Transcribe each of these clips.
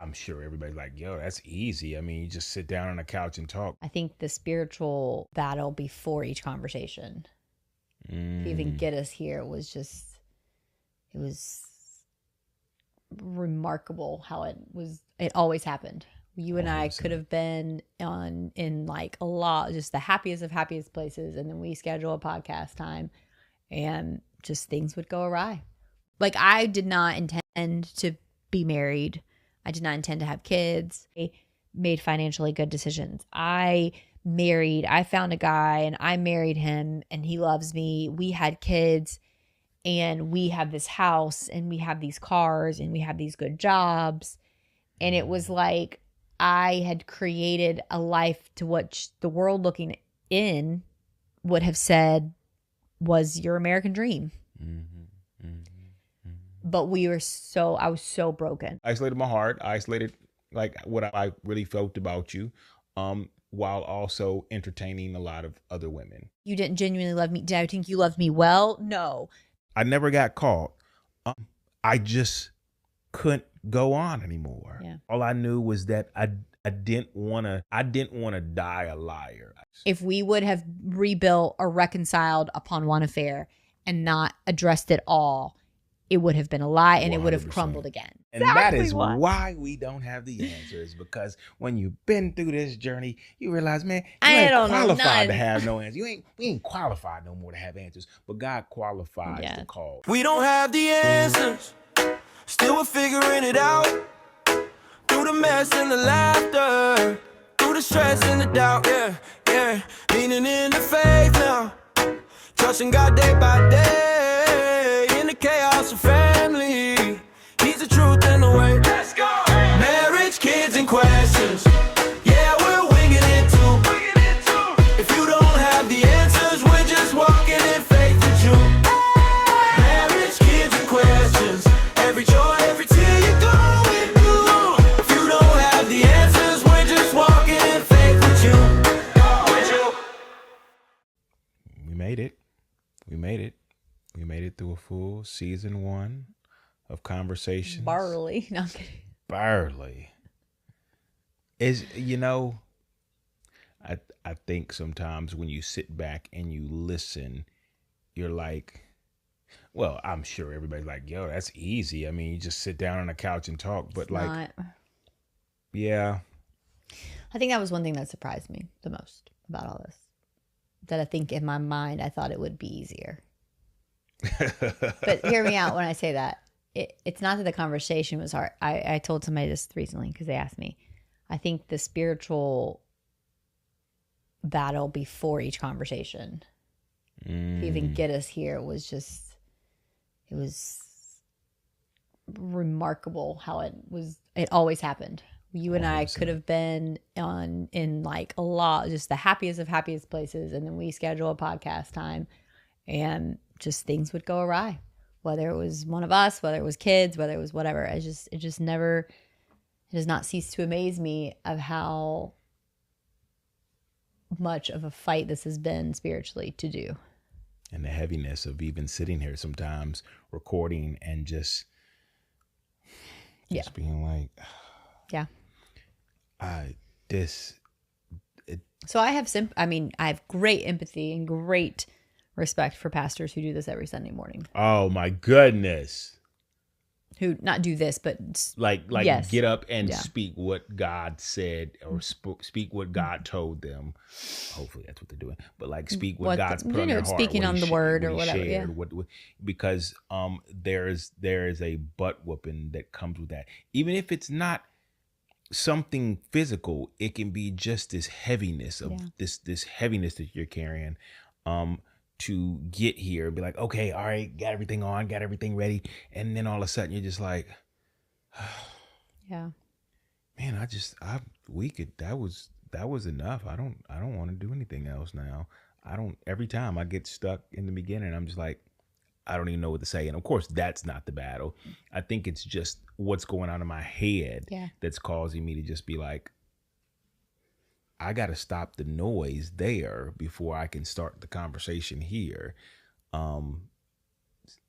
I'm sure everybody's like, yo, that's easy. I mean, you just sit down on the couch and talk. I think the spiritual battle before each conversation to even get us here was just, it was remarkable how it always happened. You and I could have been in like a lot, just the happiest of happiest places. And then we schedule a podcast time and just things would go awry. Like, I did not intend to be married. I did not intend to have kids. I made financially good decisions. I found a guy and I married him and he loves me. We had kids and we have this house and we have these cars and we have these good jobs. And it was like I had created a life to what the world looking in would have said was your American dream. But I was so broken. Isolated my heart, isolated like what I really felt about you, while also entertaining a lot of other women. You didn't genuinely love me. Did I think you loved me well? No. I never got caught. I just couldn't go on anymore. Yeah. All I knew was that I didn't want to die a liar. If we would have rebuilt or reconciled upon one affair and not addressed it all, it would have been a lie and 100%. It would have crumbled again. And that is why we don't have the answers, because when you've been through this journey, you realize, man, you ain't qualified to have no answers. We ain't qualified no more to have answers, but God qualifies the call. We don't have the answers, still we're figuring it out. Through the mess and the laughter, through the stress and the doubt, yeah. Leaning in the faith now, trusting God day by day. In the chaos of family, He's the truth and the way. Let's go! Marriage, kids, and questions. Yeah, we're winging it too. If you don't have the answers, we're just walking in faith with you. Marriage, kids, and questions. Every joy, every tear you're going through. If you don't have the answers, we're just walking in faith with you. We made it. We made it through a full season 1 of Conversations. Barely. No, I'm kidding. Barely. I think sometimes when you sit back and you listen, you're like, well, I'm sure everybody's like, yo, that's easy. I mean, you just sit down on the couch and talk. But yeah. I think that was one thing that surprised me the most about all this. That I think in my mind, I thought it would be easier. But hear me out when I say that. It's not that the conversation was hard. I told somebody this recently because they asked me. I think the spiritual battle before each conversation to even get us here was just, it was remarkable how it always happened. You and I could have been in like a lot, just the happiest of happiest places. And then we schedule a podcast time and just things would go awry, whether it was one of us, whether it was kids, whether it was whatever. It does not cease to amaze me of how much of a fight this has been spiritually to do. And the heaviness of even sitting here sometimes recording and just being like, yeah. So I have great empathy and great respect for pastors who do this every Sunday morning. Oh my goodness. Who not do this, but yes. Get up and speak what God said or speak what God told them. Hopefully that's what they're doing. But like speak what God's put on their heart. Speaking on the word or whatever. Shared, because there is a butt whooping that comes with that. Even if it's not something physical, it can be just this heaviness of this heaviness that you're carrying. To get here and be like, okay, all right, got everything on, got everything ready. And then all of a sudden you're just like, yeah, man, that was enough. I don't want to do anything else now. Every time I get stuck in the beginning, I'm just like, I don't even know what to say. And of course that's not the battle. I think it's just what's going on in my head that's causing me to just be like, I got to stop the noise there before I can start the conversation here.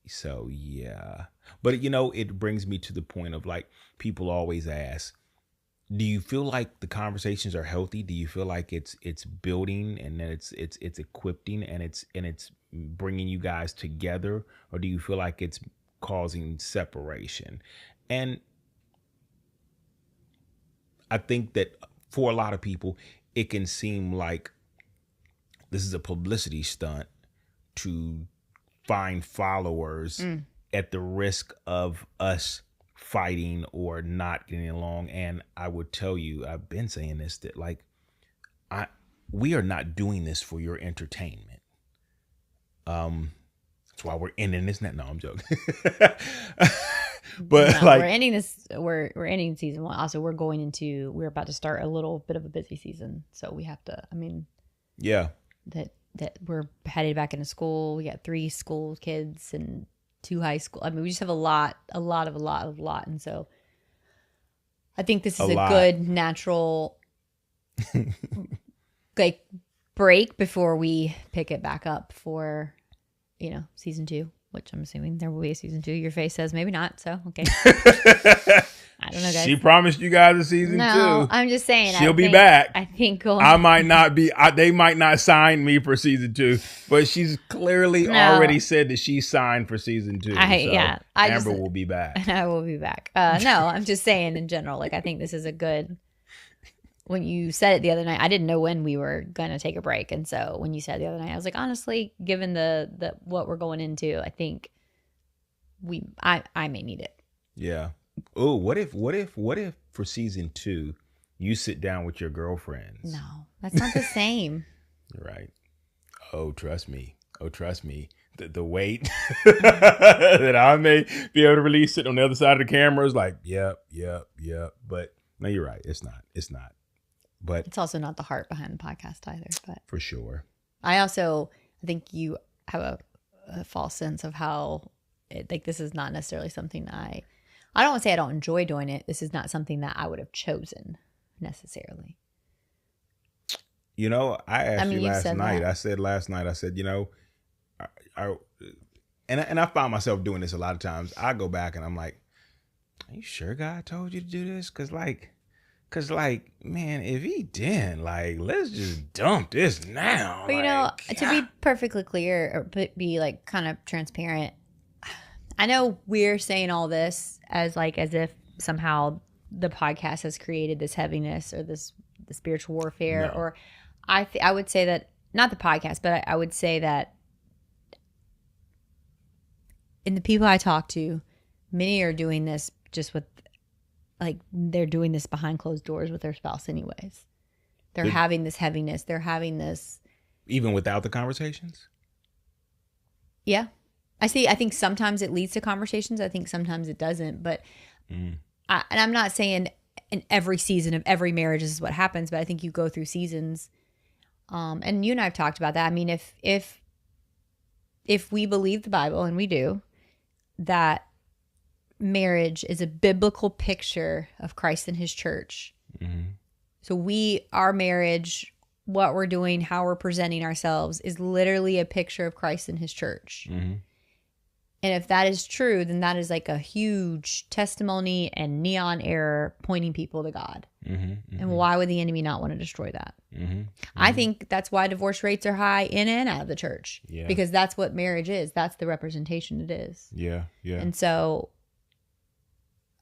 So yeah, but it brings me to the point of like, people always ask, do you feel like the conversations are healthy? Do you feel like it's building and that it's equipping and it's bringing you guys together, or do you feel like it's causing separation? And I think that for a lot of people, it can seem like this is a publicity stunt to find followers at the risk of us fighting or not getting along. And I would tell you, I've been saying this, that like we are not doing this for your entertainment. That's why we're ending this. No, I'm joking. But no, like we're ending this. We're ending season 1. Also, we're about to start a little bit of a busy season, so we have to. I mean, yeah, that we're headed back into school. We got 3 school kids and 2 high school. I mean, we just have a lot, and so I think this is a good natural like break before we pick it back up for season 2. Which I'm assuming there will be a season 2. Your face says maybe not. So, okay. I don't know, guys. She promised you guys a season 2. No, I'm just saying. She'll be back. I think I might not be. They might not sign me for season 2, but she's clearly already said that she's signed for season 2. Amber will be back. I will be back. No, I'm just saying in general. Like, I think this is a good. When you said it the other night, I didn't know when we were going to take a break. And so when you said it the other night, I was like, honestly, given the what we're going into, I think I may need it. Yeah. Oh, what if for season 2, you sit down with your girlfriends? No, that's not the same. Right. Oh, trust me. The weight that I may be able to release it on the other side of the camera is like, yep. But no, you're right. It's not. But it's also not the heart behind the podcast either. But for sure. I think you have a false sense of how this is not necessarily something I don't want to say I don't enjoy doing it. This is not something that I would have chosen necessarily. I asked you last night. I said last night, I said, and I found myself doing this a lot of times. I go back and I'm like, are you sure God told you to do this? Cause man, if he didn't, let's just dump this now. But to be perfectly clear or be kind of transparent, I know we're saying all this as if somehow the podcast has created this heaviness or the spiritual warfare. No. Or I would say that, not the podcast, but I would say that in the people I talk to, many are doing this just with, they're doing this behind closed doors with their spouse anyways. They're having this heaviness. They're having this. Even without the conversations? Yeah. I think sometimes it leads to conversations. I think sometimes it doesn't. But and I'm not saying in every season of every marriage this is what happens, but I think you go through seasons. And you and I have talked about that. I mean, if we believe the Bible, and we do, that marriage is a biblical picture of Christ and his church. Mm-hmm. So our marriage, what we're doing, how we're presenting ourselves is literally a picture of Christ and his church. Mm-hmm. And if that is true, then that is a huge testimony and neon error pointing people to God. Mm-hmm, mm-hmm. And why would the enemy not want to destroy that? Mm-hmm, mm-hmm. I think that's why divorce rates are high in and out of the church. Yeah. Because that's what marriage is. That's the representation it is. Yeah, yeah. And so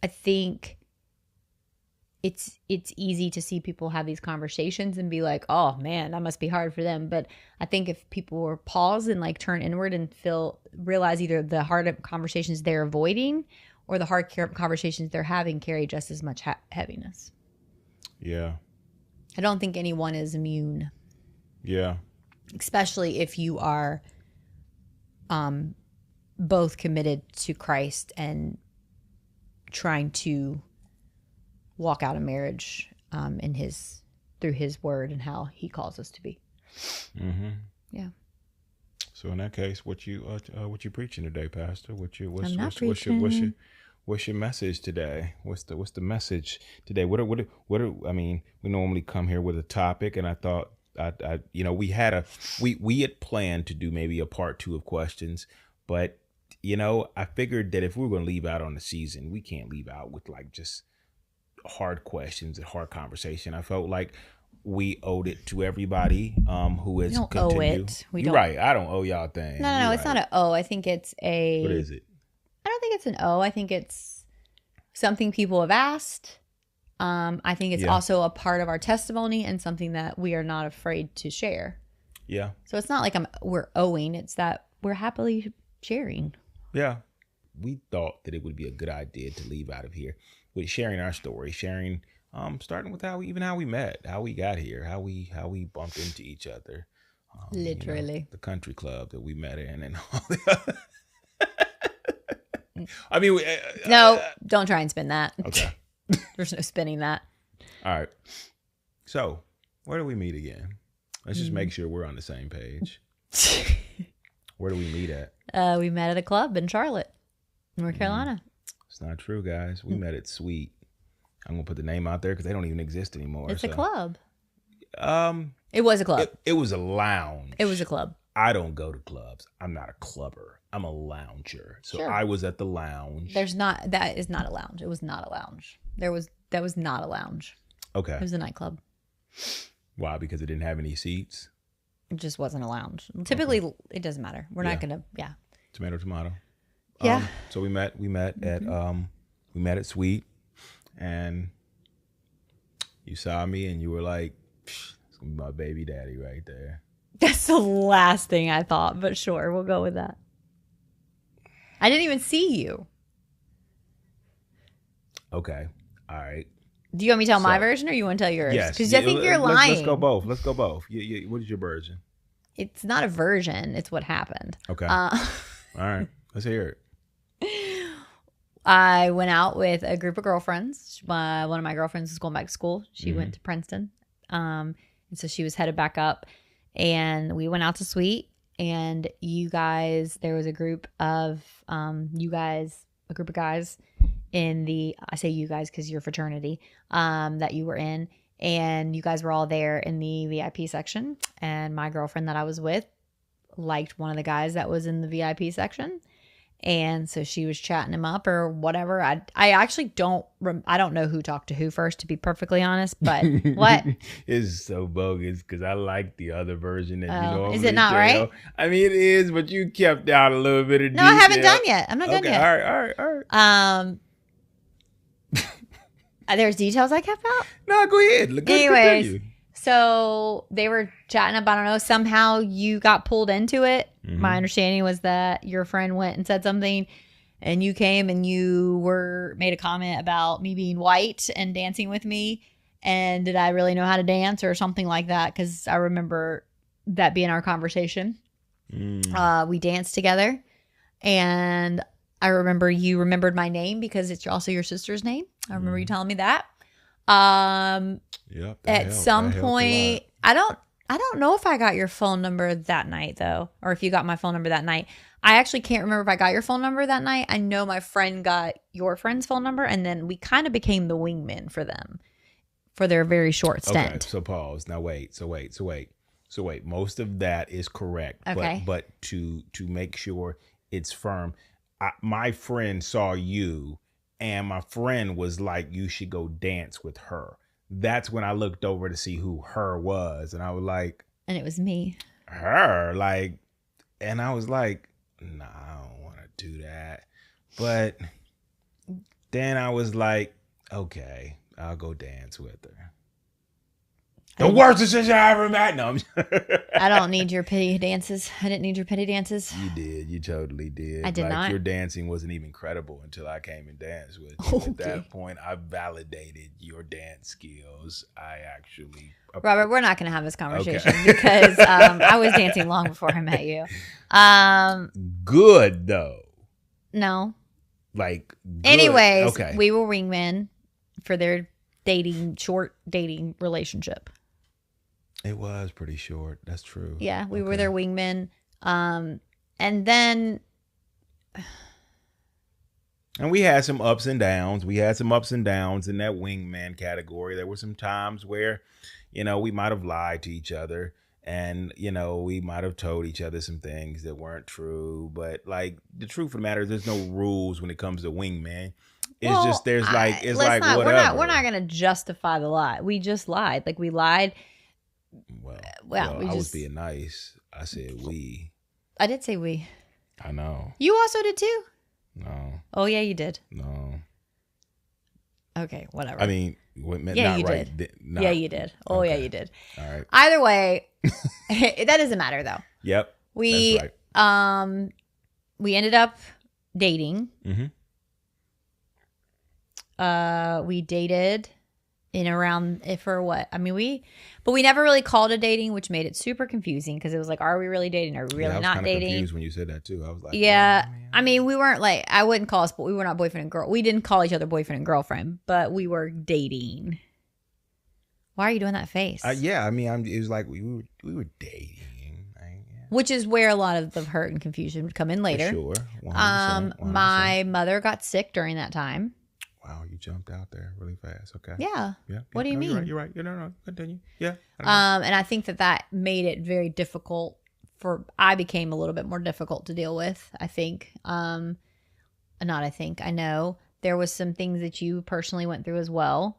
I think it's easy to see people have these conversations and be like, oh man, that must be hard for them. But I think if people were pause and turn inward and realize either the hard conversations they're avoiding or the hard conversations they're having carry just as much heaviness. Yeah. I don't think anyone is immune. Yeah. Especially if you are both committed to Christ and trying to walk out a marriage through his word and how he calls us to be. Mm-hmm. Yeah. So in that case, what you preaching today, Pastor? What's your message today? What's the message today? I mean, we normally come here with a topic, and I thought we had planned to do maybe a part 2 of questions, but I figured that if we were going to leave out on the season, we can't leave out with just hard questions and hard conversation. I felt like we owed it to everybody who has don't continued. owe it. You're right. I don't owe y'all things. No, it's not an O. I think it's a. What is it? I don't think it's an O. I think it's something people have asked. I think it's also a part of our testimony and something that we are not afraid to share. Yeah. So it's not like we're owing. It's that we're happily sharing. Yeah. We thought that it would be a good idea to leave out of here with sharing our story, sharing, starting with how we met, how we got here, how we bumped into each other. Literally. The country club that we met in and all the I mean, no, don't try and spin that. Okay. There's no spinning that. All right. So, where do we meet again? Let's just make sure we're on the same page. Where do we meet at? We met at a club in Charlotte, North Carolina. It's not true, guys. We met at Sweet. I'm gonna put the name out there because they don't even exist anymore. It's a club. It was a club. It was a lounge. It was a club. I don't go to clubs. I'm not a clubber. I'm a lounger. So Sure. I was at the lounge. That is not a lounge. It was not a lounge. That was not a lounge. Okay. It was a nightclub. Why? Because it didn't have any seats? It just wasn't a lounge. Typically, it doesn't matter. We're not gonna. Yeah. Tomato. Yeah. So we met at Sweet, and you saw me and you were like, it's gonna be my baby daddy right there. That's the last thing I thought, but sure, we'll go with that. I didn't even see you. Okay. All right. Do you want me to tell my version or you want to tell yours? Yes. Because I think you're lying. Let's go both. What is your version? It's not a version. It's what happened. Okay. All right. Let's hear it. I went out with a group of girlfriends. One of my girlfriends is going back to school. She went to Princeton. And so she was headed back up. And we went out to Sweet. And you guys, there was a group of a group of guys in I say you guys because you're fraternity, that you were in. And you guys were all there in the VIP section. And my girlfriend that I was with liked one of the guys that was in the VIP section. And so she was chatting him up or whatever. I actually don't know who talked to who first, to be perfectly honest. But what? It's so bogus because I like the other version that you know. Is it not right? I mean, it is, but you kept out a little bit of No, detail. I haven't done yet. I'm not done yet. All right. There's details I kept out. No, go ahead. Anyways, continue. so they were chatting up. I don't know. Somehow you got pulled into it. Mm-hmm. My understanding was that your friend went and said something, and you came and you made a comment about me being white and dancing with me. And did I really know how to dance or something like that? Because I remember that being our conversation. We danced together, and I remember you remembered my name because it's also your sister's name. I remember you telling me that. Yep. At some point, I don't know if I got your phone number that night though, or if you got my phone number that night. I actually can't remember if I got your phone number that night. I know my friend got your friend's phone number, and then we kind of became the wingmen for them for their very short stint. Okay, so pause. Now wait. So wait. Most of that is correct. Okay. But to make sure it's firm, my friend saw you, and my friend was like, you should go dance with her. That's when I looked over to see who her was. And I was like, and it was me. Her? Like, and I was like, nah, I don't want to do that. But then I was like, okay, I'll go dance with her. The worst decision I ever made. No, I don't need your pity dances. I didn't need your pity dances. You did. You totally did. I did not. Your dancing wasn't even credible until I came and danced with you. Okay. At that point, I validated your dance skills. I actually... Robert, we're not going to have this conversation because I was dancing long before I met you. Good, though. No. Like, good. Anyways, okay. We were wingmen for their short dating relationship. It was pretty short. That's true. Yeah, we were their wingmen. And then... And we had some ups and downs. We had some ups and downs in that wingman category. There were some times where, we might have lied to each other, and, we might have told each other some things that weren't true. But, like, the truth of the matter is there's no rules when it comes to wingman. It's Well, just there's like it's let's like not, whatever. we're not gonna justify the lie. We just lied. Like we lied. Well, we I was just being nice. I said we. I did say we. I know. You also did too? No. Oh yeah, you did. No. Okay, whatever. I mean, yeah, not you right. did. Not, yeah, you did. Oh okay. yeah, you did. All right. Either way, that doesn't matter though. Yep. We that's right. We ended up dating. Mm-hmm. We dated in around for what? I mean, we never really called it dating, which made it super confusing because it was like, are we really dating? Are we really I was not dating? Confused when you said that too. I was like, yeah. oh, I mean, we weren't like, I wouldn't call us, but we were not boyfriend and girl. We didn't call each other boyfriend and girlfriend, but we were dating. Why are you doing that face? Yeah, I mean, it was like we were dating. Which is where a lot of the hurt and confusion would come in later. For sure. 100%. My mother got sick during that time. Wow, you jumped out there really fast. Okay. Yeah. What do you mean? You're right. No, continue. Yeah. And I think that made it very difficult I became a little bit more difficult to deal with, I think. I know there was some things that you personally went through as well,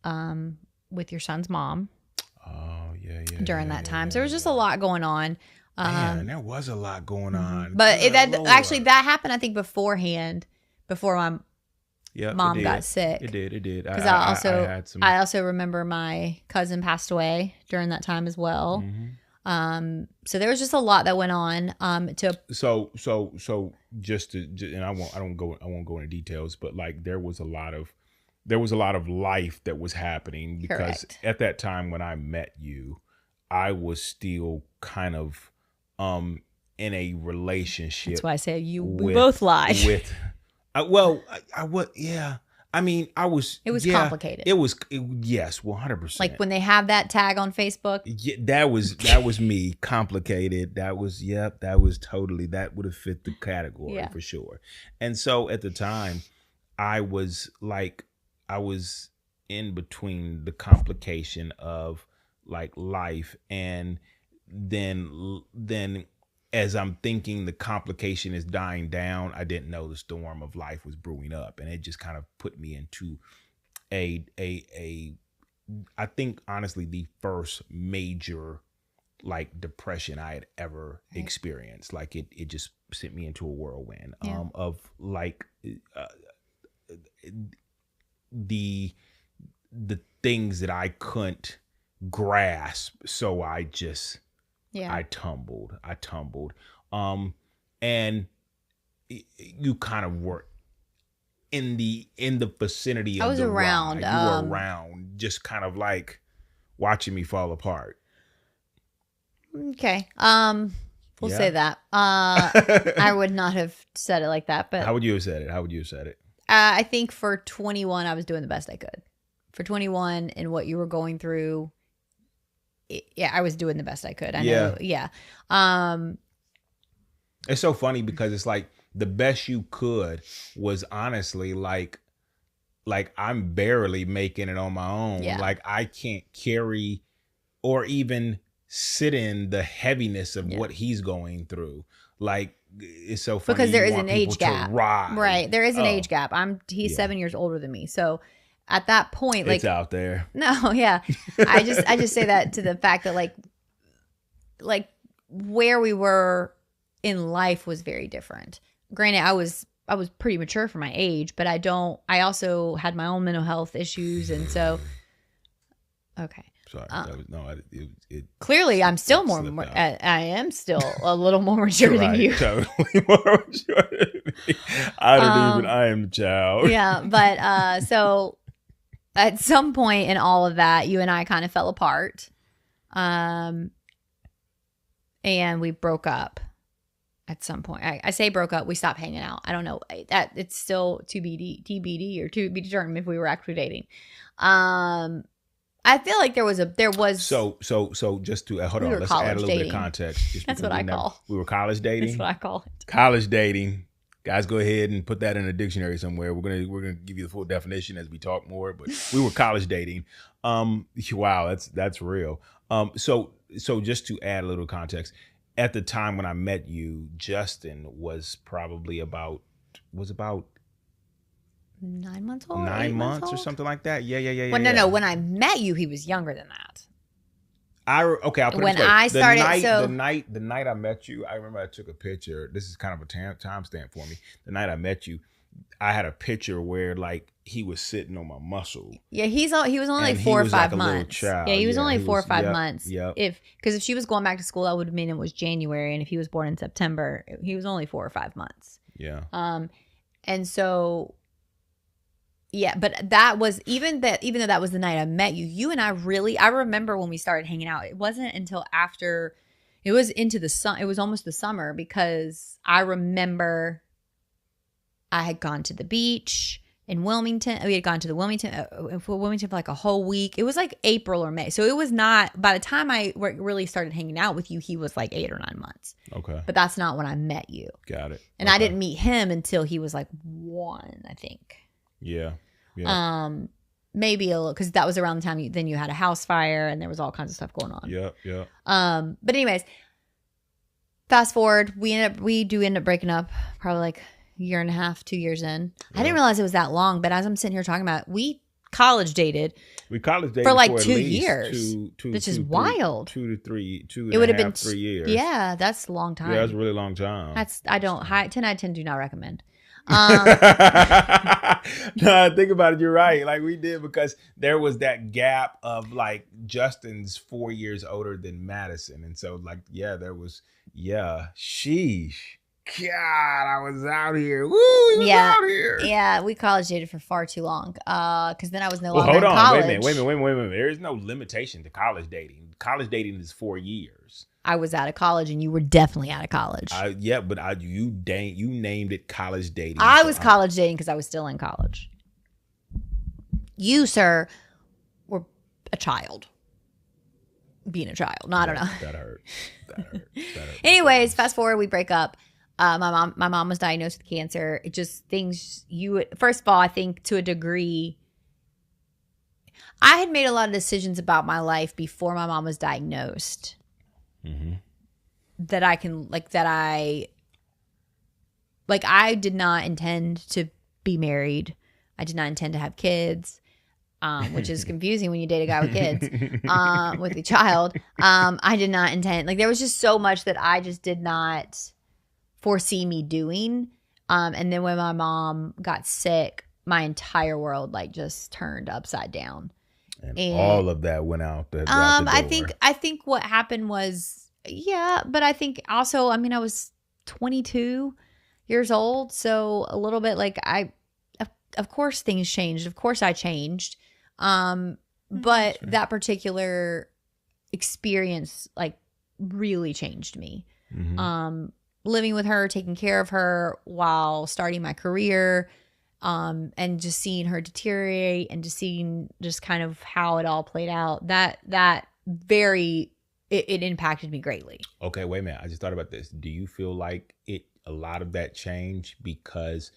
with your son's mom. Oh, yeah. During that time. So there was just a lot going on. Man, there was a lot going on. But that happened, I think, beforehand, before my mom got sick. It did. Because I also remember my cousin passed away during that time as well. Mm-hmm. So there was just a lot that went on. So just to, and I won't go into details, but like there was a lot of life that was happening because Correct. At that time when I met you, I was still kind of in a relationship. That's why I say we both lied. I mean, I was. It was complicated. Yes, 100%. Like when they have that tag on Facebook. Yeah, that was me. Complicated. That was totally. That would have fit the category for sure. And so at the time, I was in between the complication of like life and then as I'm thinking the complication is dying down, I didn't know the storm of life was brewing up, and it just kind of put me into I think honestly the first major like depression I had ever experienced. Like it just sent me into a whirlwind of like the things that I couldn't grasp, so I tumbled. And you kind of were in the vicinity of the around. ride. You were around, just kind of like watching me fall apart. Okay. We'll say that. I would not have said it like that, but How would you have said it? I think for 21, I was doing the best I could. For 21 and what you were going through, I was doing the best I could. I know. Yeah. It's so funny because it's like the best you could was honestly like I'm barely making it on my own. Yeah. Like I can't carry or even sit in the heaviness of what he's going through. Like it's so funny because there is an age gap, right? There is an age gap. He's 7 years older than me, so at that point, like it's out there. No, yeah, I just say that to the fact that like where we were in life was very different. Granted, I was pretty mature for my age, but I also had my own mental health issues, and so okay. Sorry, clearly I'm still I am still a little more mature than you. Totally more mature than me. I am the child. Yeah, but so at some point in all of that, you and I kind of fell apart, and we broke up. At some point, I say broke up. We stopped hanging out. I don't know that it's still TBD or to be determined if we were actually dating. I feel like there was so just to hold on, let's add a little bit of context. That's what I call. We were college dating. That's what I call it. College dating. Guys, go ahead and put that in a dictionary somewhere. We're gonna give you the full definition as we talk more. But we were college dating. Wow, that's real. So just to add a little context, at the time when I met you, Justin was probably about 9 months old. 9 8 months months or old? something like that. Yeah. Well, no. When I met you, he was younger than that. Okay, I'll put When it this way. I started, The night I met you, I remember I took a picture. This is kind of a timestamp for me. The night I met you, I had a picture where like he was sitting on my muscle. Yeah, he was only like And 4 or he was 5 like a little months. child. Yeah, he was Yeah, only he 4 or was- 5 yep, months. yep. Because if she was going back to school, that would mean it was January, and if he was born in September, he was only 4 or 5 months. Yeah. And so, yeah, but that was even though that was the night I met you. You and I remember when we started hanging out. It wasn't until after. It was into the sun. It was almost the summer because I remember I had gone to the beach in Wilmington. We had gone to the Wilmington for like a whole week. It was like April or May. So it was not, by the time I really started hanging out with you, he was like 8 or 9 months. Okay. But that's not when I met you. Got it. And I didn't meet him until he was like 1, I think. Yeah. Maybe a little, because that was around the time then you had a house fire and there was all kinds of stuff going on. Yeah. But anyways, fast forward, we do end up breaking up probably like a year and a half, 2 years in. I didn't realize it was that long, but as I'm sitting here talking about it, we college dated. We college dated for like at 2 least years, which is 2 wild. 2 to 3, It would have been 3 years. Yeah, that's a long time. Yeah, that's a really long time. 10 out of 10 do not recommend. No, think about it. You're right. Like we did, because there was that gap of like Justin's 4 years older than Madison, and so like sheesh. God, I was out here. Woo, he was out here. Yeah, we college dated for far too long. Because then I was no longer Hold in on. college. Wait a minute. There is no limitation to college dating. College dating is 4 years. I was out of college, and you were definitely out of college. You named it college dating. I was college dating because I was still in college. You, sir, were a child. Being a child. No, I don't know. That hurt. Anyways, fast forward, we break up. My mom was diagnosed with cancer. It just things first of all, I think to a degree, I had made a lot of decisions about my life before my mom was diagnosed. Mm-hmm. I did not intend to be married. I did not intend to have kids, which is confusing when you date a guy with kids, with a child. I did not intend, there was just so much that I just did not foresee me doing. And then when my mom got sick, my entire world just turned upside down. And all of that went out the door. I think what happened was, but I think also, I was 22 years old, so a little bit of course things changed. Of course I changed. But that particular experience really changed me. Mm-hmm. Living with her, taking care of her while starting my career, and just seeing her deteriorate and just seeing just kind of how it all played out, it impacted me greatly. Okay, wait a minute. I just thought about this. Do you feel like a lot of that changed because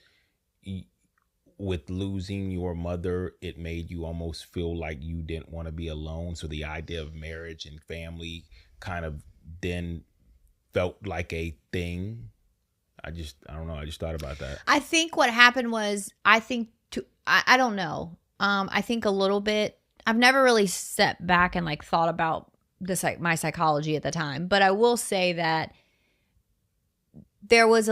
with losing your mother, it made you almost feel like you didn't want to be alone? So the idea of marriage and family kind of then felt like a thing? I don't know. I just thought about that. I think what happened was, I don't know. I think a little bit, I've never really sat back and thought about this, my psychology at the time, but I will say that there was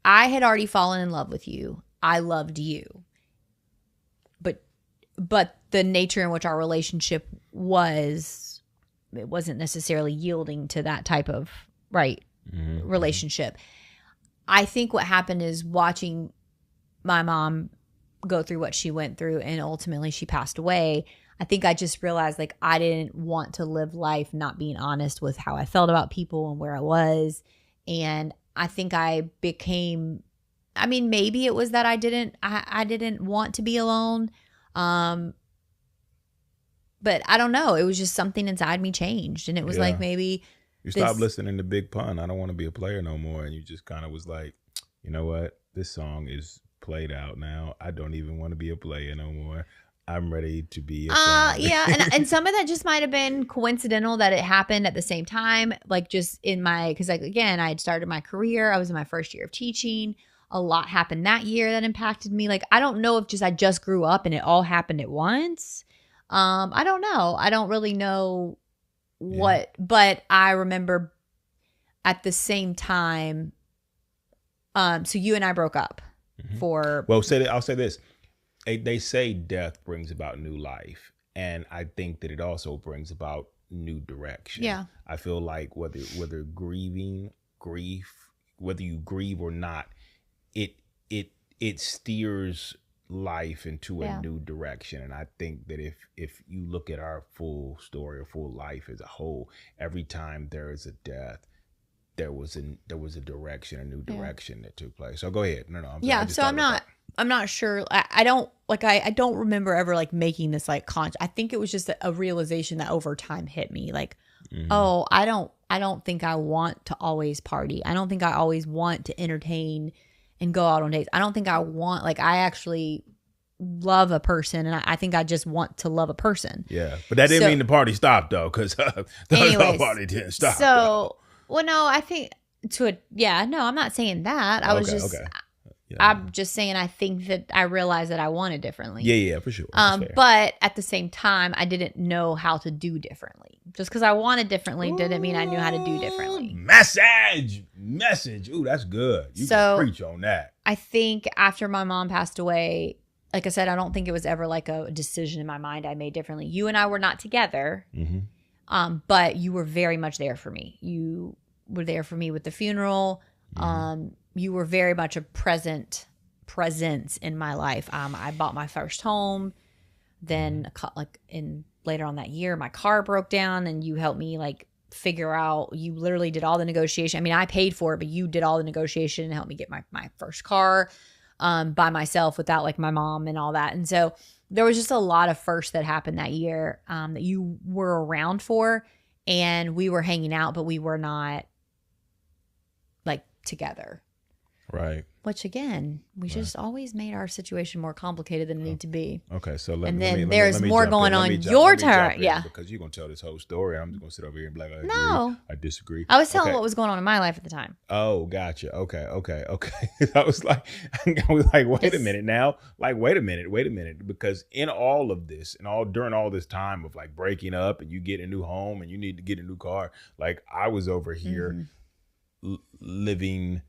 I had already fallen in love with you. I loved you. But the nature in which our relationship was, it wasn't necessarily yielding to that type of relationship. I think what happened is watching my mom go through what she went through, and ultimately she passed away. I think I just realized I didn't want to live life not being honest with how I felt about people and where I was. And I think I became, maybe it was that I didn't want to be alone. But I don't know. It was just something inside me changed. And it was maybe you stopped listening to Big Pun. I don't want to be a player no more. And you just kind of was like, you know what? This song is played out now. I don't even want to be a player no more. I'm ready to be a fan. Yeah. And some of that just might have been coincidental that it happened at the same time. Just in because again, I had started my career. I was in my first year of teaching. a lot happened that year that impacted me. Like, I don't know if I just grew up and it all happened at once. I don't know. I don't really know what, but I remember at the same time, so you and I broke up for. Well, I'll say this. They say death brings about new life. And I think that it also brings about new direction. Yeah. I feel like whether grief, whether you grieve or not, it steers life into a new direction. And I think that if you look at our full story or full life as a whole, every time there is a death, there was a direction, a new direction that took place. So go ahead. No, I'm not sure. I don't remember ever like making this like conscious. I think it was just a realization that over time hit me. Like, oh, I don't think I want to always party. I don't think I always want to entertain and go out on dates. I don't think I want, like, I actually love a person, and I think I just want to love a person. Yeah, but that didn't mean the party stopped though, because the party didn't stop. So, well, no, I think I'm not saying that. I was just. I'm just saying I think that I realized that I wanted differently. Yeah, for sure. But at the same time, I didn't know how to do differently. Just because I wanted differently didn't mean I knew how to do differently. Message. Ooh, that's good. You can preach on that. I think after my mom passed away, like I said, I don't think it was ever like a decision in my mind I made differently. You and I were not together, but you were very much there for me. You were there for me with the funeral. You were very much a presence in my life. I bought my first home. Then later on that year, my car broke down, and you helped me like figure out. You literally did all the negotiation. I mean, I paid for it, but you did all the negotiation and helped me get my first car by myself without like my mom and all that. And so there was just a lot of firsts that happened that year that you were around for, and we were hanging out, but we were not like together. Right. Which again, we just always made our situation more complicated than it needed to be. Okay, so there's more going on your turn. Yeah, because you're gonna tell this whole story. I'm just gonna sit over here and be like, I disagree. I was telling what was going on in my life at the time. Oh, gotcha. Okay. I was like, wait a minute now. Like, wait a minute, because in all of this and during all this time of like breaking up and you get a new home and you need to get a new car, like I was over here living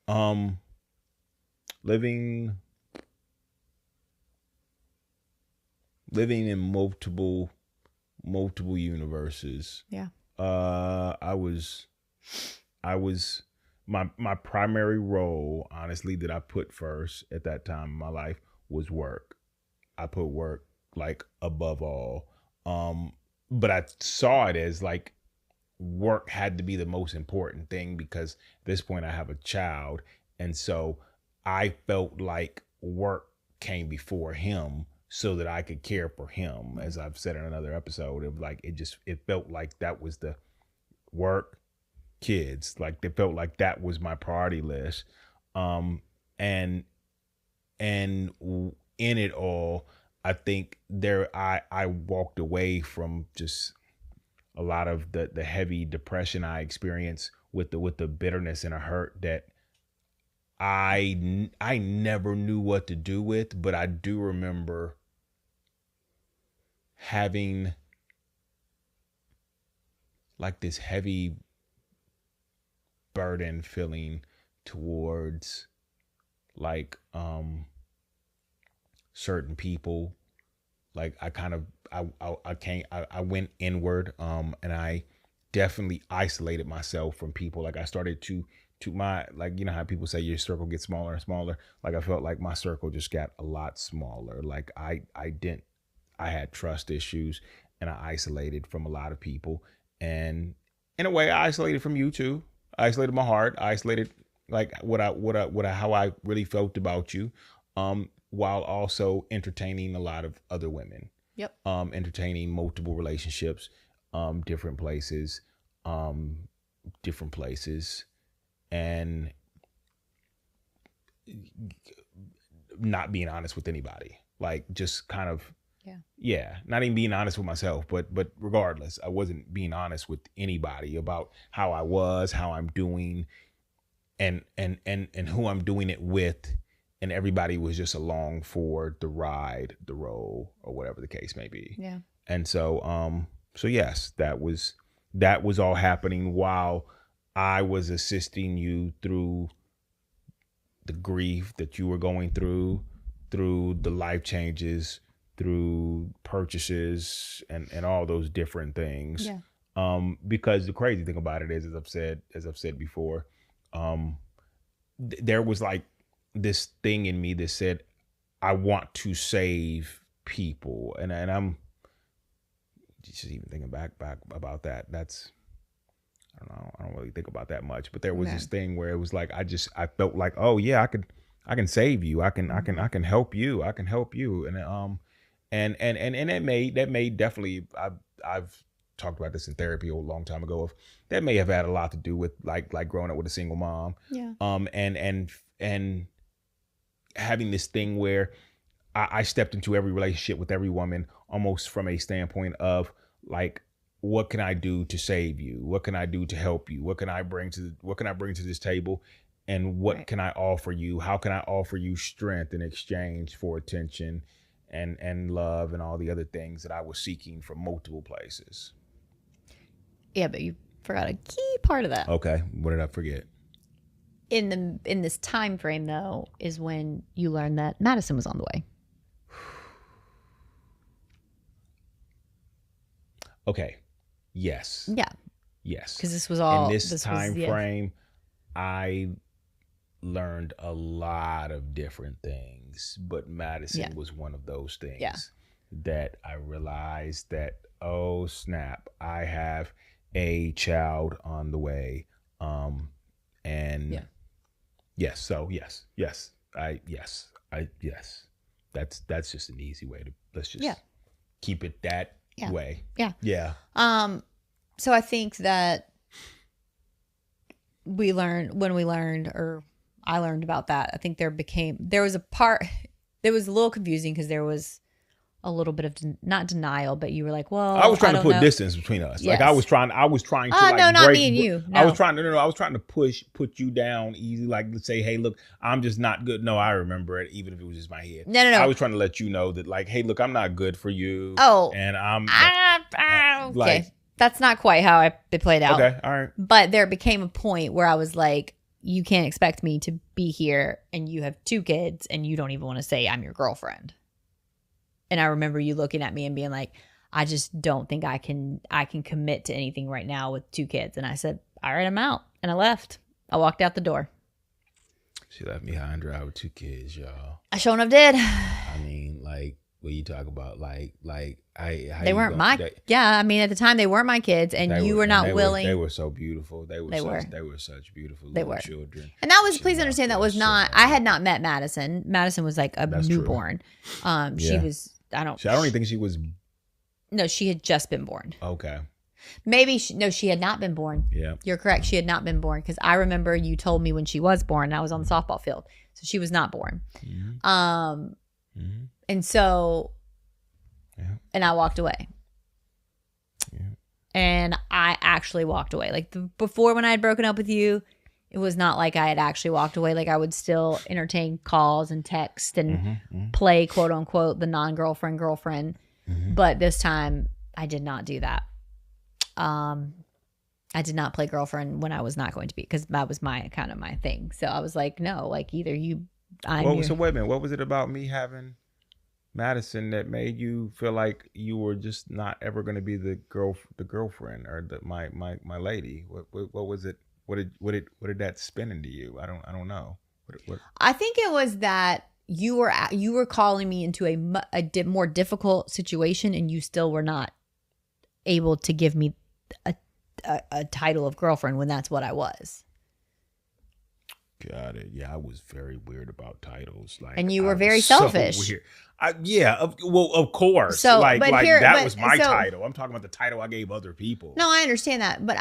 in multiple universes. Yeah. I was my primary role, honestly, that I put first at that time in my life was work. I put work like above all. But I saw it as like work had to be the most important thing, because at this point I have a child, and so I felt like work came before him so that I could care for him. As I've said in another episode, of like it felt like that was the work, kids, like it felt like that was my priority list. And in it all, I think I walked away from just a lot of the heavy depression I experienced with the bitterness and a hurt that I never knew what to do with. But I do remember having like this heavy burden feeling towards like certain people. Like I went inward, and I definitely isolated myself from people. Like I started to my, like, you know how people say your circle gets smaller and smaller. Like I felt like my circle just got a lot smaller. Like I had trust issues, and I isolated from a lot of people. And in a way, I isolated from you too. I isolated my heart. I isolated like how I really felt about you, while also entertaining a lot of other women. Yep. Entertaining multiple relationships, different places, and not being honest with anybody. Like just kind of, not even being honest with myself, but regardless, I wasn't being honest with anybody about how I was, how I'm doing. and who I'm doing it with, and everybody was just along for the ride, the roll, or whatever the case may be. Yeah. And so yes, that was all happening while I was assisting you through the grief that you were going through the life changes, through purchases and all those different things. Yeah. Because the crazy thing about it is, as I've said before, there was like this thing in me that said, I want to save people. And I'm just even thinking back about that. That's, I don't know. I don't really think about that much, but there was this thing where it was like, I felt like, oh yeah, I can save you. I can help you. I can help you. And that may definitely, I've talked about this in therapy a long time ago, of that may have had a lot to do with like growing up with a single mom. Yeah. And having this thing where I stepped into every relationship with every woman almost from a standpoint of like, what can I do to save you? What can I do to help you? What can I bring to this table? And what can I offer you? How can I offer you strength in exchange for attention and love and all the other things that I was seeking from multiple places? Yeah, but you forgot a key part of that. Okay, what did I forget? In this time frame, though, is when you learned that Madison was on the way. Okay. Yes. Yeah. Yes. Because this was all in this time frame. I learned a lot of different things, but Madison was one of those things that I realized that, oh snap, I have a child on the way. And yes, so yes. That's just an easy way to, let's just keep it that way. Yeah. Yeah. So I think that I learned about that. I think there was a part that was a little confusing because there was a little bit of not denial, but you were like, well, I was trying to put know. distance between us. Yes. Like I was trying to like, no, not me and you. No. I was trying to put you down easy. Like, let's say, hey, look, I'm just not good. No, I remember it, even if it was just my head. No. I was trying to let you know that, like, hey, look, I'm not good for you. Oh. And I'm okay. Like, that's not quite how it played out. Okay, all right. But there became a point where I was like, you can't expect me to be here and you have 2 kids and you don't even want to say I'm your girlfriend. And I remember you looking at me and being like, I just don't think I can commit to anything right now with 2 kids. And I said, all right, I'm out. And I left. I walked out the door. She left me high and dry with 2 kids, y'all. I sure enough did. I mean, like, what you talk about, they weren't I mean, at the time they weren't my kids, and you were not willing. They were so beautiful. They were such beautiful little children. And that was, please understand, that was not. I had not met Madison. Madison was like a newborn. She was. I don't even think she was. No, she had just been born. Okay. Maybe she had not been born. Yeah, you're correct. She had not been born because I remember you told me when she was born. I was on the softball field, so she was not born. Mm-hmm. And so, and I walked away. Yeah. And I actually walked away. Like before, when I had broken up with you, it was not like I had actually walked away. Like I would still entertain calls and text and play, quote unquote, the non-girlfriend girlfriend. Mm-hmm. But this time I did not do that. I did not play girlfriend when I was not going to be, because that was my thing. So I was like, no, like either you. So wait a minute. What was it about me having Madison that made you feel like you were just not ever going to be the girlfriend or my lady? What was it? What did that spin into you? I don't know. What? I think it was that you were calling me into a more difficult situation, and you still were not able to give me a title of girlfriend when that's what I was. Got it. Yeah, I was very weird about titles. Like, and you were very selfish. So of course. So, that was my title. I'm talking about the title I gave other people. No, I understand that, but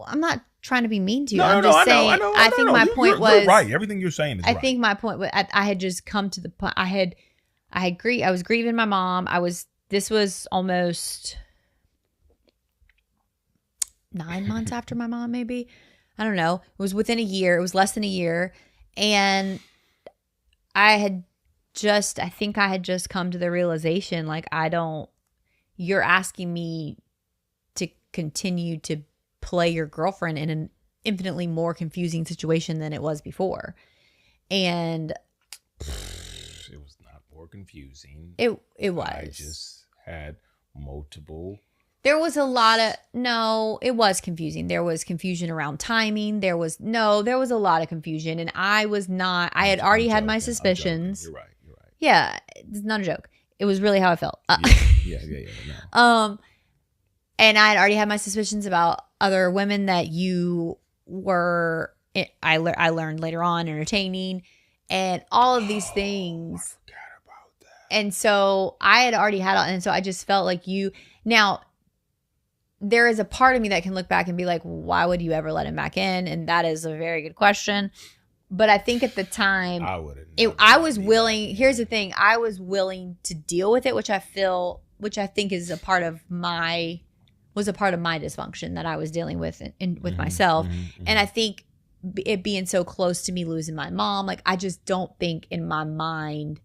I'm not trying to be mean to you. I'm just saying. I think my point was you're right. Everything you're saying is right. I think my point was I had just come to the point. I was grieving my mom. This was almost 9 months after my mom, maybe. I don't know. It was within a year. It was less than a year. And I think I had just come to the realization, like, you're asking me to continue to play your girlfriend in an infinitely more confusing situation than it was before. And it was not more confusing. It was. I just had multiple. There was a lot of, no, it was confusing. There was confusion around timing. There was a lot of confusion. And I had already had my suspicions. You're right. Yeah, it's not a joke. It was really how I felt. Yeah. No. And I had already had my suspicions about other women that you were, I learned later on, entertaining and all of these things. I forgot about that. And so I had already had, and so I just felt like now there is a part of me that can look back and be like, why would you ever let him back in? And that is a very good question. But I think at the time, I was willing. Here's the thing: I was willing to deal with it, which I think is was a part of my dysfunction that I was dealing with with myself. And I think it being so close to me losing my mom, like, I just don't think in my mind.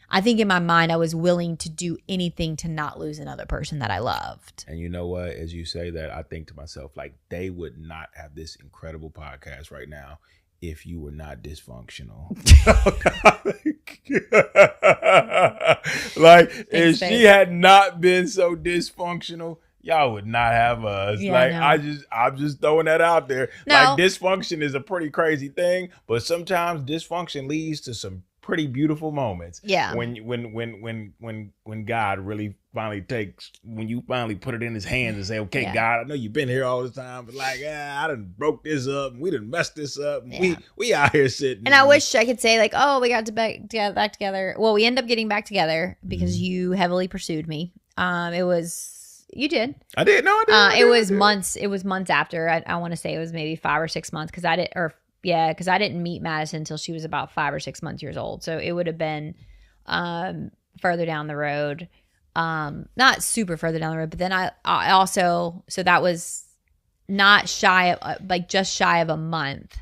I think in my mind I was willing to do anything to not lose another person that I loved. And you know what? As you say that, I think to myself, like, they would not have this incredible podcast right now if you were not dysfunctional. Like, if she had not been so dysfunctional, y'all would not have us. Yeah, like, no. I'm just throwing that out there. No. Like, dysfunction is a pretty crazy thing, but sometimes dysfunction leads to some pretty beautiful moments. Yeah. When God really finally when you finally put it in his hands and say, okay, Yeah. God, I know you've been here all the time, but like, I done broke this up, and we done messed this up, and Yeah. we out here sitting. And I wish I could say, like, oh, we got to back together. Well, we ended up getting back together because you heavily pursued me. You did. I did. No, I did. It was months. It was months after. I want to say it was maybe 5 or 6 months because I didn't meet Madison until she was about 5 or 6 months old. So it would have been further down the road. Not super further down the road, but then I also, so that was not shy of, like, just shy of a month,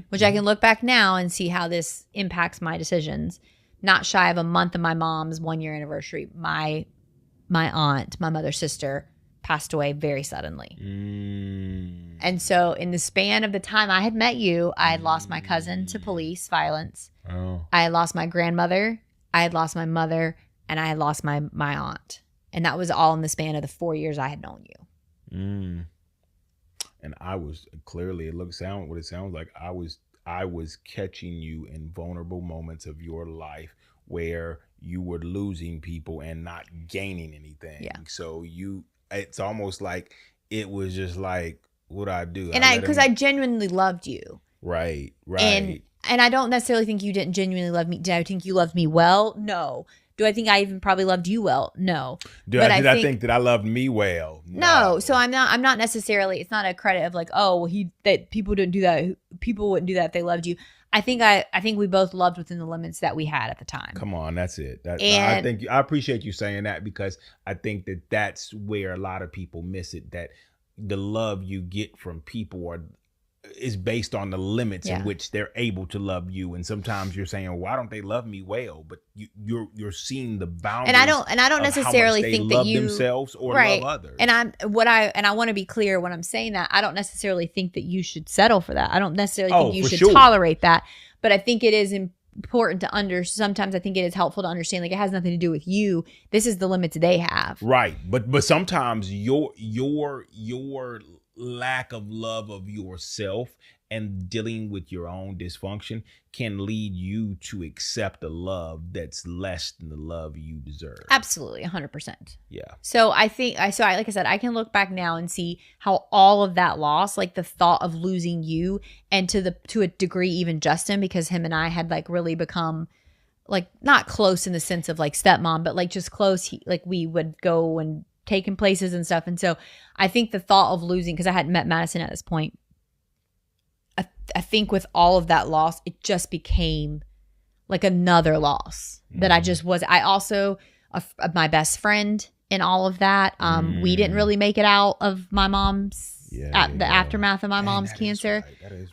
which I can look back now and see how this impacts my decisions. Not shy of a month of my mom's 1-year anniversary. My aunt, my mother's sister, passed away very suddenly. And so in the span of the time I had met you, I had lost my cousin to police violence. Oh. I had lost my grandmother. I had lost my mother. And I had lost my aunt. And that was all in the span of the 4 years I had known you. And I was clearly, what it sounds like, I was catching you in vulnerable moments of your life where you were losing people and not gaining anything. Yeah. So it's almost like it was just like, what I do? And because I genuinely loved you. Right. And I don't necessarily think you didn't genuinely love me. Did I think you loved me well? No. Do I think I even probably loved you well? No. Did I think that I loved me well? No. So I'm not necessarily, it's not a credit of like, oh, well, that people didn't do that. People wouldn't do that if they loved you. I think we both loved within the limits that we had at the time. Come on, that's it. I appreciate you saying that, because I think that's where a lot of people miss it, that the love you get from people is based on the limits in which they're able to love you. And sometimes you're saying, why don't they love me well? But you're seeing the boundaries. And I don't necessarily think that you themselves or love others. And I want to be clear when I'm saying that. I don't necessarily think that you should settle for that. I don't necessarily think you should tolerate that. But I think it is important to sometimes I think it is helpful to understand, like, it has nothing to do with you. This is the limits they have. Right. But sometimes your lack of love of yourself and dealing with your own dysfunction can lead you to accept a love that's less than the love you deserve. Absolutely, 100%. Yeah. So I think, like I said, I can look back now and see how all of that loss, like the thought of losing you, and to a degree even Justin, because him and I had like really become like not close in the sense of like stepmom, but like just close. Like we would go and take him places and stuff. And so I think the thought of losing, because I hadn't met Madison at this point, I think with all of that loss, it just became like another loss that I just was. I also, my best friend in all of that, we didn't really make it out of my mom's the aftermath of my mom's cancer.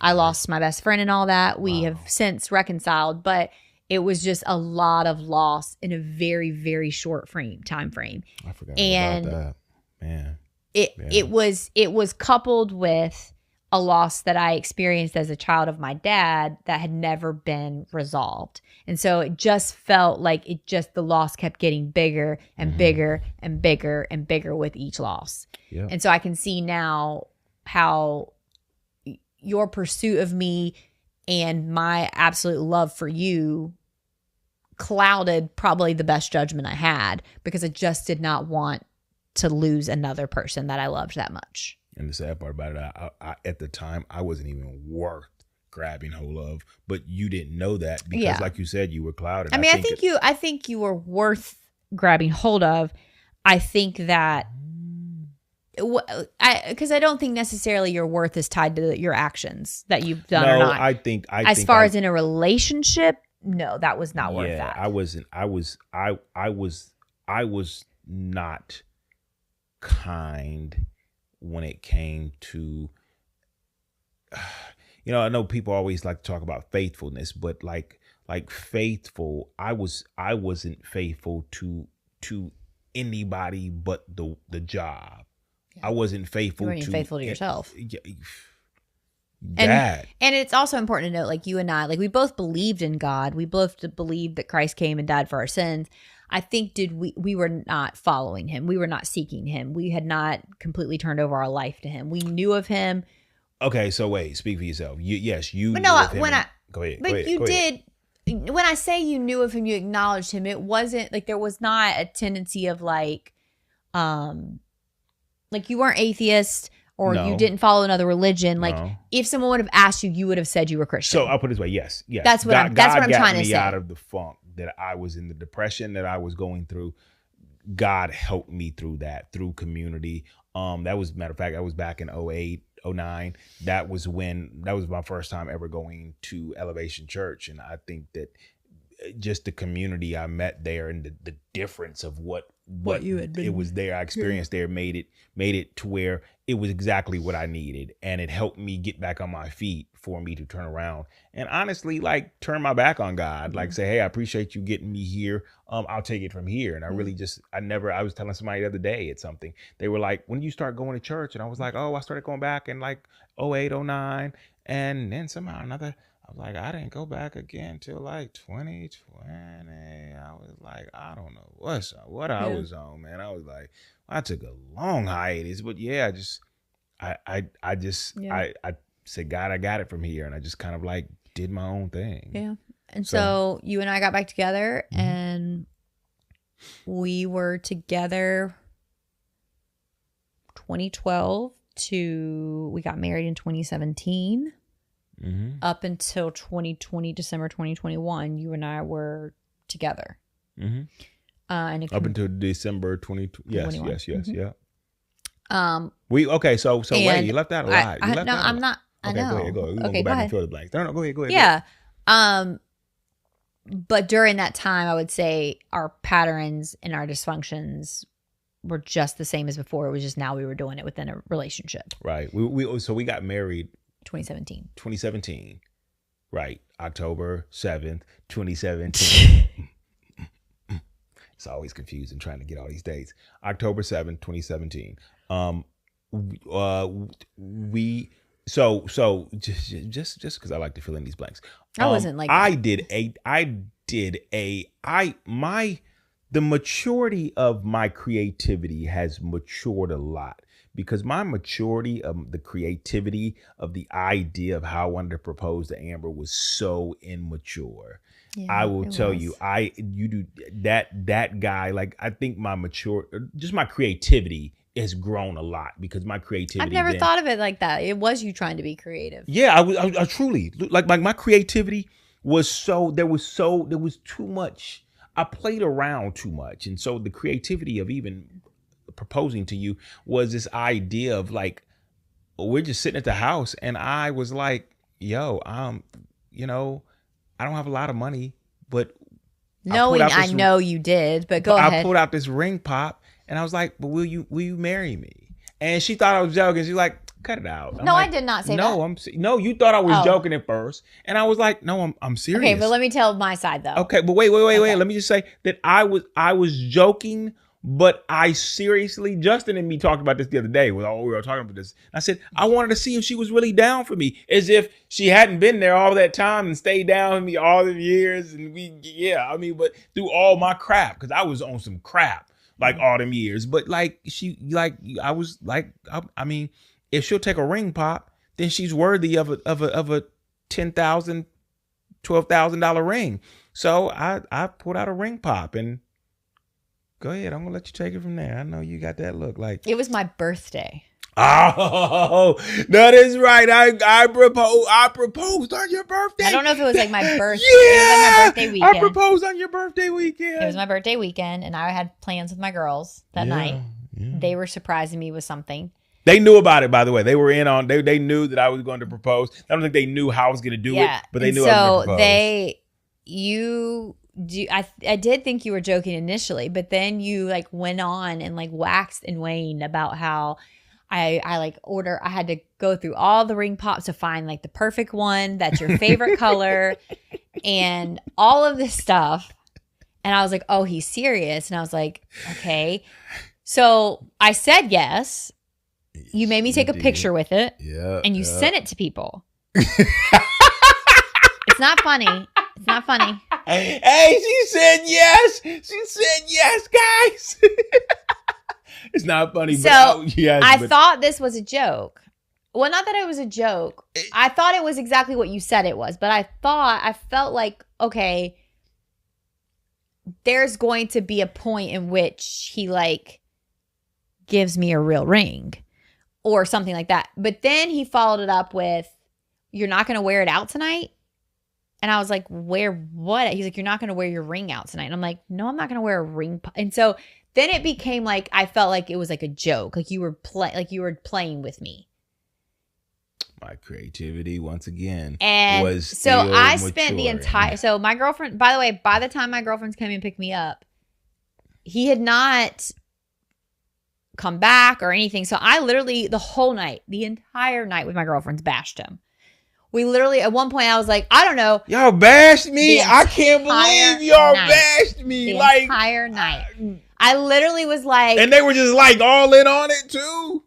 I lost my best friend and all that. We have since reconciled, but it was just a lot of loss in a very, very short time frame. I forgot about that. Man. It was coupled with a loss that I experienced as a child of my dad that had never been resolved. And so it just felt like the loss kept getting bigger and bigger and bigger and bigger with each loss. Yep. And so I can see now how your pursuit of me and my absolute love for you clouded probably the best judgment I had, because I just did not want to lose another person that I loved that much. And the sad part about it, I at the time, I wasn't even worth grabbing hold of, but you didn't know that because, like you said, you were clouded. I mean, I think you were worth grabbing hold of. I think that, because I don't think necessarily your worth is tied to your actions that you've done or not. I think as far as in a relationship, no, that was not worth that. I wasn't. I was not kind when it came to, I know people always like to talk about faithfulness, but like faithful, I wasn't faithful to anybody but the job. Yeah. I wasn't faithful. You weren't even faithful to yourself. That. And it's also important to note, like, you and I, like, we both believed in God. We both believed that Christ came and died for our sins. I think we were not following him. We were not seeking him. We had not completely turned over our life to him. We knew of him. Okay, so wait, speak for yourself. You. But no, knew of him go ahead. You did. When I say you knew of him, you acknowledged him. It wasn't like there was not a tendency of like you weren't atheist or you didn't follow another religion. Like if someone would have asked you, you would have said you were Christian. So I'll put it this way. Yes. That's what I'm trying to say. God got me out of the funk that I was in, the depression that I was going through. God helped me through that, through community. That was, matter of fact, I was back in 2008, 2009. That was my first time ever going to Elevation Church. And I think that just the community I met there and the difference of what you had been, it was there, I experienced there, made it to where it was exactly what I needed. And it helped me get back on my feet for me to turn around and honestly, like, turn my back on God, like say, hey, I appreciate you getting me here. I'll take it from here. And I really I was telling somebody the other day at something, they were like, when did you start going to church? And I was like, I started going back in like 2008, 2009. And then somehow or another, I was like, I didn't go back again till like 2020. I was like, I don't know what I was on, man. I was like, I took a long hiatus, but I said, God, I got it from here. And I just kind of like did my own thing. Yeah. And so you and I got back together and we were together 2012 we got married in 2017. Up until 2020, December 2021, you and I were together. And up until December 2020. Yes. Yeah. So wait, you left out a lot. I'm not. Okay, I know. Go ahead. Go back and fill the blanks. No, go ahead. Yeah. But during that time, I would say our patterns and our dysfunctions were just the same as before. It was just now we were doing it within a relationship. Right. We got married 2017. Right. October 7th, 2017. It's always confusing trying to get all these dates. October 7th, 2017. So just because I like to fill in these blanks. I wasn't like the maturity of my creativity has matured a lot. Because my maturity of the creativity of the idea of how I wanted to propose to Amber was so immature. Yeah, I will tell you, you do that guy, like, I think my creativity has grown a lot because my creativity. I've never thought of it like that. It was you trying to be creative. Yeah, I truly, like, my creativity was there was too much. I played around too much. And so the creativity of even proposing to you was this idea of like, we're just sitting at the house and I was like, yo, I don't have a lot of money, but I know you did, but go ahead. I pulled out this ring pop and I was like, but will you marry me? And she thought I was joking. She's like, cut it out. I'm No, like, I did not say no, that. No, you thought I was Oh. joking at first. And I was like, no, I'm serious. Okay, but let me tell my side though. Okay, but wait. Okay. Let me just say that I was joking, but I seriously, Justin and me talked about this the other day. We were talking about this. I said, I wanted to see if she was really down for me, as if she hadn't been there all that time and stayed down with me all the years. And but through all my crap, because I was on some crap like all them years. But like I was like, I mean, if she'll take a ring pop, then she's worthy of a $10,000, $12,000 ring. So I pulled out a ring pop and go ahead. I'm gonna let you take it from there. I know you got that look like It was my birthday. Oh, that is right. I proposed on your birthday. I don't know if it was like my birthday. Yeah, it was like my birthday weekend. I proposed on your birthday weekend. It was my birthday weekend, and I had plans with my girls that night. Yeah. They were surprising me with something. They knew about it, by the way. They were in on. They knew that I was going to propose. I don't think they knew how I was going to do it, but they knew I was going to propose. I did think you were joking initially, but then you like went on and like waxed and waned about how I had to go through all the ring pops to find like the perfect one that's your favorite color and all of this stuff. And I was like, oh, he's serious. And I was like, okay. So I said yes. You made me take a picture with it. Yeah. And you sent it to people. It's not funny. It's not funny. Hey, she said yes. She said yes, guys. It's not funny. So I thought this was a joke. Well, not that it was a joke. I thought it was exactly what you said it was. But I felt like, okay, there's going to be a point in which he like gives me a real ring or something like that. But then he followed it up with, you're not going to wear it out tonight? And I was like, wear what? He's like, you're not going to wear your ring out tonight. And I'm like, no, I'm not going to wear a ring. And so then it became like, I felt like it was like a joke. Like you were playing with me. My creativity once again and was so I spent the maturing. entire, so my girlfriend, by the way, by the time my girlfriends came and picked me up, he had not come back or anything. So I literally the whole night, the entire night with my girlfriends bashed him. We literally, at one point, I was like, I don't know. Y'all bashed me? I can't believe y'all bashed me. The entire night. I literally was like. And they were just like all in on it too?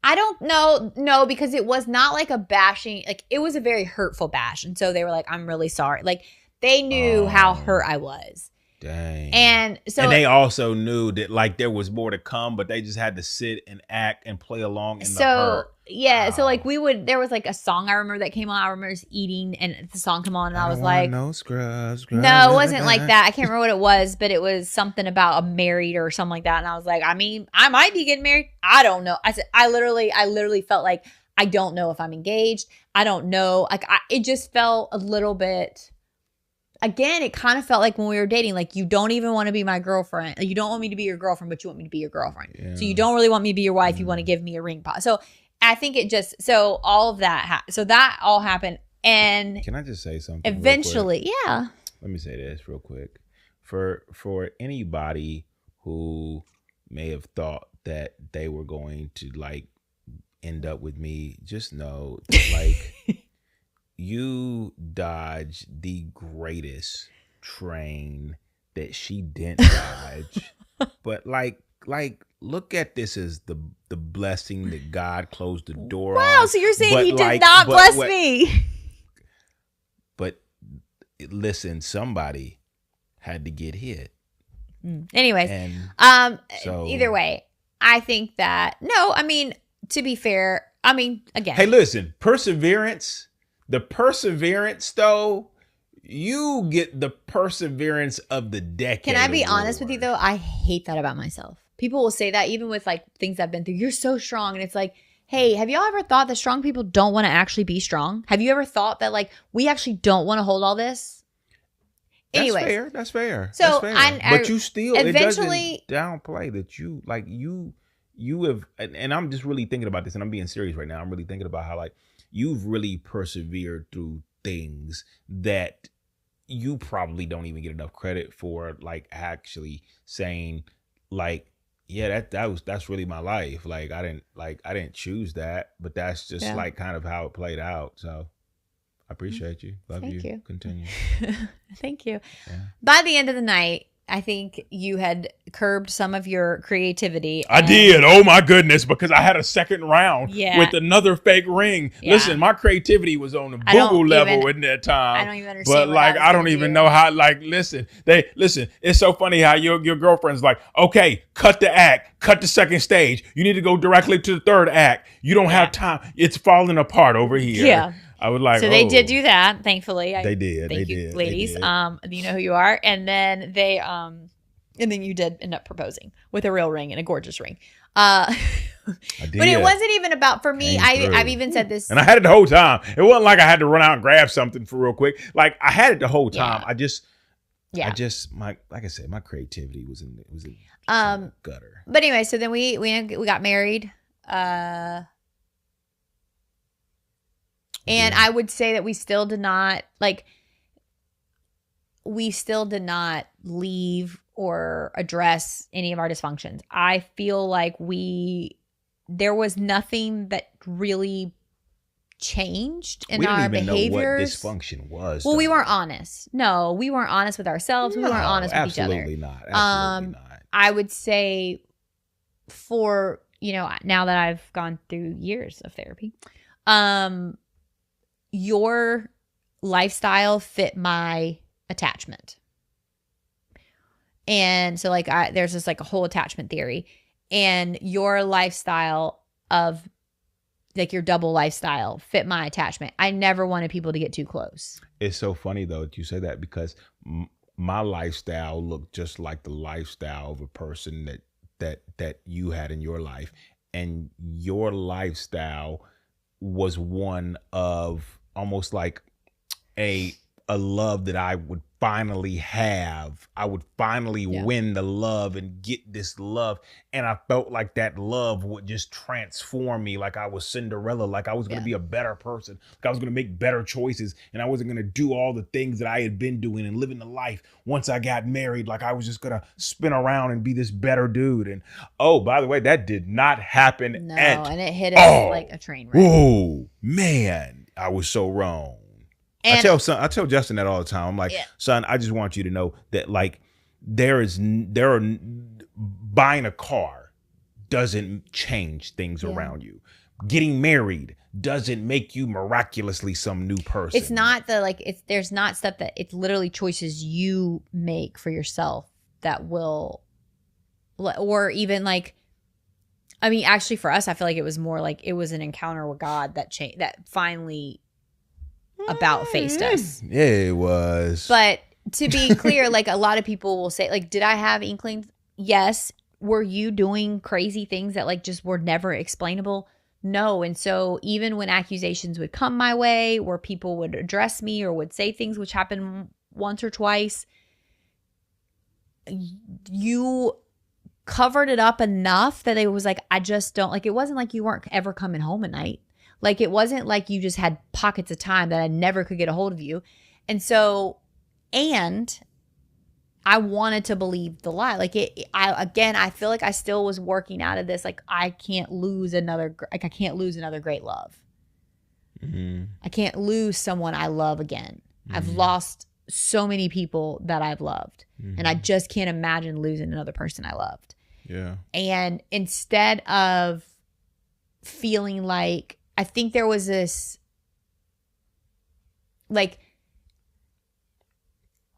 I don't know. No, because it was not like a bashing. Like, it was a very hurtful bash. And so they were like, I'm really sorry. Like, they knew how hurt I was. Dang. And they also knew that like there was more to come, but they just had to sit and act and play along in the hurt. Yeah, so like there was like a song I remember that came on. I remember just eating and the song came on and I was like, no scrubs. No, it wasn't like that. I can't remember what it was, but it was something about a married or something like that. And I was like, I mean, I might be getting married. I don't know. I said, I literally felt like I don't know if I'm engaged. I don't know. Like it just felt a little bit. Again, it kind of felt like when we were dating, like you don't even want to be my girlfriend. You don't want me to be your girlfriend, but you want me to be your girlfriend. Yeah. So you don't really want me to be your wife. You want to give me a ring pop. So I think it just, so all of that, so that all happened. And can I just say something? Eventually, yeah. Let me say this real quick. For anybody who may have thought that they were going to like end up with me, just know that like you dodged the greatest train that she didn't dodge. But like look at this as the blessing that God closed the door on. Wow, so you're saying he did not bless me. But listen, somebody had to get hit. Anyways, so, either way, I think that, no, I mean, to be fair, I mean, again. Hey, listen, the perseverance though, you get the perseverance of the decade. Can I be honest with you though? I hate that about myself. People will say that even with like things I've been through. You're so strong. And it's like, hey, have y'all ever thought that strong people don't want to actually be strong? Have you ever thought that like we actually don't want to hold all this? Anyway, that's fair. So that's fair. But you still eventually it doesn't downplay that you like you have, and I'm just really thinking about this, and I'm being serious right now. I'm really thinking about how like you've really persevered through things that you probably don't even get enough credit for, like actually saying like yeah, that's really my life. Like I didn't choose that, but that's just Yeah. like kind of how it played out. So I appreciate you. Love Thank you. Continue. Thank you. Yeah. By the end of the night, I think you had curbed some of your creativity. I did. Oh my goodness, because I had a second round Yeah. with another fake ring. Yeah. Listen, my creativity was on the I don't boo-boo level even- in that time. I don't even understand But what like, I was I don't gonna even do. know how. Like, listen. It's so funny how your girlfriend's like, okay, cut the act, cut the second stage. You need to go directly to the third act. You don't have time. It's falling apart over here. Yeah. I was like, So they did do that, thankfully. They did. Thank They you, did. ladies. They did. You know who you are. And then and then you did end up proposing with a real ring and a gorgeous ring. I did. But it wasn't even about, for me, Came through. I've even said this. And I had it the whole time. It wasn't like I had to run out and grab something for real quick. Like I had it the whole time. Yeah. Like I said, my creativity was in gutter. But anyway, so then we got married. And I would say that we still did not leave or address any of our dysfunctions. I feel like there was nothing that really changed in our behaviors. We didn't even know what dysfunction was. Well, we weren't honest. No, we weren't honest with ourselves. We weren't honest with each other. Absolutely not. Absolutely not. I would say for, now that I've gone through years of therapy, your lifestyle fit my attachment. And so there's this like a whole attachment theory, and your lifestyle of like your double lifestyle fit my attachment. I never wanted people to get too close. It's so funny though that you say that, because my lifestyle looked just like the lifestyle of a person that you had in your life, and your lifestyle was one of almost like a love that I would finally have. I would finally win the love and get this love. And I felt like that love would just transform me, like I was Cinderella, like I was going to be a better person, like I was going to make better choices, and I wasn't going to do all the things that I had been doing and living the life. Once I got married, like I was just going to spin around and be this better dude. And oh, by the way, that did not happen. No, and it hit us like a train wreck. Oh man, I was so wrong. And I tell Justin that all the time. I'm like, son, I just want you to know that like buying a car doesn't change things around you. Getting married doesn't make you miraculously some new person. It's not there's not stuff that it's literally choices you make for yourself that will, or even like, I mean, actually for us, I feel like it was more like it was an encounter with God that changed, that finally about faced us. Yeah, it was. But to be clear, like a lot of people will say, like, did I have inklings? Yes. Were you doing crazy things that like just were never explainable? No. And so even when accusations would come my way, where people would address me or would say things, which happened once or twice, you covered it up enough that it was like, I just don't, like, it wasn't like you weren't ever coming home at night. Like, it wasn't like you just had pockets of time that I never could get a hold of you. And so, and I wanted to believe the lie. Like, I feel like I still was working out of this. Like, I can't lose another great love. Mm-hmm. I can't lose someone I love again. Mm-hmm. I've lost so many people that I've loved. Mm-hmm. And I just can't imagine losing another person I loved. Yeah. And instead of feeling like, I think there was this, like,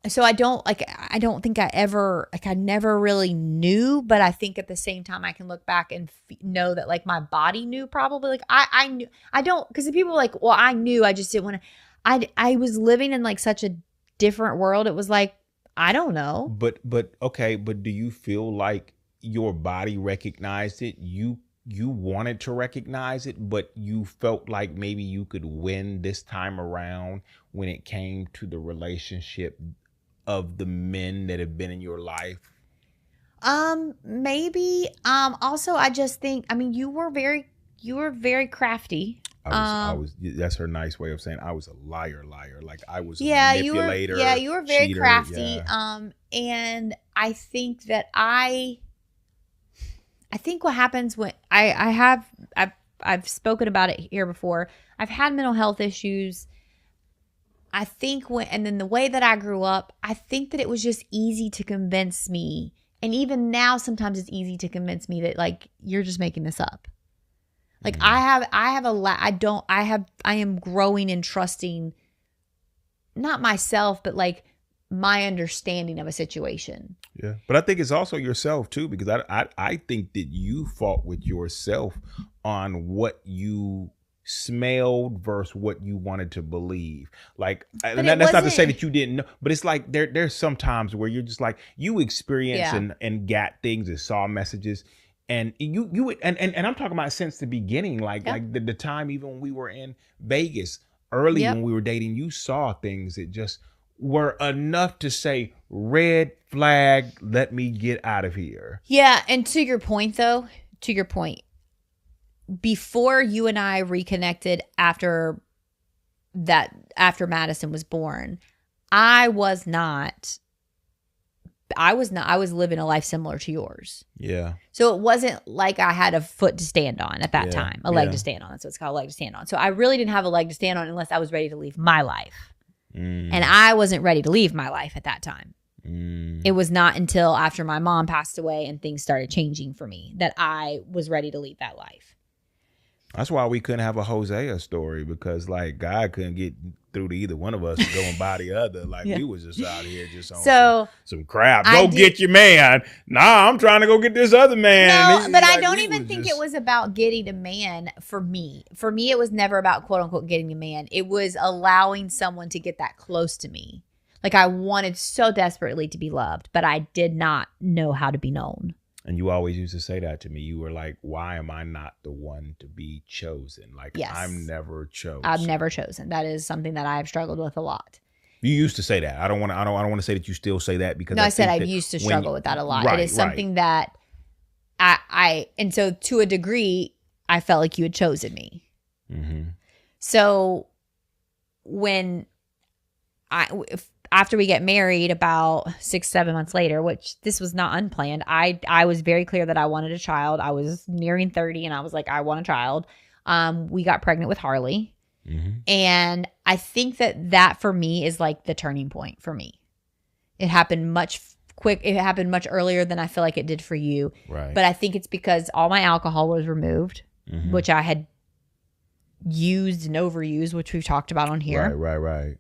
so I don't think I ever, like, I never really knew, but I think at the same time I can look back and know that like my body knew probably, like I knew, I don't, because the people were like, well, I knew, I just didn't want to, I was living in like such a different world. It was like, I don't know. But okay, but do you feel like your body recognized it? You wanted to recognize it, but you felt like maybe you could win this time around when it came to the relationship of the men that have been in your life? Maybe. Also, I just think, I mean, you were very crafty. I was. That's her nice way of saying I was a liar. Like I was a manipulator. You were very cheater, crafty. And I think that I think what happens when I've spoken about it here before. I've had mental health issues. I think and then the way that I grew up, I think that it was just easy to convince me. And even now, sometimes it's easy to convince me that like, you're just making this up. Like I am growing and trusting not myself, but like my understanding of a situation. Yeah. But I think it's also yourself too, because I think that you fought with yourself on what you smelled versus what you wanted to believe. Like, and that's not to say that you didn't know, but it's like there's some times where you're just like, you experience and got things and saw messages. And and I'm talking about since the beginning, like the time even when we were in Vegas early when we were dating, you saw things that just were enough to say, red flag, let me get out of here. Yeah, and to your point, before you and I reconnected after Madison was born, I was living a life similar to yours. Yeah. So it wasn't like I had a foot to stand on at that time, a leg to stand on. That's what it's called, a leg to stand on. So I really didn't have a leg to stand on unless I was ready to leave my life. And I wasn't ready to leave my life at that time. It was not until after my mom passed away and things started changing for me that I was ready to leave that life. That's why we couldn't have a Hosea story, because like God couldn't get through to either one of us and go and buy the other. Like we was just out here just on some crap. Go get your man. Nah, I'm trying to go get this other man. No, but I don't even think it was about getting a man for me. For me, it was never about quote unquote getting a man. It was allowing someone to get that close to me. Like I wanted so desperately to be loved, but I did not know how to be known. And you always used to say that to me. You were like, why am I not the one to be chosen? Like, I'm never chosen. I'm never chosen. That is something that I've struggled with a lot. You used to say that. I don't want to say that you still say that, because I said I used to struggle with that a lot. It is something that and so to a degree, I felt like you had chosen me. Mm-hmm. So after we get married about 6-7 months later, which this was not unplanned, I was very clear that I wanted a child. I was nearing 30 and I was like, I want a child. We got pregnant with Harley. Mm-hmm. And I think that for me is like the turning point for me. It happened much earlier than I feel like it did for you. Right. But I think it's because all my alcohol was removed, which I had used and overused, which we've talked about on here. Right.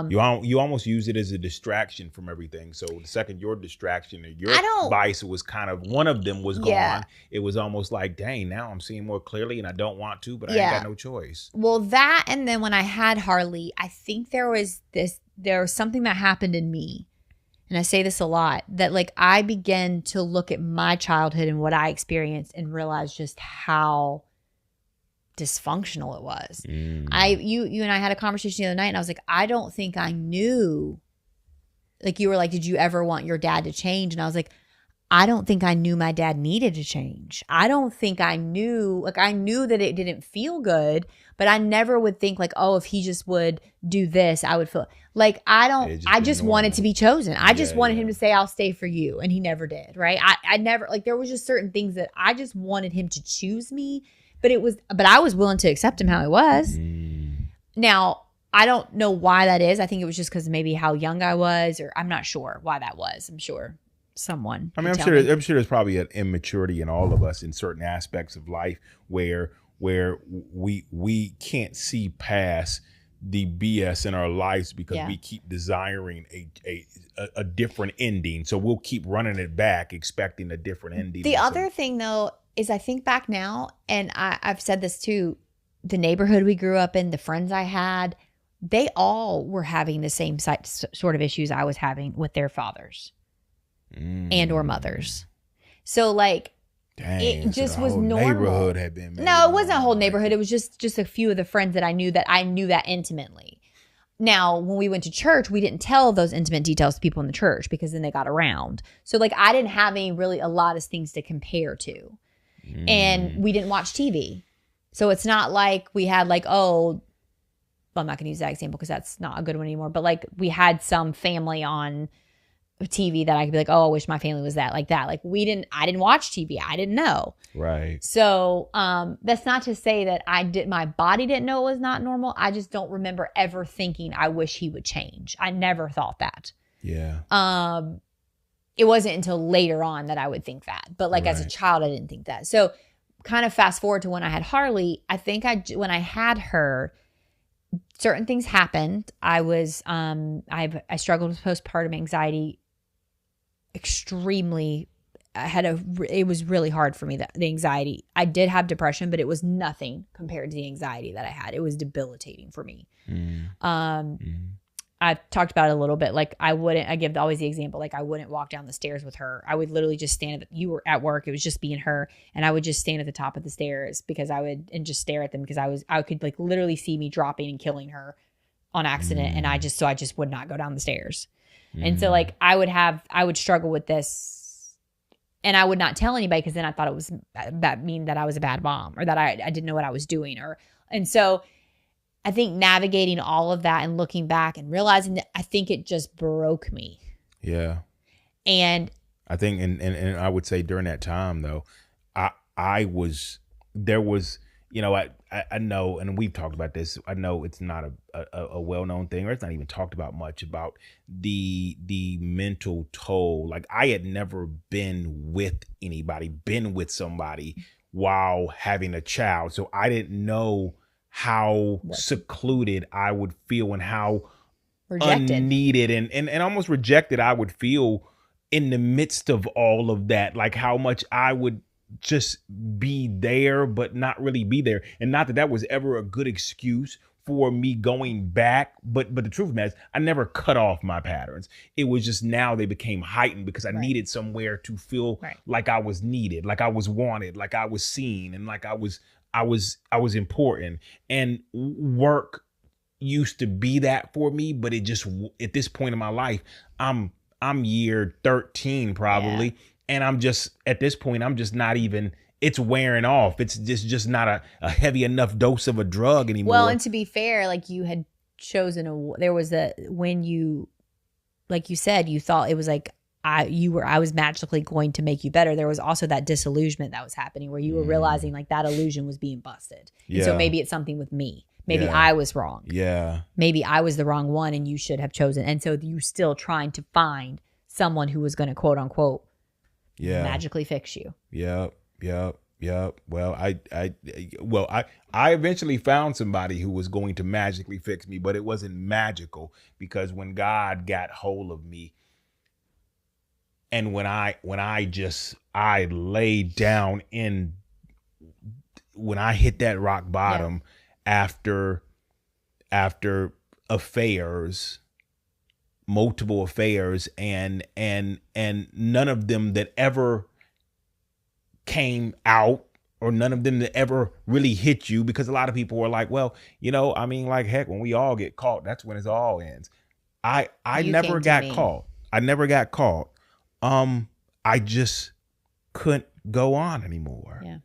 You almost use it as a distraction from everything. So the second your distraction or your vice was kind of, one of them was gone, it was almost like, dang, now I'm seeing more clearly and I don't want to, but I ain't got no choice. Well, that, and then when I had Harley, I think there was something that happened in me. And I say this a lot, that like I began to look at my childhood and what I experienced and realize just how dysfunctional it was. You and I had a conversation the other night and I was like, I don't think I knew, like you were like, did you ever want your dad to change? And I was like, I don't think I knew my dad needed to change. I don't think I knew, like I knew that it didn't feel good, but I never would think like, oh, if he just would do this, I would feel like I just wanted to be chosen. I just wanted him to say, I'll stay for you. And he never did. Right. I never, like there was just certain things that I just wanted him to choose me. But I was willing to accept him how he was. Now, I don't know why that is. I think it was just because maybe how young I was, or I'm not sure why that was. I'm sure someone. I'm sure there's probably an immaturity in all of us in certain aspects of life where we can't see past the BS in our lives because we keep desiring a different ending. So we'll keep running it back, expecting a different ending. The other thing, though, is I think back now, and I've said this too, the neighborhood we grew up in, the friends I had, they all were having the same sort of issues I was having with their fathers and or mothers. So like, it just was normal. Neighborhood had been made. No, it wasn't a whole neighborhood. It was just a few of the friends that I knew that intimately. Now, when we went to church, we didn't tell those intimate details to people in the church because then they got around. So like, I didn't have a lot of things to compare to. And we didn't watch TV. So it's not like we had like, I'm not going to use that example because that's not a good one anymore. But like we had some family on TV that I could be like, oh, I wish my family was that like that. Like I didn't watch TV. I didn't know. Right. So that's not to say that my body didn't know it was not normal. I just don't remember ever thinking I wish he would change. I never thought that. Yeah. It wasn't until later on that I would think that. But like as a child, I didn't think that. So kind of fast forward to when I had Harley, I think when I had her, certain things happened. I struggled with postpartum anxiety extremely. It was really hard for me, the anxiety. I did have depression, but it was nothing compared to the anxiety that I had. It was debilitating for me. I've talked about it a little bit. Like I give always the example, like I wouldn't walk down the stairs with her. I would literally just stand you were at work. It was just me and her. And I would just stand at the top of the stairs and just stare at them because I could like literally see me dropping and killing her on accident. And I just would not go down the stairs. And so like I would struggle with this and I would not tell anybody because then I thought it was that I was a bad mom or that I didn't know what I was doing and so I think navigating all of that and looking back and realizing that I think it just broke me. Yeah. And I think, and I would say during that time though, there was, you know, I know, and we've talked about this. I know it's not a well-known thing, or it's not even talked about much about the mental toll. Like I had never been with somebody while having a child. So I didn't know how secluded I would feel and how rejected. Unneeded and almost rejected I would feel in the midst of all of that. Like how much I would just be there, but not really be there. And not that was ever a good excuse for me going back. But the truth of it is I never cut off my patterns. It was just now they became heightened because I needed somewhere to feel like I was needed, like I was wanted, like I was seen, and like I was important. And work used to be that for me, but it just, at this point in my life, I'm year 13 probably. Yeah. And I'm just, at this point, I'm just not even, it's wearing off. It's just not a heavy enough dose of a drug anymore. Well, and to be fair, like you had chosen when you, like you said, you thought it was like, I was magically going to make you better. There was also that disillusionment that was happening where you were realizing like that illusion was being busted. Yeah. And so maybe it's something with me. Maybe I was wrong. Yeah. Maybe I was the wrong one and you should have chosen. And so you still trying to find someone who was going to quote unquote magically fix you. Yep. Well, I eventually found somebody who was going to magically fix me, but it wasn't magical because when God got hold of me and when I laid down when I hit that rock bottom after affairs, multiple affairs, and none of them that ever came out or none of them that ever really hit you, because a lot of people were like, well, you know, I mean, like, heck, when we all get caught, that's when it all ends. I never got caught. I never got caught. I just couldn't go on anymore. Yeah.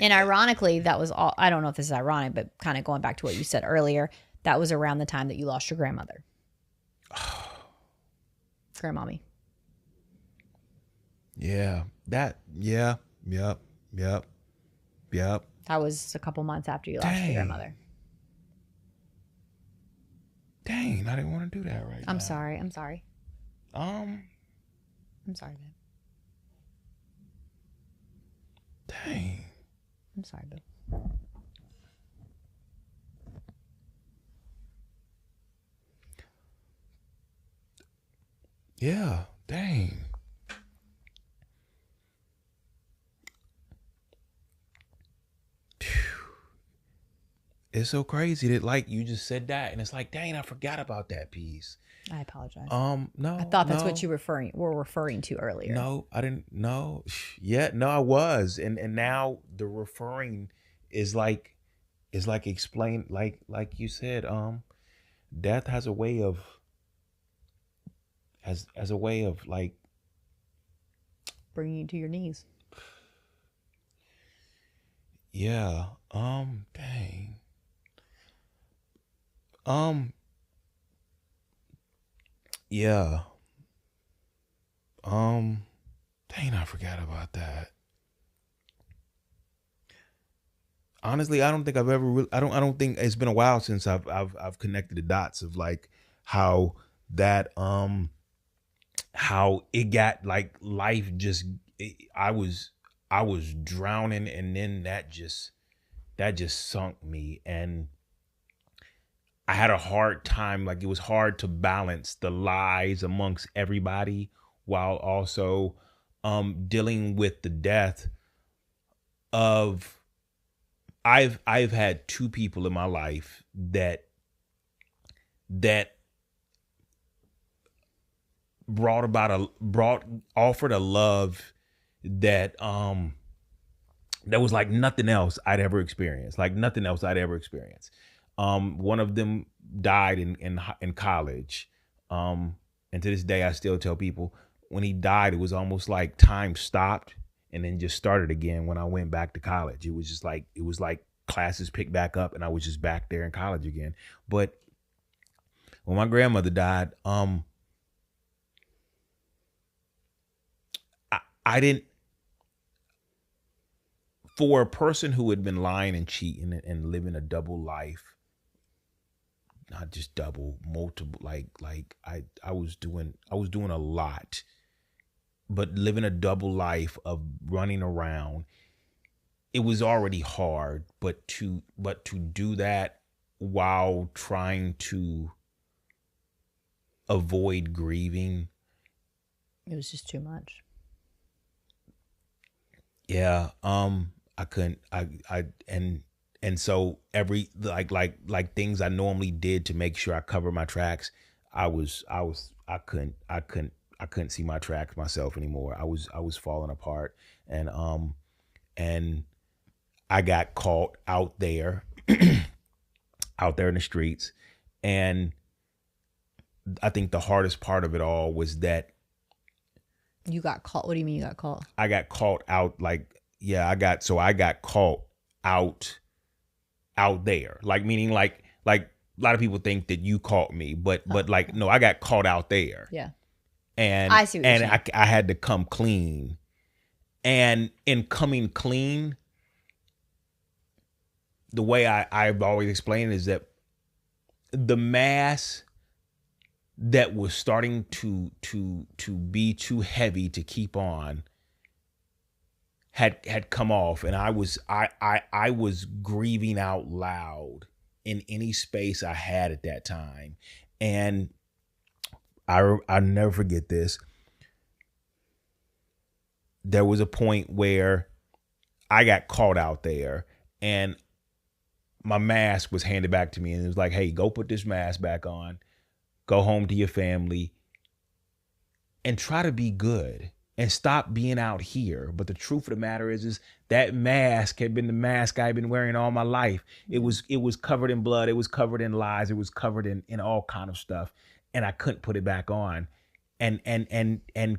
And ironically, that was all, I don't know if this is ironic, but kind of going back to what you said earlier, that was around the time that you lost your grandmother. Grandmommy. Yeah. Yep. That was a couple months after you lost your grandmother. Dang, I didn't want to do that right now. I'm sorry. I'm sorry, babe. Dang. I'm sorry, babe. Yeah, dang. It's so crazy that like you just said that and it's like, dang, I forgot about that piece. I apologize. No. I thought that's what you were referring to earlier. No, I didn't know. Yeah, no, I was. And now the referring is like explain like you said, death has a way of like bringing you to your knees. Yeah. Dang. Yeah. Dang, I forgot about that. Honestly, I don't think I've ever really, I don't think it's been a while since I've connected the dots of like how that how it got like life just I was drowning, and then that just sunk me, and I had a hard time. Like, it was hard to balance the lies amongst everybody while also dealing with the death of I've had two people in my life that brought offered a love that that was like nothing else I'd ever experienced. Like nothing else I'd ever experienced. One of them died in college. And to this day I still tell people, when he died, it was almost like time stopped and then just started again when I went back to college. It was like classes picked back up and I was just back there in college again. But when my grandmother died, I didn't, for a person who had been lying and cheating and living a double life, not just double, multiple, like I was doing a lot, but living a double life of running around, it was already hard, but to do that while trying to avoid grieving, It was just too much. yeah, I couldn't, and so every like things I normally did to make sure I cover my tracks, I couldn't see my tracks myself anymore. I was falling apart, and I got caught out there out there in the streets. And I think the hardest part of it all was that You got caught. What do you mean you got caught? I got caught out, like, yeah, I got caught out there. Like, meaning like a lot of people think that you caught me, but like, no, I got caught out there. Yeah. And I see what you're saying. I had to come clean. And in coming clean, the way I've always explained it is that the mask that was starting to be too heavy to keep on had come off, and I was grieving out loud in any space I had at that time. And I'll never forget this. There was a point where I got caught out there, and my mask was handed back to me, and it was like, hey, go put this mask back on, go home to your family, and try to be good and stop being out here. But the truth of the matter is that mask had been the mask I've been wearing all my life. It was covered in blood. It was covered in lies. It was covered in all kind of stuff. And I couldn't put it back on and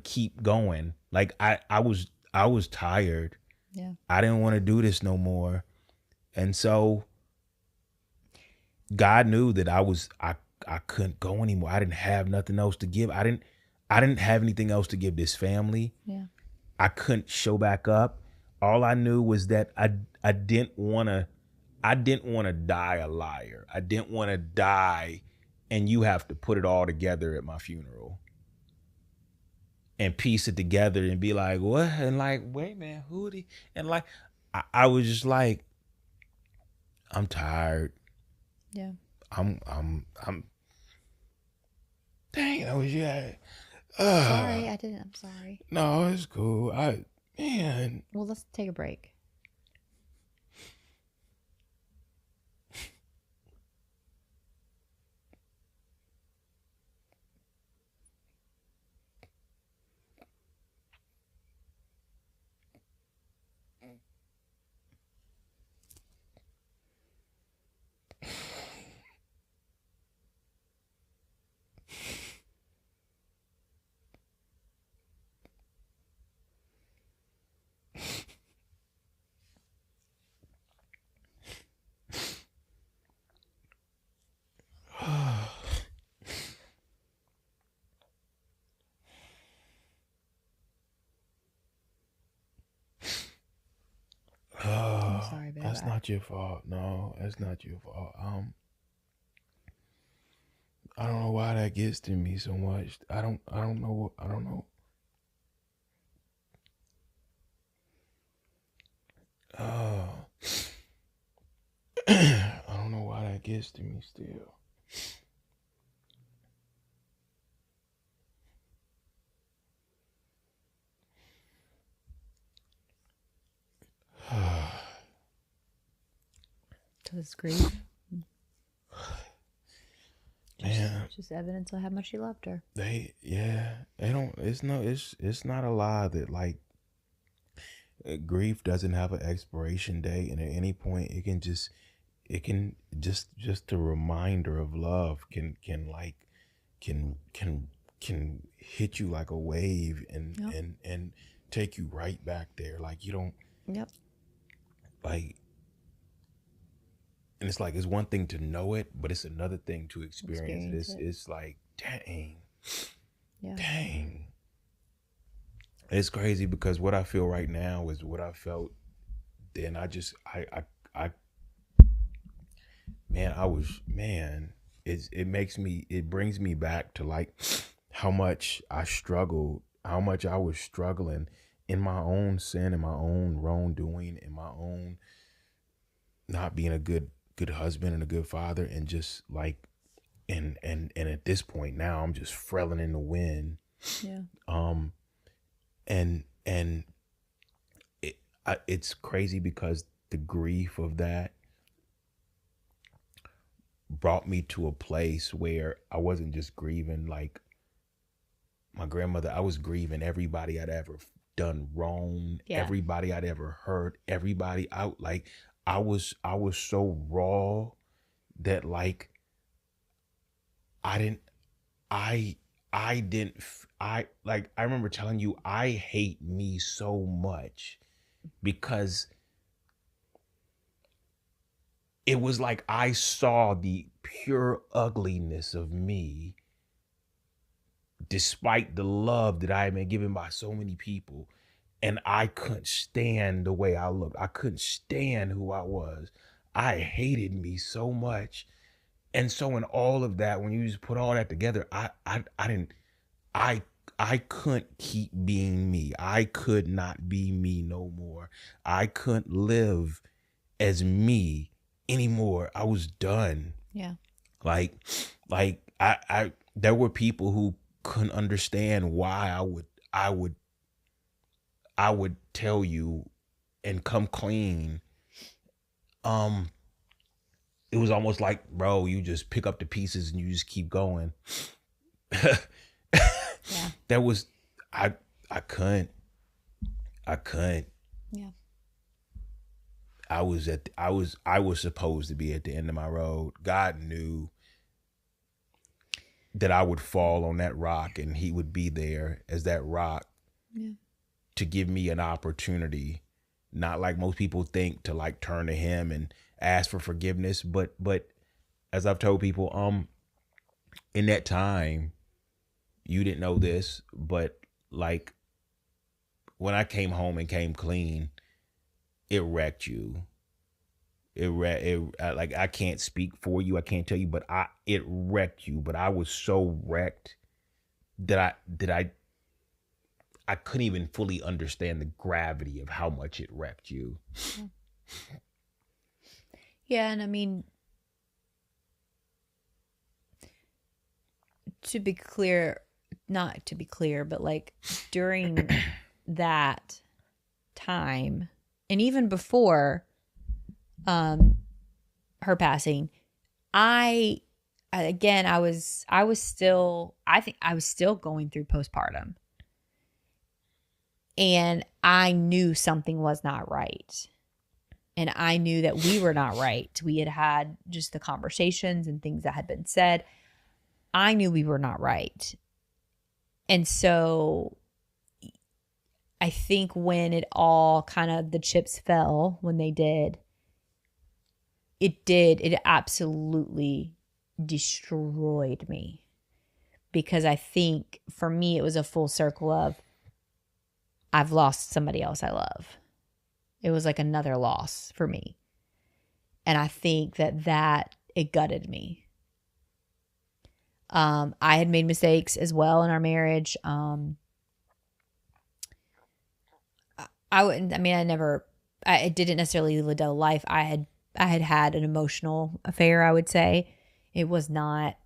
keep going. Like I was tired. Yeah. I didn't want to do this no more. And so God knew that I couldn't go anymore. I didn't have nothing else to give. I didn't have anything else to give this family. Yeah. I couldn't show back up. All I knew was that I didn't want to die a liar. I didn't want to die and you have to put it all together at my funeral and piece it together and be like, what? And like, wait, man, who would he? And like, I was just like, I'm tired. Yeah. I'm dang, that was, yeah. Sorry, I didn't. I'm sorry. No, it's cool. Man. Well, let's take a break. That's not your fault. No, that's not your fault. I don't know why that gets to me so much. I don't know. I don't know. I don't know why that gets to me still. So it's grief. Man, Just evidence of how much you loved her. they don't. It's not a lie that like grief doesn't have an expiration date, and at any point it can just a reminder of love can hit you like a wave and Yep. and take you right back there. Like you don't Yep. like, and it's like it's one thing to know it, but it's another thing to experience it. It's like dang. Yeah. Dang. It's crazy because what I feel right now is what I felt then. It brings me back to like how much I struggled, how much I was struggling in my own sin, in my own wrongdoing, in my own not being a good husband and a good father, and just like and at this point now I'm just frailing in the wind. Yeah. And it's crazy because the grief of that brought me to a place where I wasn't just grieving like my grandmother. I was grieving everybody I'd ever done wrong, Yeah. everybody I'd ever hurt, everybody out. Like I was so raw that like I remember telling you I hate me so much because it was like I saw the pure ugliness of me despite the love that I had been given by so many people, and I couldn't stand the way I looked. I couldn't stand who I was. I hated me so much. And so in all of that, when you just put all that together, I couldn't keep being me. I could not be me no more. I couldn't live as me anymore. I was done. Yeah. Like I there were people who couldn't understand why I would tell you and come clean. It was almost like, bro, you just pick up the pieces and you just keep going. Yeah. That was I couldn't. Yeah. I was supposed to be at the end of my road. God knew that I would fall on that rock and he would be there as that rock. Yeah. To give me an opportunity, not like most people think, to like turn to him and ask for forgiveness. But as I've told people, in that time, you didn't know this, but like when I came home and came clean, it wrecked you. Like I can't speak for you. I can't tell you, but it wrecked you. But I was so wrecked that I couldn't even fully understand the gravity of how much it wrecked you. Yeah, and I mean, to be clear, not to be clear, but like during that time, and even before her passing, I was still going through postpartum. And I knew something was not right. And I knew that we were not right. We had had just the conversations and things that had been said. I knew we were not right. And so I think when it all kind of, the chips fell, when they did, it absolutely destroyed me. Because I think for me, it was a full circle of, I've lost somebody else I love. It was like another loss for me. And I think that it gutted me. I had made mistakes as well in our marriage. I didn't necessarily live a life. I had an emotional affair, I would say. It was not,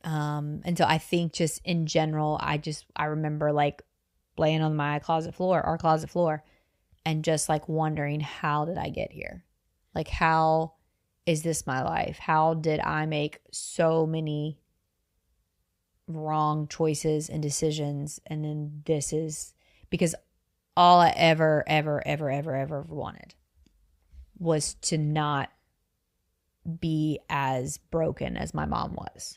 and so I think just in general, I remember like laying on our closet floor, and just like wondering, how did I get here? Like, how is this my life? How did I make so many wrong choices and decisions? And then this is because all I ever wanted was to not be as broken as my mom was.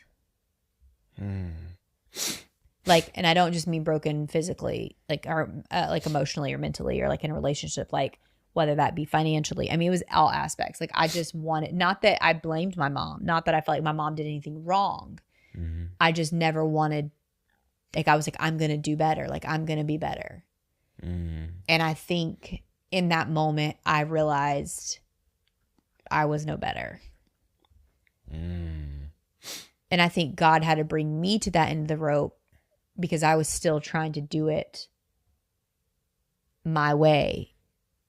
Like, and I don't just mean broken physically, like, or like emotionally or mentally, or like in a relationship, like whether that be financially. I mean, it was all aspects. Like, I just wanted, not that I blamed my mom, not that I felt like my mom did anything wrong. Mm-hmm. I just never wanted, like, I was like, I'm going to do better. Like, I'm going to be better. Mm-hmm. And I think in that moment, I realized I was no better. Mm. And I think God had to bring me to that end of the rope, because I was still trying to do it my way.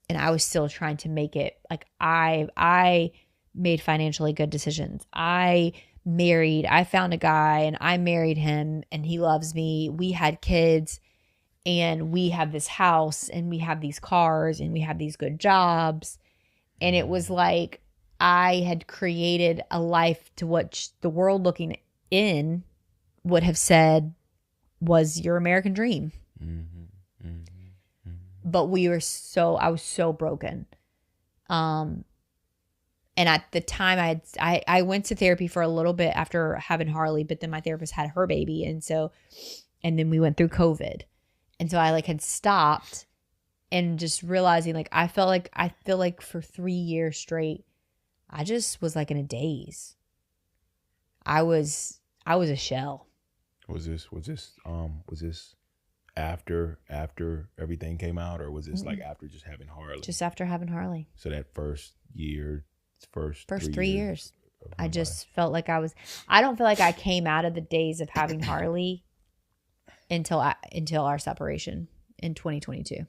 And I was still trying to make it, like, I made financially good decisions. I found a guy and I married him, and he loves me. We had kids, and we have this house, and we have these cars, and we have these good jobs. And it was like I had created a life to what the world looking in would have said was your American dream. Mm-hmm. Mm-hmm. But I was so broken. And at the time I went to therapy for a little bit after having Harley, but then my therapist had her baby. And then we went through COVID. And so I like had stopped, and just realizing, like, I feel like for 3 years straight, I just was like in a daze. I was a shell. Was this after everything came out, or was this like after just having Harley? Just after having Harley. So that first 3 years, I just felt like I don't feel like I came out of the days of having Harley until our separation in 2022.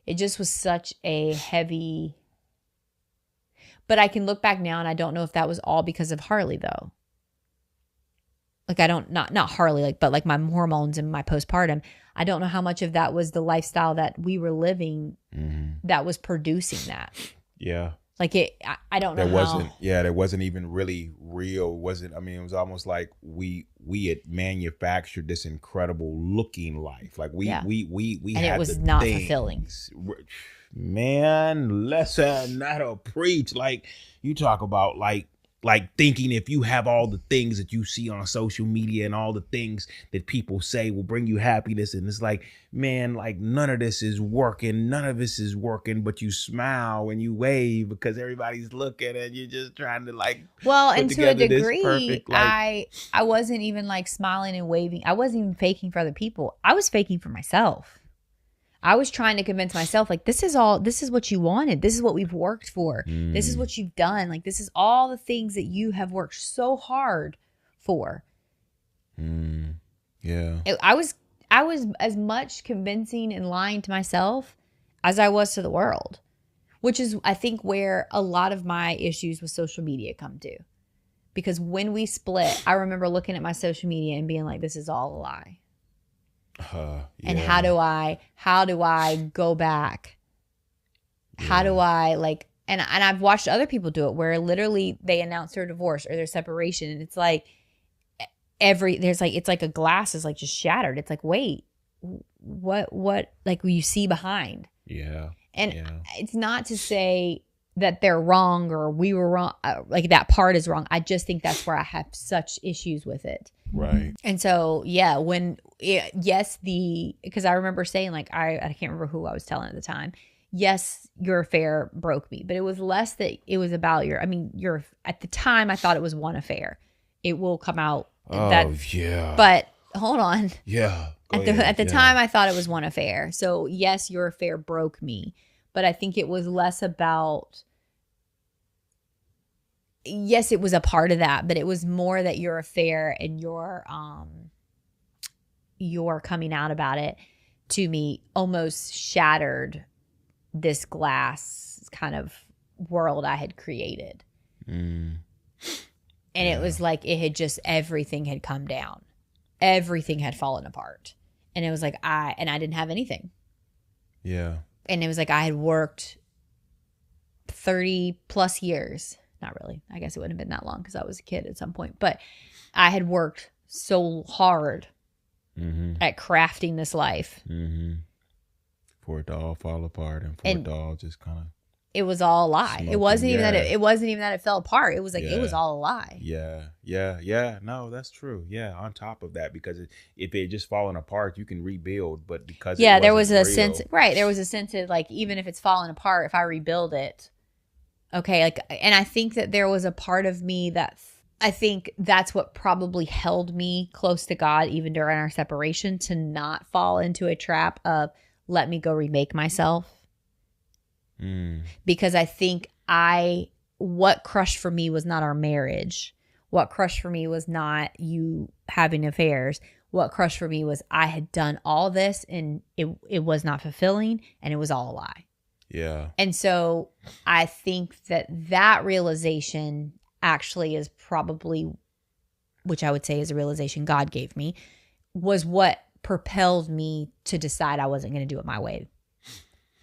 It just was such a heavy, but I can look back now and I don't know if that was all because of Harley though. Like, I don't, not Harley, like, but like my hormones and my postpartum. I don't know how much of that was the lifestyle that we were living that was producing that. Yeah. Like, I don't know that wasn't even really real. It was almost like we had manufactured this incredible looking life. Like we and had, it was not fulfilling. Man, listen, not a preach. Like, you talk about like thinking if you have all the things that you see on social media and all the things that people say will bring you happiness. And it's like, man, like none of this is working. But you smile and you wave because everybody's looking, and you're just trying to like, well, and to a degree, perfect, like, I wasn't even like smiling and waving. I wasn't even faking for other people. I was faking for myself. I was trying to convince myself, like, this is what you wanted. This is what we've worked for. This is what you've done. Like, this is all the things that you have worked so hard for. Yeah. I was as much convincing and lying to myself as I was to the world, which is, I think, where a lot of my issues with social media come to. Because when we split, I remember looking at my social media and being like, this is all a lie. Yeah. And how do I go back? Yeah. How do I like, and I've watched other people do it where literally they announce their divorce or their separation, and it's like it's like a glass is like just shattered. It's like, wait, what like you see behind. Yeah. And it's not to say that they're wrong or we were wrong, like that part is wrong. I just think that's where I have such issues with it. Right. And so, yeah, because I remember saying, like, I can't remember who I was telling at the time. Yes, your affair broke me, but it was less that it was about at the time I thought it was one affair. It will come out. Yeah. But hold on. Yeah. At the time I thought it was one affair. So yes, your affair broke me, but I think it was less about, yes, it was a part of that, but it was more that your affair and your coming out about it to me almost shattered this glass kind of world I had created. And it was like it had just, everything had come down. Everything had fallen apart. And it was like I didn't have anything. Yeah. And it was like I had worked 30 plus years. Not really. I guess it wouldn't have been that long because I was a kid at some point. But I had worked so hard at crafting this life. For it to all fall apart and for it to all just kind of. It was all a lie. It wasn't even that it wasn't even that it fell apart. It was like it was all a lie. Yeah. No, that's true. Yeah. On top of that, because if it just fallen apart, you can rebuild. But because there was a sense, right? There was a sense of like, even if it's fallen apart, if I rebuild it, okay. Like, and I think that there was a part of me that I think that's what probably held me close to God, even during our separation, to not fall into a trap of let me go remake myself. Because I think what crushed for me was not our marriage. What crushed for me was not you having affairs. What crushed for me was I had done all this and it was not fulfilling and it was all a lie. Yeah. And so I think that realization actually is probably, which I would say is a realization God gave me, was what propelled me to decide I wasn't going to do it my way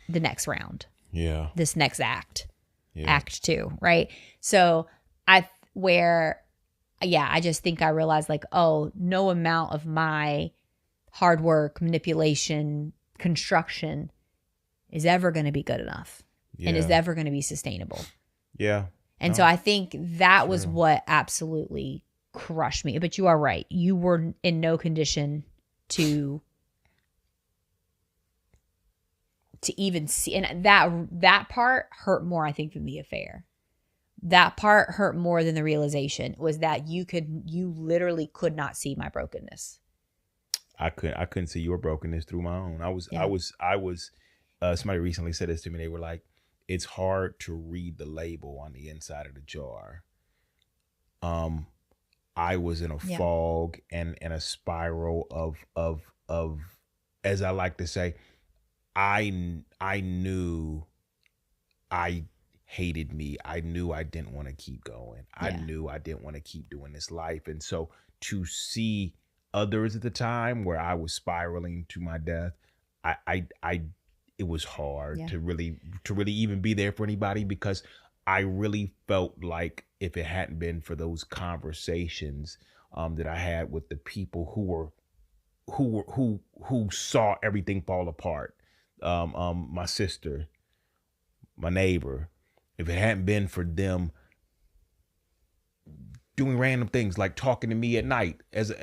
the next round. Yeah. This next act. Yeah. Act 2, right? So I just think I realized like, oh, no amount of my hard work, manipulation, construction is ever going to be good enough and is ever going to be sustainable. Yeah. And so I think that was what absolutely crushed me. But you are right. You were in no condition to even see, and that part hurt more, I think, than the affair. That part hurt more than the realization was that you literally could not see my brokenness. I couldn't see your brokenness through my own. I was somebody recently said this to me. They were like, it's hard to read the label on the inside of the jar. I was in a fog and a spiral of, as I like to say, I knew I hated me. I knew I didn't want to keep going. I knew I didn't want to keep doing this life. And so to see others at the time where I was spiraling to my death, it was hard to really even be there for anybody, because I really felt like if it hadn't been for those conversations that I had with the people who saw everything fall apart, my sister, my neighbor, if it hadn't been for them doing random things like talking to me at night as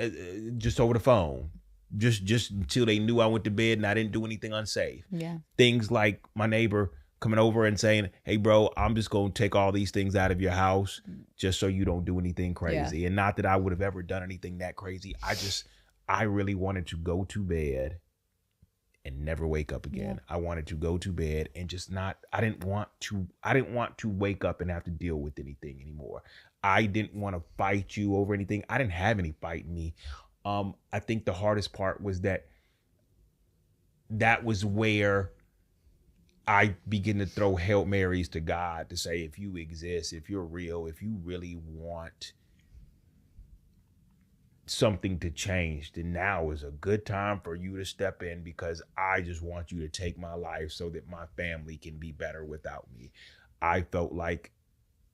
just over the phone, just until they knew I went to bed and I didn't do anything unsafe. Yeah. Things like my neighbor coming over and saying, hey, bro, I'm just going to take all these things out of your house just so you don't do anything crazy. Yeah. And not that I would have ever done anything that crazy. I really wanted to go to bed and never wake up again. Yeah. I wanted to go to bed and just I didn't want to wake up and have to deal with anything anymore. I didn't want to fight you over anything. I didn't have any fight in me. I think the hardest part was that was where I begin to throw Hail Marys to God to say, if you exist, if you're real, if you really want something to change, then now is a good time for you to step in, because I just want you to take my life so that my family can be better without me. I felt like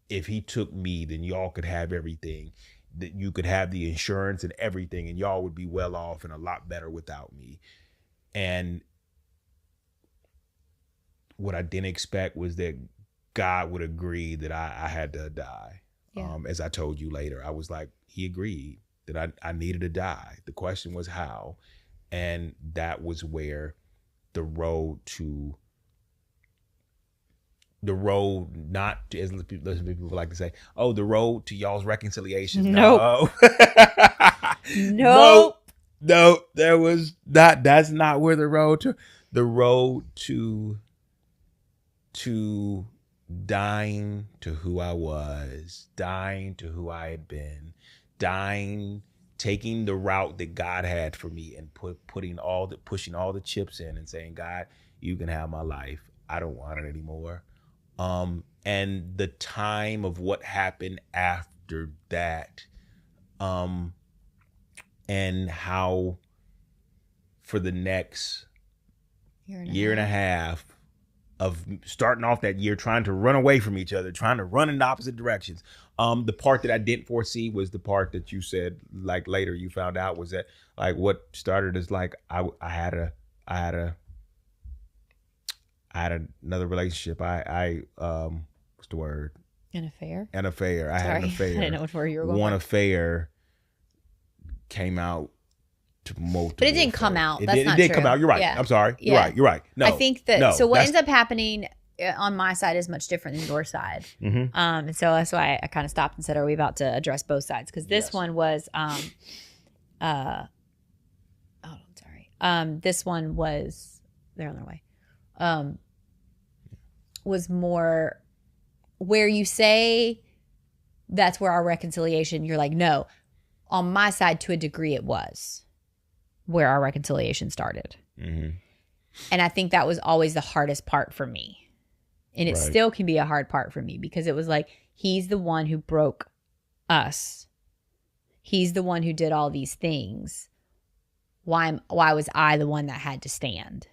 if he took me, then y'all could have everything, that you could have the insurance and everything, and y'all would be well off and a lot better without me. And what I didn't expect was that God would agree that I had to die. Yeah. As I told you later, I was like, he agreed that I needed to die. The question was how. And that was where the road not to, as people like to say, oh, the road to y'all's reconciliation. Nope. No, there was not. That's not where the road to to dying to who I was, dying to who I had been, dying, taking the route that God had for me and pushing all the chips in and saying, God, you can have my life. I don't want it anymore. And the time of what happened after that, and how for the next year and a half of starting off that year, trying to run away from each other, trying to run in opposite directions. The part that I didn't foresee was the part that you said, like later you found out, was that like what started as like I had another relationship. I what's the word? An affair. An affair. I had an affair. I didn't know where you were going. One affair came out to multiple. But it didn't come out. That's not true. It did true. come out. You're right. Yeah. I'm sorry. Yeah. You're right. No. I think that. So what ends up happening on my side is much different than your side. Mm-hmm. And so that's why I kind of stopped and said, "Are we about to address both sides?" Because this one was, this one was they're on their way. Was more where you say that's where our reconciliation. You're like, no, on my side to a degree it was where our reconciliation started. Mm-hmm. And I think that was always the hardest part for me. And it still can be a hard part for me because it was like, he's the one who broke us. He's the one who did all these things. Why was I the one that had to stand?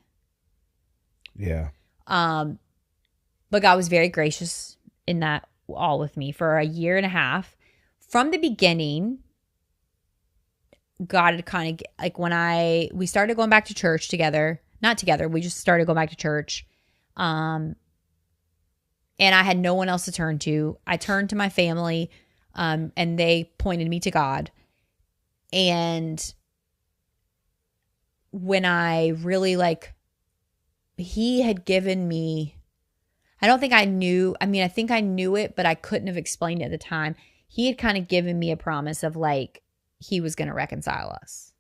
Yeah. But God was very gracious in that all with me for a year and a half. From the beginning, God had kind of like when we started going back to church together, not together, we just started going back to church. And I had no one else to turn to. I turned to my family, and they pointed me to God. And when I really he had given me, I don't think I knew. I mean, I think I knew it, but I couldn't have explained it at the time. He had kind of given me a promise of he was going to reconcile us.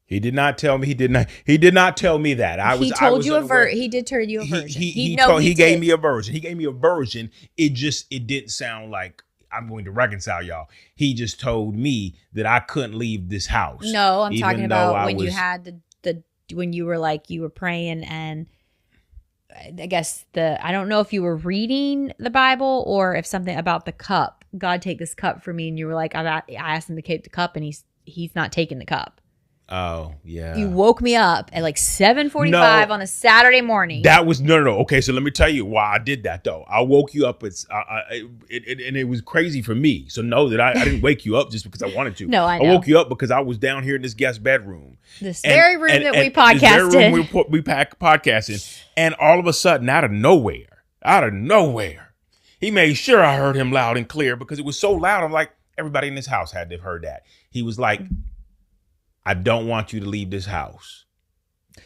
He did not tell me. He did not tell me that. He told you a version. He did turn you a version. He gave me a version. He gave me a version. It didn't sound like I'm going to reconcile y'all. He just told me that I couldn't leave this house. No, I'm talking about when you had when you were you were praying, and I guess I don't know if you were reading the Bible or if something about the cup. God, take this cup for me, and you were like, I asked him to take the cup, and he's not taking the cup. Oh, yeah. You woke me up at 7:45 on a Saturday morning. That was no. Okay, so let me tell you why I did that though. I woke you up. And it was crazy for me. So know that I didn't wake you up just because I wanted to. No, I know. I woke you up because I was down here in this guest bedroom. This very room that we podcasted in. We podcast in. And all of a sudden, out of nowhere, he made sure I heard him loud and clear because it was so loud. I'm like, everybody in this house had to have heard that. He was like, I don't want you to leave this house.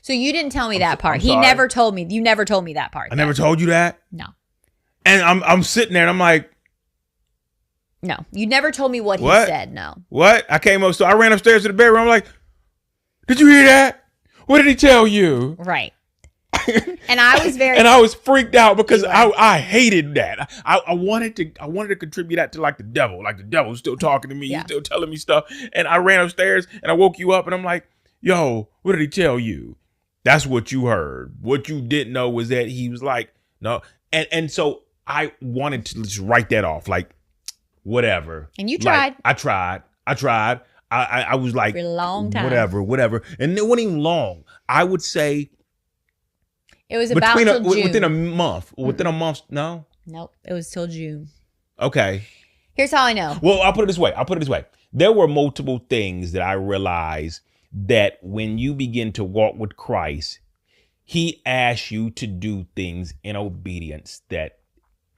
So you didn't tell me that part. He never told me. You never told me that part. I never told you that? No. And I'm sitting there and I'm like. No. You never told me what he said. No. What? I ran upstairs to the bedroom. I'm like, did you hear that? What did he tell you? Right. And I was and I was freaked out because I hated that. I wanted to contribute that to the devil. Like the devil was still talking to me, he's still telling me stuff. And I ran upstairs and I woke you up and I'm like, yo, what did he tell you? That's what you heard. What you didn't know was that he was like, no. And so I wanted to just write that off, whatever. And you tried. I tried. I was like, for a long time. Whatever. And it wasn't even long. I would say. It was about till June. Within a month. Within a month, no? Nope. It was till June. Okay. Here's how I know. Well, I'll put it this way. There were multiple things that I realized that when you begin to walk with Christ, he asks you to do things in obedience that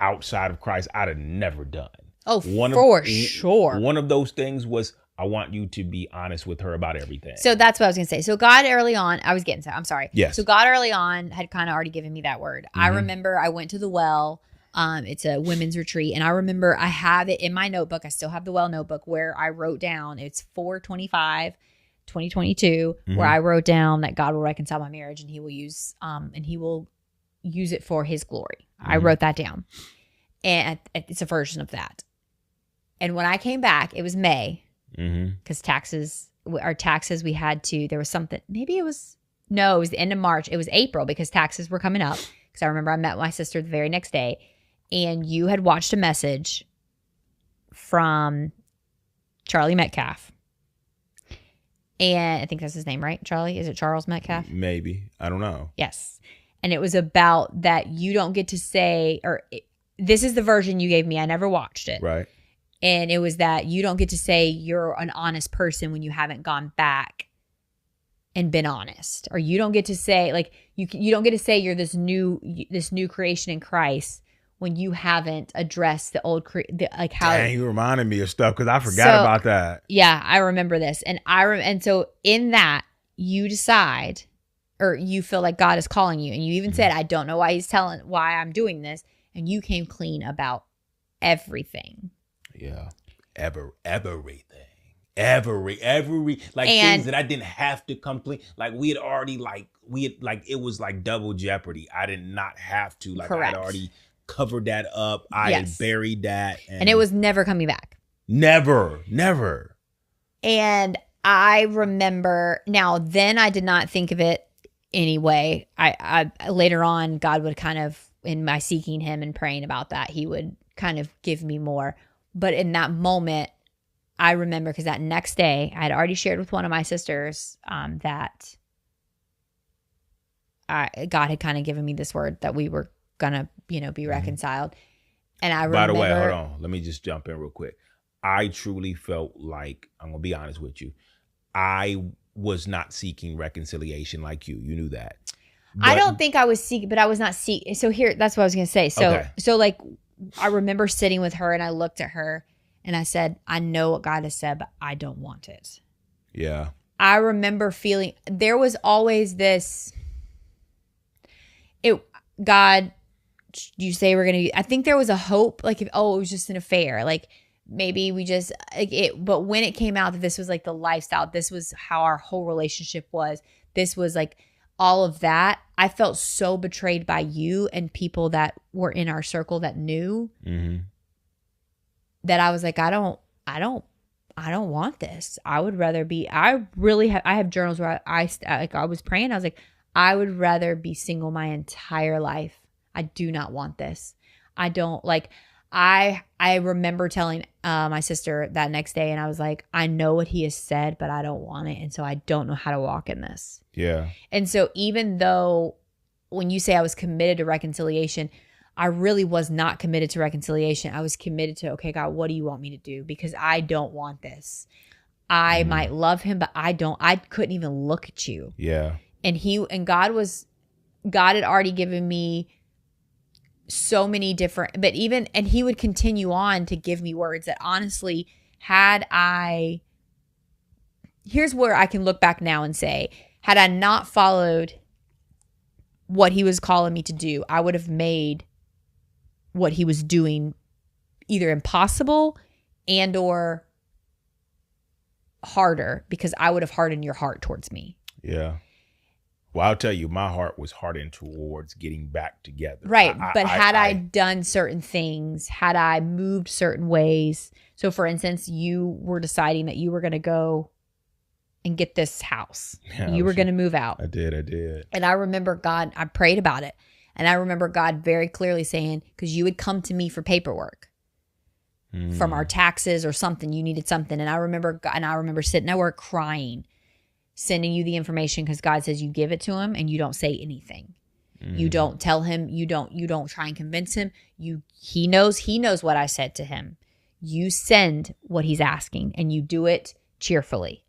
outside of Christ I'd have never done. Oh, for sure. One of those things was, I want you to be honest with her about everything. So that's what I was going to say. So God early on, I'm sorry. Yes. So God early on had kind of already given me that word. Mm-hmm. I remember I went to the well. It's a women's retreat. And I remember I have it in my notebook. I still have the well notebook where I wrote down, it's 4/25, 2022, where I wrote down that God will reconcile my marriage and he will use, and he will use it for his glory. I wrote that down. And it's a version of that. And when I came back, it was May because our taxes, we had to, there was something, maybe it was the end of March. It was April because taxes were coming up. Because I remember I met my sister the very next day and you had watched a message from Charlie Metcalf. And I think that's his name, right? Charlie? Is it Charles Metcalf? Maybe. I don't know. Yes. And it was about that you don't get to say, this is the version you gave me. I never watched it. Right. And it was that you don't get to say you're an honest person when you haven't gone back and been honest. Or you don't get to say, like, you don't get to say you're this new creation in Christ when you haven't addressed the old, like how. Dang, you reminded me of stuff because I forgot about that. Yeah, I remember this. And and so in that, you decide, or you feel like God is calling you. And you even said, I don't know why I'm doing this. And you came clean about everything. Yeah. Everything. Like things that I didn't have to complete. Like we had already it was like double jeopardy. I did not have to. Like Correct. I'd already covered that up. I had buried that. And it was never coming back. Never. And I remember, now then I did not think of it anyway. I later on, God would kind of, in my seeking him and praying about that, he would kind of give me more. But in that moment, I remember, because that next day I had already shared with one of my sisters that God had kind of given me this word that we were going to, be reconciled. And I remember. By the way, hold on. Let me just jump in real quick. I truly felt like, I'm going to be honest with you, I was not seeking reconciliation like you. You knew that. But I don't think I was seeking, but I was not seeking. So here, that's what I was going to say. So like, I remember sitting with her and I looked at her and I said, I know what God has said, but I don't want it. Yeah. I remember feeling, there was always this, God, you say we're going to, I think there was a hope, like, it was just an affair. Like maybe we just, but when it came out that this was like the lifestyle, this was how our whole relationship was, this was like, all of that, I felt so betrayed by you and people that were in our circle that knew that I was like, I don't want this. I would rather be, I have journals where I was praying. I was like, I would rather be single my entire life. I do not want this. I don't like, I remember telling my sister that next day and I was like, I know what he has said, but I don't want it. And so I don't know how to walk in this. Yeah. And so even though when you say I was committed to reconciliation, I really was not committed to reconciliation. I was committed to, okay, God, what do you want me to do? Because I don't want this. I might love him, but I couldn't even look at you. Yeah. And God had already given me so many different, and he would continue on to give me words that honestly, here's where I can look back now and say, had I not followed what he was calling me to do, I would have made what he was doing either impossible and or harder, because I would have hardened your heart towards me. Yeah. Well, I'll tell you, my heart was hardened towards getting back together. Right. But had I done certain things, had I moved certain ways. So for instance, you were deciding that you were going to go and get this house. Yeah, you were going to move out. I did. And I remember God, I prayed about it. And I remember God very clearly saying, because you would come to me for paperwork from our taxes or something. You needed something. And I remember sitting at work crying, sending you the information, because God says you give it to him and you don't say anything. You don't tell him. You don't try and convince him. He knows what I said to him. You send what he's asking and you do it cheerfully.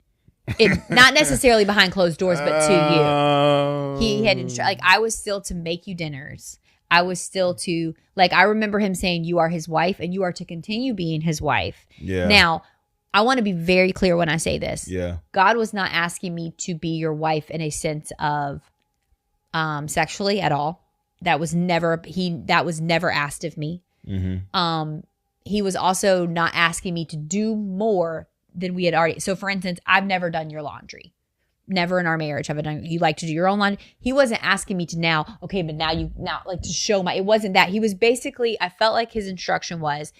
Not necessarily behind closed doors, but to you. He had I was still to make you dinners. I was still to, I remember him saying you are his wife and you are to continue being his wife. Yeah. Now, I want to be very clear when I say this. Yeah. God was not asking me to be your wife in a sense of sexually at all. That was never asked of me. Mm-hmm. He was also not asking me to do more than we had already. So for instance, I've never done your laundry. never in our marriage have I done, you like to do your own laundry. He wasn't asking me to now, okay, but now like to show it wasn't that. He was basically, I felt like his instruction was,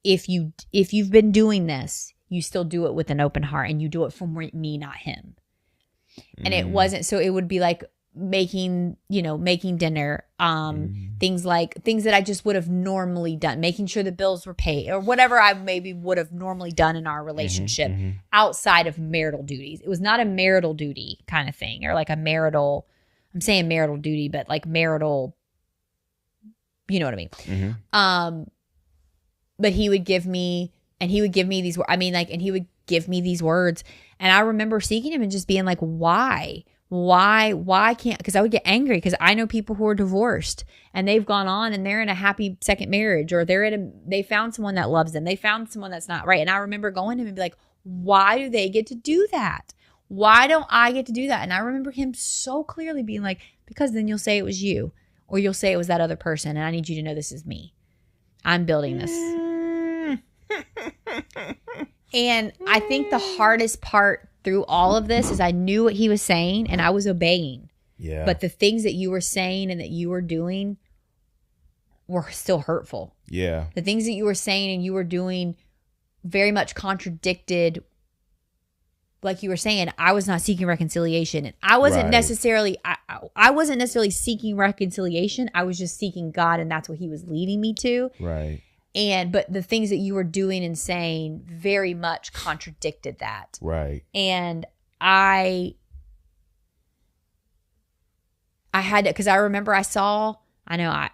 if you've been doing this, you still do it with an open heart and you do it for me, not him. And it wasn't, so it would be like making dinner, things that I just would have normally done, making sure the bills were paid or whatever I maybe would have normally done in our relationship outside of marital duties. It was not a marital duty kind of thing, or like a marital, I'm saying marital duty, but like marital, you know what I mean? But he would give me these, and he would give me these words. And I remember seeking him and just being like, why can't, because I would get angry because I know people who are divorced and they've gone on and they're in a happy second marriage, or they found someone that loves them. They found someone that's not right. And I remember going to him and be like, why do they get to do that? Why don't I get to do that? And I remember him so clearly being like, because then you'll say it was you, or you'll say it was that other person. And I need you to know this is me. I'm building this. And I think the hardest part through all of this is I knew what he was saying and I was obeying. Yeah. But the things that you were saying and that you were doing were still hurtful. Yeah. The things that you were saying and you were doing very much contradicted. Like you were saying, I was not seeking reconciliation. And I wasn't necessarily, I wasn't necessarily seeking reconciliation. I was just seeking God, and that's what he was leading me to. Right. But the things that you were doing and saying very much contradicted that. Right. And I had to, because I remember I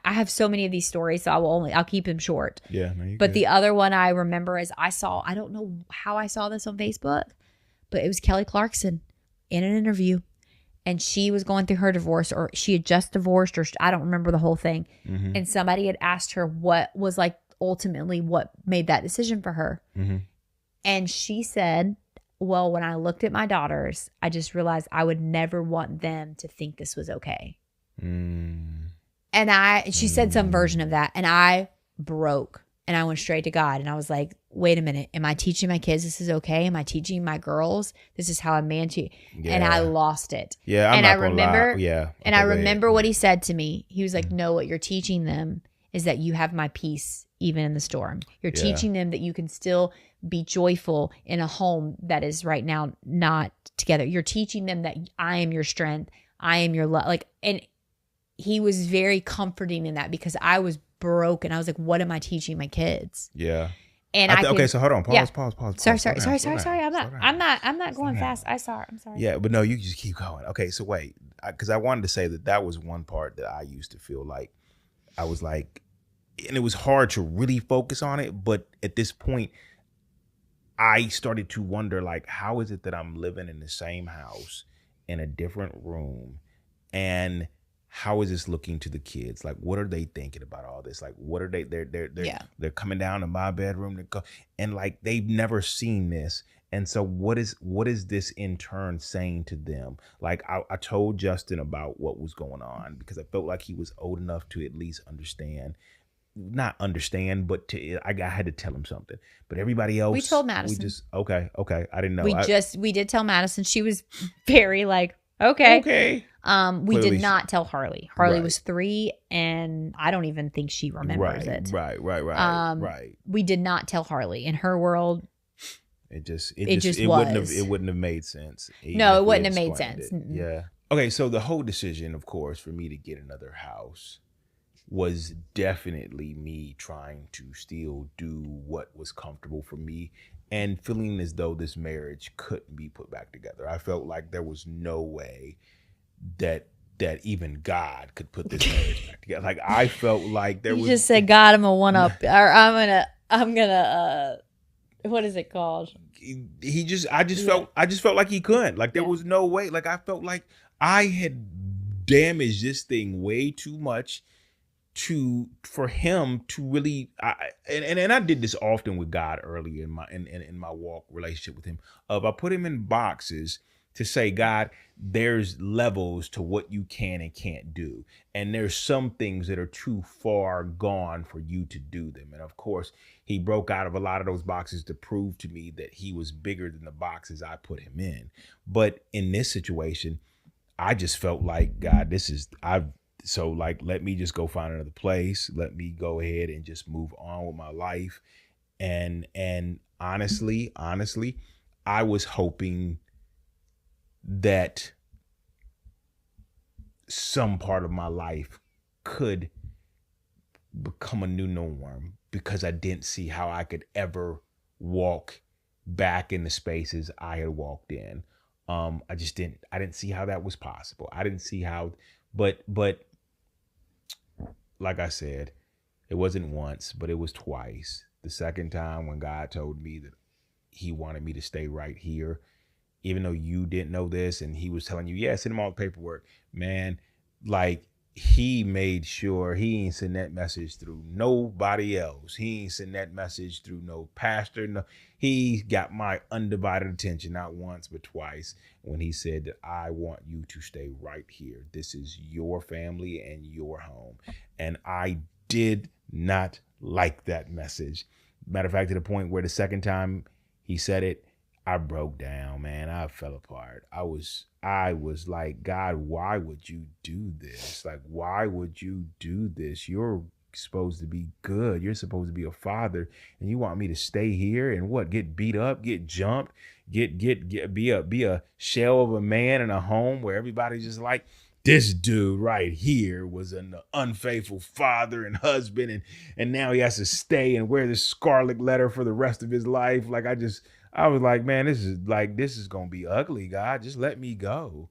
have so many of these stories, so I'll keep them short. Yeah. No, but the other one I remember is I don't know how I saw this on Facebook, but it was Kelly Clarkson in an interview. And she was going through her divorce, or she had just divorced, or I don't remember the whole thing. Mm-hmm. And somebody had asked her what was like ultimately what made that decision for her. Mm-hmm. And she said, well, when I looked at my daughters, I just realized I would never want them to think this was okay. And she said some version of that, and I broke and I went straight to God, and I was like, wait a minute, am I teaching my kids this is okay? Am I teaching my girls this is how a man cheat? Yeah. And I lost it. Yeah, I remember. Yeah, and I remember what he said to me. He was like, no, what you're teaching them is that you have my peace even in the storm. You're teaching them that you can still be joyful in a home that is right now not together. You're teaching them that I am your strength. I am your love. And he was very comforting in that, because I was broken. I was like, what am I teaching my kids? Yeah. And okay, so hold on. Pause. Sorry. I'm not going fast. I'm sorry. Yeah, but no, you just keep going. Okay, so wait, because I wanted to say that was one part that I used to feel like I was like, and it was hard to really focus on it. But at this point, I started to wonder, like, how is it that I'm living in the same house in a different room, and how is this looking to the kids? Like, what are they thinking about all this? Like, what are they're coming down to my bedroom to go, and like they've never seen this. And so what is this in turn saying to them? Like, I told Justin about what was going on, because I felt like he was old enough to at least not understand, but I had to tell him something. But everybody else, we told Madison. We just okay. I didn't know. We did tell Madison. She was very like, okay. We did not tell Harley. Harley was 3, and I don't even think she remembers it. Right. We did not tell Harley. In her world, it was. wouldn't have made sense. No, it wouldn't have made sense. Yeah. Okay, so the whole decision, of course, for me to get another house was definitely me trying to still do what was comfortable for me, and feeling as though this marriage couldn't be put back together. I felt like there was no way that even God could put this marriage back together. Like, I felt like there was. You just said, God, I'm a one up, or I'm gonna. What is it called? I just felt like he couldn't. Like, there was no way. Like, I felt like I had damaged this thing way too much for him to really. And I did this often with God early in my walk relationship with him. I put him in boxes to say, God, there's levels to what you can and can't do. And there's some things that are too far gone for you to do them. And of course, he broke out of a lot of those boxes to prove to me that he was bigger than the boxes I put him in. But in this situation, I just felt like, God, let me just go find another place. Let me go ahead and just move on with my life. And honestly, I was hoping that some part of my life could become a new norm, because I didn't see how I could ever walk back in the spaces I had walked in. I didn't see how that was possible. I didn't see how, but like I said, it wasn't once, but it was twice. The second time when God told me that he wanted me to stay right here, even though you didn't know this, and he was telling you, yeah, send him all the paperwork, man, like, he made sure he ain't send that message through nobody else. He ain't send that message through no pastor. No, he got my undivided attention, not once, but twice, when he said that I want you to stay right here. This is your family and your home. And I did not like that message. Matter of fact, to the point where the second time he said it, I broke down, man. I fell apart. I was like, God, why would you do this? Like, why would you do this? You're supposed to be good. You're supposed to be a father, and you want me to stay here and what? Get beat up, get jumped, be a shell of a man in a home where everybody's just like, this dude right here was an unfaithful father and husband, and now he has to stay and wear this scarlet letter for the rest of his life. Like, I was like, man, this is gonna be ugly, God. Just let me go.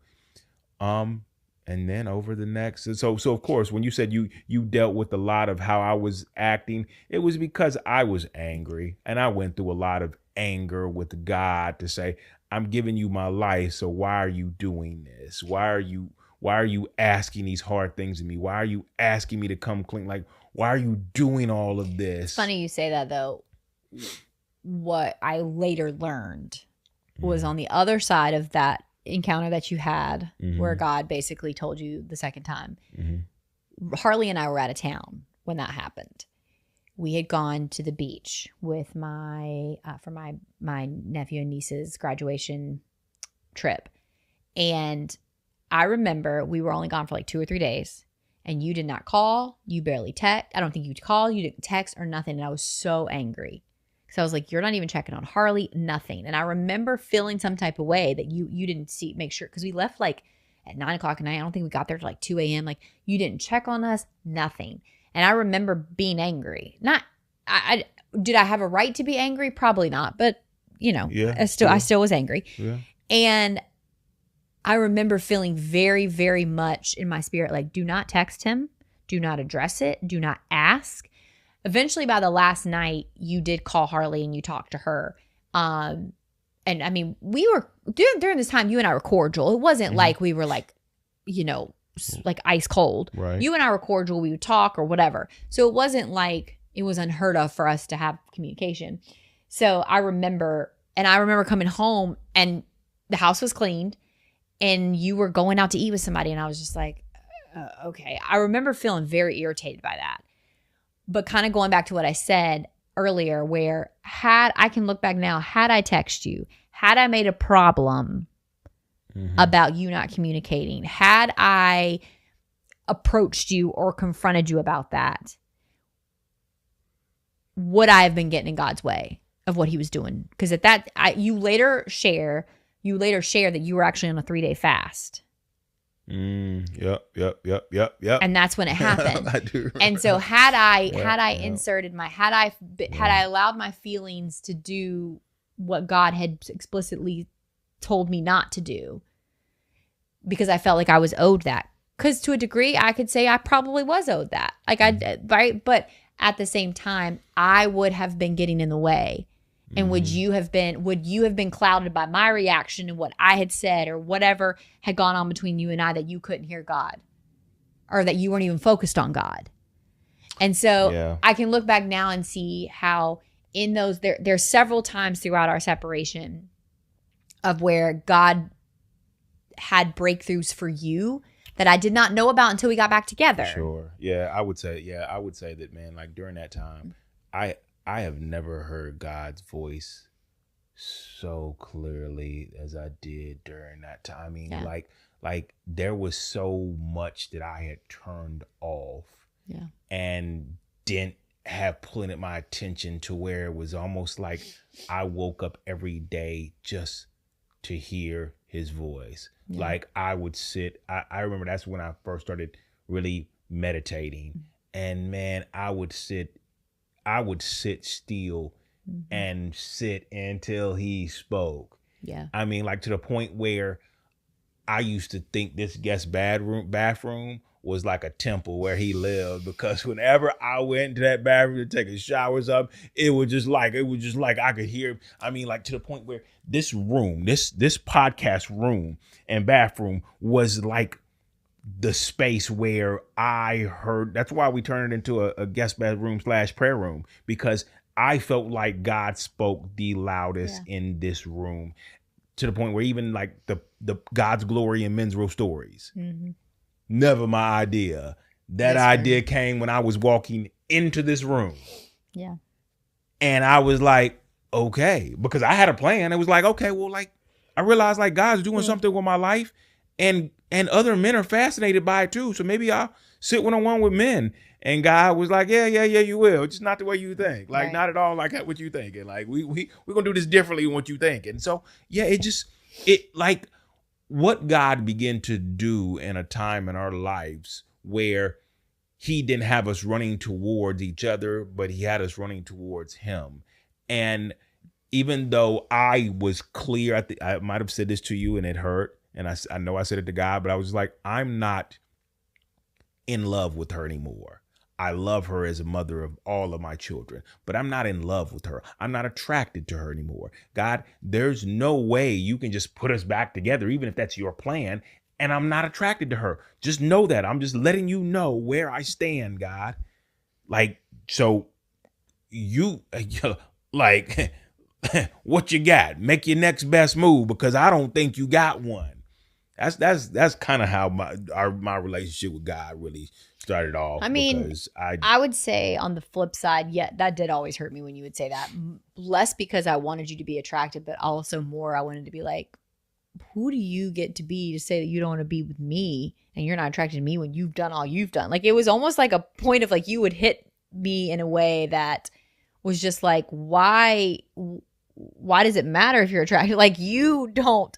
And then over the next, so of course, when you said you dealt with a lot of how I was acting, it was because I was angry, and I went through a lot of anger with God to say, I'm giving you my life, so why are you doing this? Why are you asking these hard things of me? Why are you asking me to come clean? Like, why are you doing all of this? It's funny you say that, though. What I later learned was on the other side of that encounter that you had, where God basically told you the second time. Harley and I were out of town when that happened. We had gone to the beach with for my nephew and niece's graduation trip. And I remember we were only gone for like 2 or 3 days, and you did not call. You barely text. I don't think you'd call. You didn't text or nothing. And I was so angry. So I was like, you're not even checking on Harley, nothing. And I remember feeling some type of way that you didn't make sure, because we left like at 9 o'clock at night. I don't think we got there till like 2 a.m. Like, you didn't check on us, nothing. And I remember being angry. Did I have a right to be angry? Probably not. But, I still was angry. Yeah. And I remember feeling very, very much in my spirit, like, do not text him. Do not address it. Do not ask. Eventually, by the last night, you did call Harley and you talked to her. And I mean, we were during this time, you and I were cordial. It wasn't like we were like, like ice cold. Right. You and I were cordial. We would talk or whatever. So it wasn't like it was unheard of for us to have communication. So I remember coming home and the house was cleaned and you were going out to eat with somebody. And I was just like, okay. I remember feeling very irritated by that. But kind of going back to what I said earlier, where I can look back now, had I texted you, had I made a problem about you not communicating, had I approached you or confronted you about that, would I have been getting in God's way of what he was doing? Because at that, you later share that you were actually on a 3-day fast. Yep. And that's when it happened. I do remember. And so had I allowed my feelings to do what God had explicitly told me not to do, because I felt like I was owed that. Because to a degree, I could say I probably was owed that. Like right? But at the same time, I would have been getting in the way. And would you have been clouded by my reaction and what I had said or whatever had gone on between you and I, that you couldn't hear God or that you weren't even focused on God? And so I can look back now and see how in those, there's several times throughout our separation of where God had breakthroughs for you that I did not know about until we got back together. Sure. Yeah, I would say that, man, like during that time, I have never heard God's voice so clearly as I did during that time. I mean, like there was so much that I had turned off and didn't have pulling at my attention to where it was almost like I woke up every day just to hear his voice. Like I would sit, I remember that's when I first started really meditating, and man, I would sit still and sit until he spoke. Yeah. I mean, like to the point where I used to think this guest bathroom was like a temple where he lived, because whenever I went into that bathroom to take a shower or something, it was just like I could hear. I mean, like to the point where this room, this podcast room and bathroom was like the space where I heard. That's why we turned it into a guest bathroom / prayer room, because I felt like God spoke the loudest in this room, to the point where even like the God's glory and men's real stories. Never my idea. That idea came when I was walking into this room. Yeah. And I was like, okay, because I had a plan. It was like, okay, well, like I realized like God's doing something with my life, and other men are fascinated by it too. So maybe I'll sit one-on-one with men. And God was like, yeah, you will. Just not the way you think. Like, not at all like what you thinking. Like, we're going to do this differently than what you think. And so, yeah, it like what God began to do in a time in our lives where he didn't have us running towards each other, but he had us running towards him. And even though I was clear, I might have said this to you and it hurt. And I know I said it to God, but I was like, I'm not in love with her anymore. I love her as a mother of all of my children, but I'm not in love with her. I'm not attracted to her anymore. God, there's no way you can just put us back together, even if that's your plan. And I'm not attracted to her. Just know that. I'm just letting you know where I stand, God. Like, so you like, what you got? Make your next best move, because I don't think you got one. That's kind of how my relationship with God really started off. I mean, I would say on the flip side, that did always hurt me when you would say that. Less because I wanted you to be attracted, but also more I wanted to be like, who do you get to be to say that you don't want to be with me and you're not attracted to me when you've done all you've done? Like, it was almost like a point of like you would hit me in a way that was just like, why does it matter if you're attracted? Like, you don't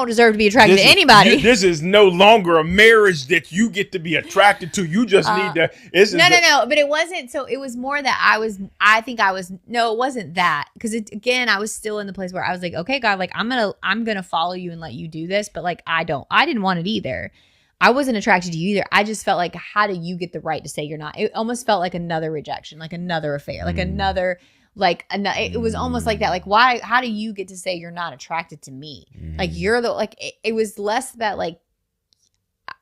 deserve to be attracted to anybody. This is no longer a marriage that you get to be attracted to. You just need to. No. But it wasn't. So it was more that it wasn't that. Because again, I was still in the place where I was like, okay, God, like I'm going to follow you and let you do this. But like, I didn't want it either. I wasn't attracted to you either. I just felt like, how do you get the right to say you're not? It almost felt like another rejection, like another affair, like another. Like, it was almost like that. Like, why? How do you get to say you're not attracted to me? Like, you're it was less that like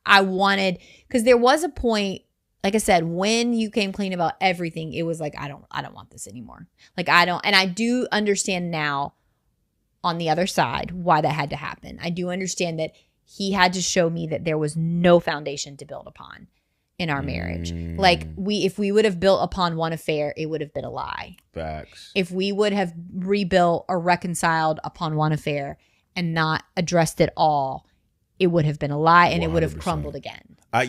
I wanted, because there was a point, like I said, when you came clean about everything, it was like, I don't want this anymore. Like, and I do understand now on the other side why that had to happen. I do understand that he had to show me that there was no foundation to build upon in our marriage. Like, if we would have built upon one affair, it would have been a lie. Facts. If we would have rebuilt or reconciled upon one affair and not addressed it all, it would have been a lie, and 100%. It would have crumbled again. I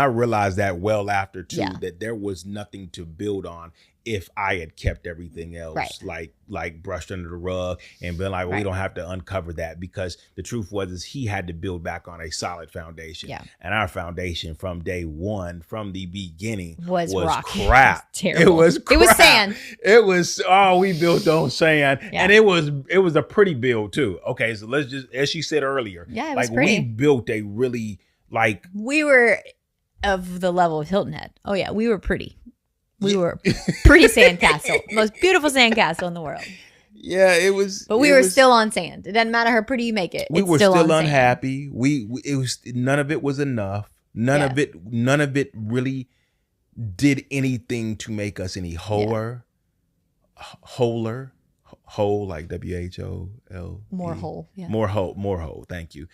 realized that well after too, that there was nothing to build on if I had kept everything else like brushed under the rug and been like, well, we don't have to uncover that, because the truth was he had to build back on a solid foundation. Yeah. And our foundation from day one, from the beginning, was crap. It was crap. It was sand. It was we built on sand. Yeah. And it was a pretty build too. Okay, so let's just, as she said earlier, it was pretty. We built a really we were of the level of Hilton Head. Oh yeah, we were pretty. We were pretty sandcastle. Most beautiful sandcastle in the world. Yeah, it was. But we were still on sand. It doesn't matter how pretty you make it. We were still unhappy. It was, none of it was enough. None of it really did anything to make us any wholer, whole, like WHOL. More whole. Yeah. More whole. Thank you.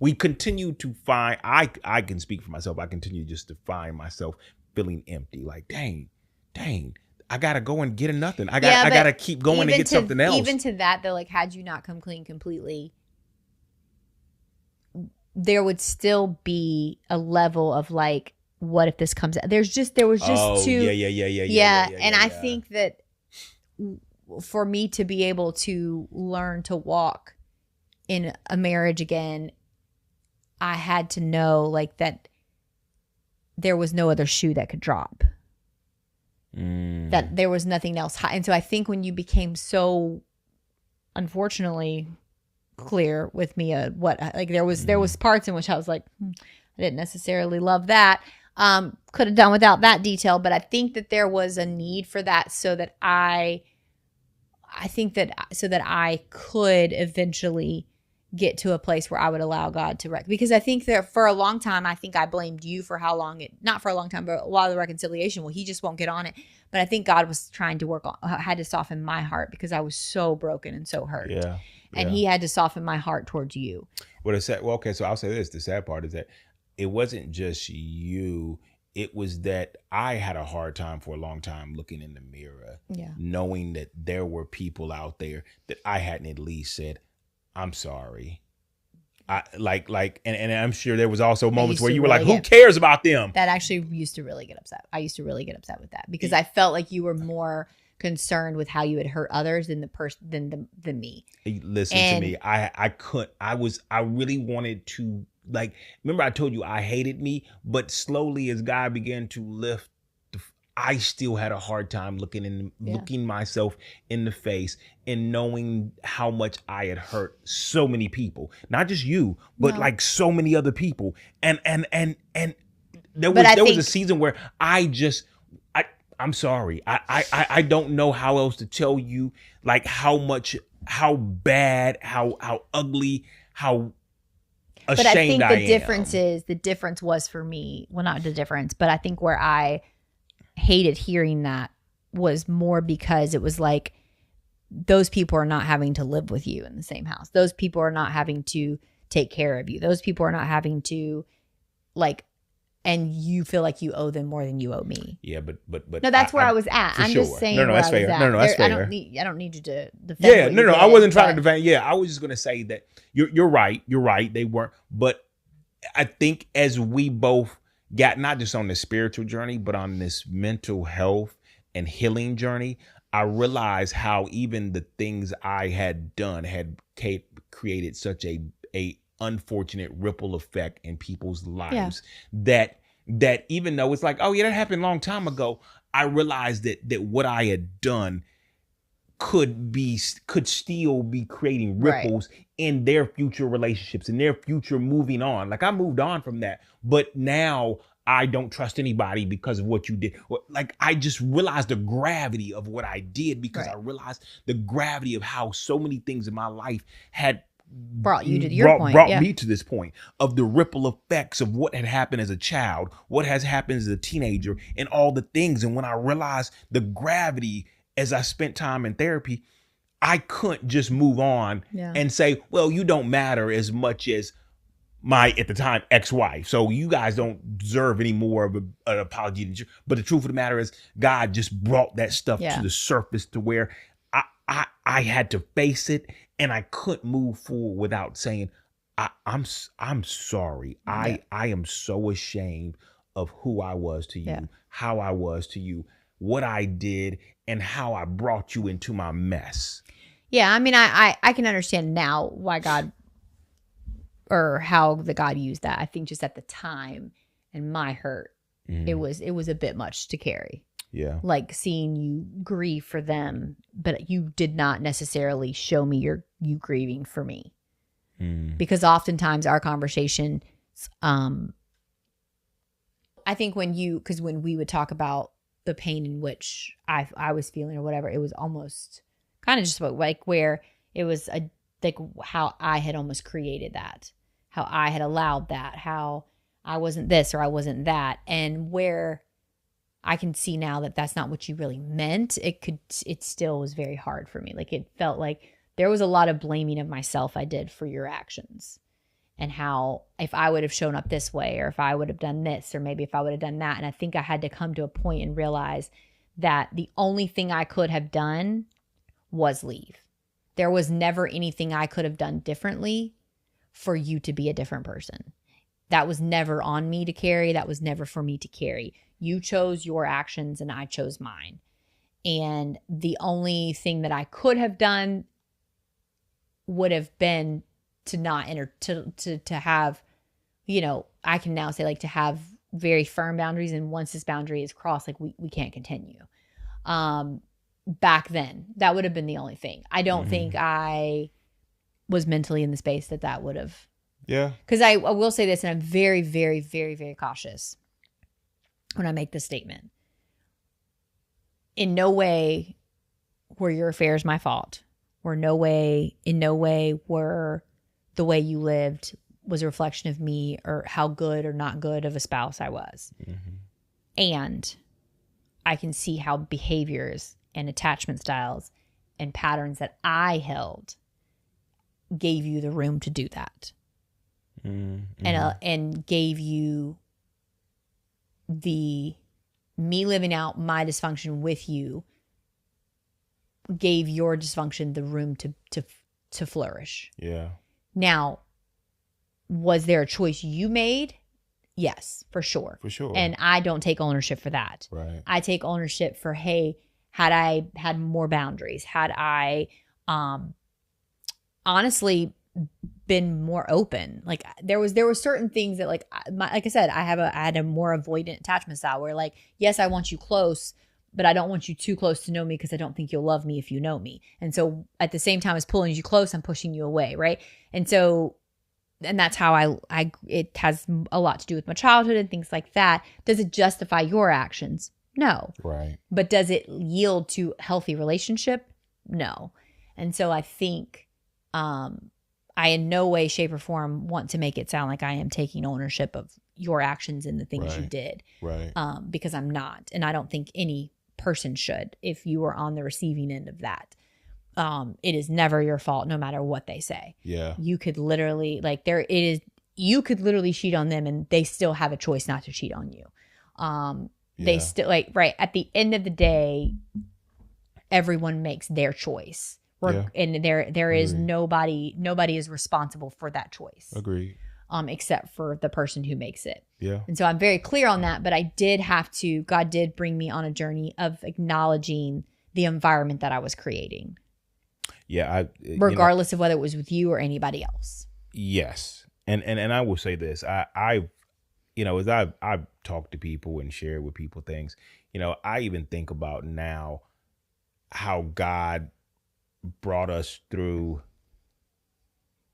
We continue to find, I can speak for myself. I continue just to find myself feeling empty. Like, dang, I gotta go and get a nothing. I gotta keep going and get something else. Even to that though, like had you not come clean completely, there would still be a level of like, what if this comes out? There was just too. Yeah. And I think that for me to be able to learn to walk in a marriage again, I had to know like that there was no other shoe that could drop. That there was nothing else. And so I think when you became so, unfortunately, clear with me, there was parts in which I was like, I didn't necessarily love that. Could have done without that detail, but I think that there was a need for that so that I could eventually get to a place where I would allow God to because I think that for a long time, I think I blamed you for how long not for a long time, but a lot of the reconciliation. Well, he just won't get on it. But I think God was trying to had to soften my heart because I was so broken and so hurt. Yeah. And he had to soften my heart towards you. Okay, so I'll say this. The sad part is that it wasn't just you. It was that I had a hard time for a long time looking in the mirror, knowing that there were people out there that I hadn't at least said, I'm sorry. And I'm sure there was also moments where you were like, who cares about them? That actually used to really get upset. I used to really get upset with that because I felt like you were more concerned with how you had hurt others than the person than me. Listen to me. I really wanted to, like, remember I told you I hated me, but slowly as God began to lift, I still had a hard time looking myself in the face and knowing how much I had hurt so many people, not just you, but like so many other people. And there was a season where I'm sorry. I don't know how else to tell you, like how bad, how ugly, how ashamed I am. The difference was for me, well, not the difference, but I think where I hated hearing that was more because it was like, those people are not having to live with you in the same house. Those people are not having to take care of you. Those people are not having to and you feel like you owe them more than you owe me. Yeah, but no, that's where I was at. I'm just saying. No, that's fair. No, that's fair. I don't need you to defend. Yeah, I wasn't trying to defend. Yeah, I was just gonna say that you're right. You're right. They weren't. But I think as we both got not just on the spiritual journey, but on this mental health and healing journey, I realized how even the things I had done had created such a unfortunate ripple effect in people's lives that even though it's like, oh yeah, that happened a long time ago, I realized that what I had done could still be creating ripples in their future relationships and their future moving on. Like I moved on from that, but now I don't trust anybody because of what you did. Like I just realized the gravity of what I did because I realized the gravity of how so many things in my life had brought you to me to this point of the ripple effects of what had happened as a child, what has happened as a teenager, and all the things. And when I realized the gravity as I spent time in therapy, I couldn't just move on and say, well, you don't matter as much as my, at the time, ex-wife. So you guys don't deserve any more of an apology. But the truth of the matter is God just brought that stuff to the surface to where I had to face it, and I couldn't move forward without saying, I'm sorry. I am so ashamed of who I was to you, how I was to you, what I did, and how I brought you into my mess. Yeah, I mean, I can understand now why God, or how the God used that. I think just at the time and my hurt, it was a bit much to carry. Yeah. Like seeing you grieve for them, but you did not necessarily show me you grieving for me. Because oftentimes our conversation, I think when we would talk about the pain in which I was feeling or whatever, it was almost kind of just like where it was like how I had almost created that, how I had allowed that, how I wasn't this or I wasn't that, and where I can see now that that's not what you really meant. It still was very hard for me. Like it felt like there was a lot of blaming of myself I did for your actions, and how if I would have shown up this way, or if I would have done this, or maybe if I would have done that. And I think I had to come to a point and realize that the only thing I could have done was leave. There was never anything I could have done differently for you to be a different person. That was never on me to carry. That was never for me to carry. You chose your actions and I chose mine. And the only thing that I could have done would have been to not enter, to have, you know, I can now say like to have very firm boundaries. And once this boundary is crossed, like we can't continue. Back then, that would have been the only thing. I don't think I was mentally in the space that would have. Yeah. Because I will say this, and I'm very, very, very, very cautious when I make this statement. In no way were your affairs my fault. Or in no way were the way you lived was a reflection of me or how good or not good of a spouse I was. Mm-hmm. And I can see how behaviors and attachment styles and patterns that I held gave you the room to do that. Mm-hmm. And gave you me living out my dysfunction with you, gave your dysfunction the room to flourish. Yeah. Now, was there a choice you made? Yes, for sure. For sure. And I don't take ownership for that. Right. I take ownership for, hey, had I had more boundaries, had I honestly been more open, like there were certain things that like I said, I had a more avoidant attachment style where like, yes, I want you close, but I don't want you too close to know me because I don't think you'll love me if you know me. And so at the same time as pulling you close, I'm pushing you away, right? And so, and that's how it has a lot to do with my childhood and things like that. Does it justify your actions? No. Right. But does it yield to healthy relationship? No. And so I think I in no way, shape, or form want to make it sound like I am taking ownership of your actions and the things you did. Right. Because I'm not. And I don't think any person should if you are on the receiving end of that. It is never your fault, no matter what they say. Yeah. You could literally, you could literally cheat on them and they still have a choice not to cheat on you. They still, like, right, at the end of the day, everyone makes their choice. And there is nobody is responsible for that choice. Agreed. Except for the person who makes it. Yeah. And so I'm very clear on that, but God did bring me on a journey of acknowledging the environment that I was creating. Yeah. Regardless of whether it was with you or anybody else. Yes. And I will say this, as I've talked to people and shared with people things, I even think about now how God brought us through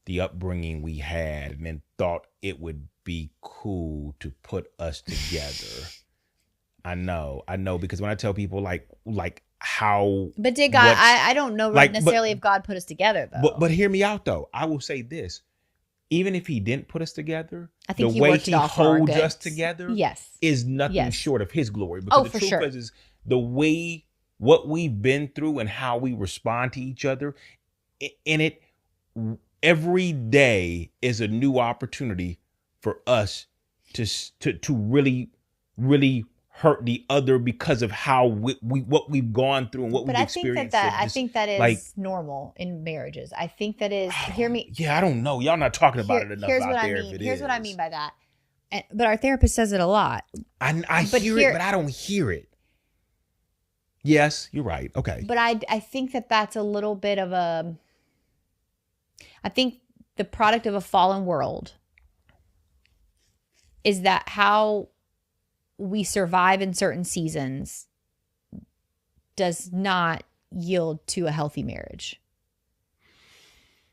the upbringing we had and then thought it would be cool to put us together. I know, because when I tell people like how, but did God, I don't know necessarily if God put us together though. But hear me out though. I will say this, even if he didn't put us together, I think the way he holds us together is nothing short of his glory. Because the truth is the way, what we've been through and how we respond to each other in it, every day is a new opportunity for us to really, really hurt the other because of how what we've gone through and what we've experienced. I think that is normal in marriages. I think that is, hear me. Yeah, I don't know. Y'all not talking about it enough out there. Here's what I mean by that. But our therapist says it a lot. I hear it, but I don't hear it. Yes, you're right. Okay. But I think that's a little bit of I think the product of a fallen world is that how we survive in certain seasons does not yield to a healthy marriage.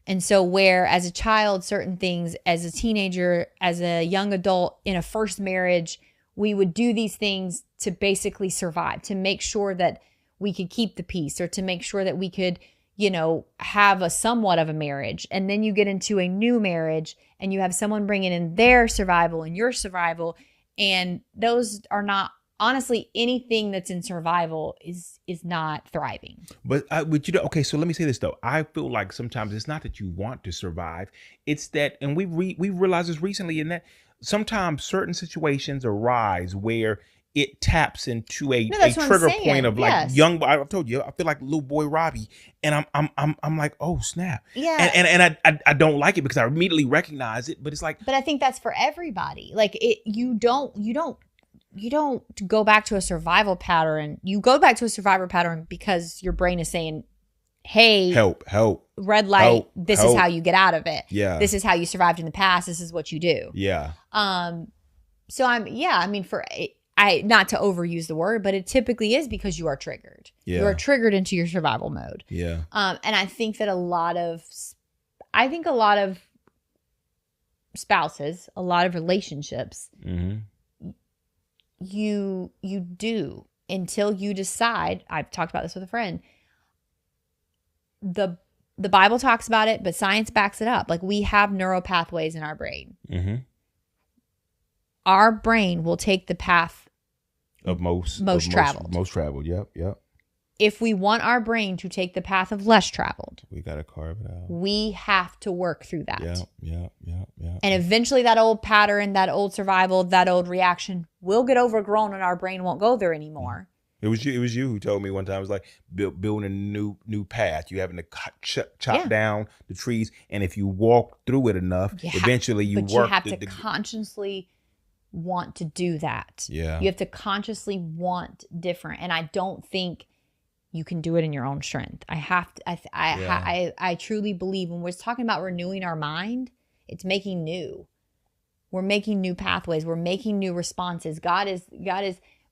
And so where as a child, certain things, as a teenager, as a young adult in a first marriage, we would do these things to basically survive, to make sure that we could keep the peace or to make sure that we could, have a somewhat of a marriage. And then you get into a new marriage and you have someone bringing in their survival and your survival. And those are not honestly, anything that's in survival is not thriving. But okay, so let me say this though. I feel like sometimes it's not that you want to survive. It's that, and we realized this recently, in that sometimes certain situations arise where it taps into a trigger point of like young. I've told you, I feel like little boy Robbie, and I'm like, oh snap, yeah, and I don't like it because I immediately recognize it. But it's like, but I think that's for everybody. Like you don't go back to a survival pattern. You go back to a survival pattern because your brain is saying, hey, help, red light, help, this is how you get out of it. Yeah. This is how you survived in the past. This is what you do. Yeah. So I mean, not to overuse the word, but it typically is because you are triggered. Yeah. You are triggered into your survival mode. Yeah. And I think that a lot of spouses, a lot of relationships, you do, until you decide. I've talked about this with a friend. The Bible talks about it, but science backs it up. Like, we have neural pathways in our brain. Our brain will take the path of most traveled. Most traveled. Yep. If we want our brain to take the path of less traveled, we got to carve it out. We have to work through that. Yeah. And eventually that old pattern, that old survival, that old reaction will get overgrown and our brain won't go there anymore. It was you who told me one time, it was like building a new path. You having to chop down the trees. And if you walk through it enough, eventually you have to consciously want to do that. Yeah. You have to consciously want different. And I don't think you can do it in your own strength. I truly believe when we're talking about renewing our mind, it's making new. We're making new pathways. We're making new responses. God is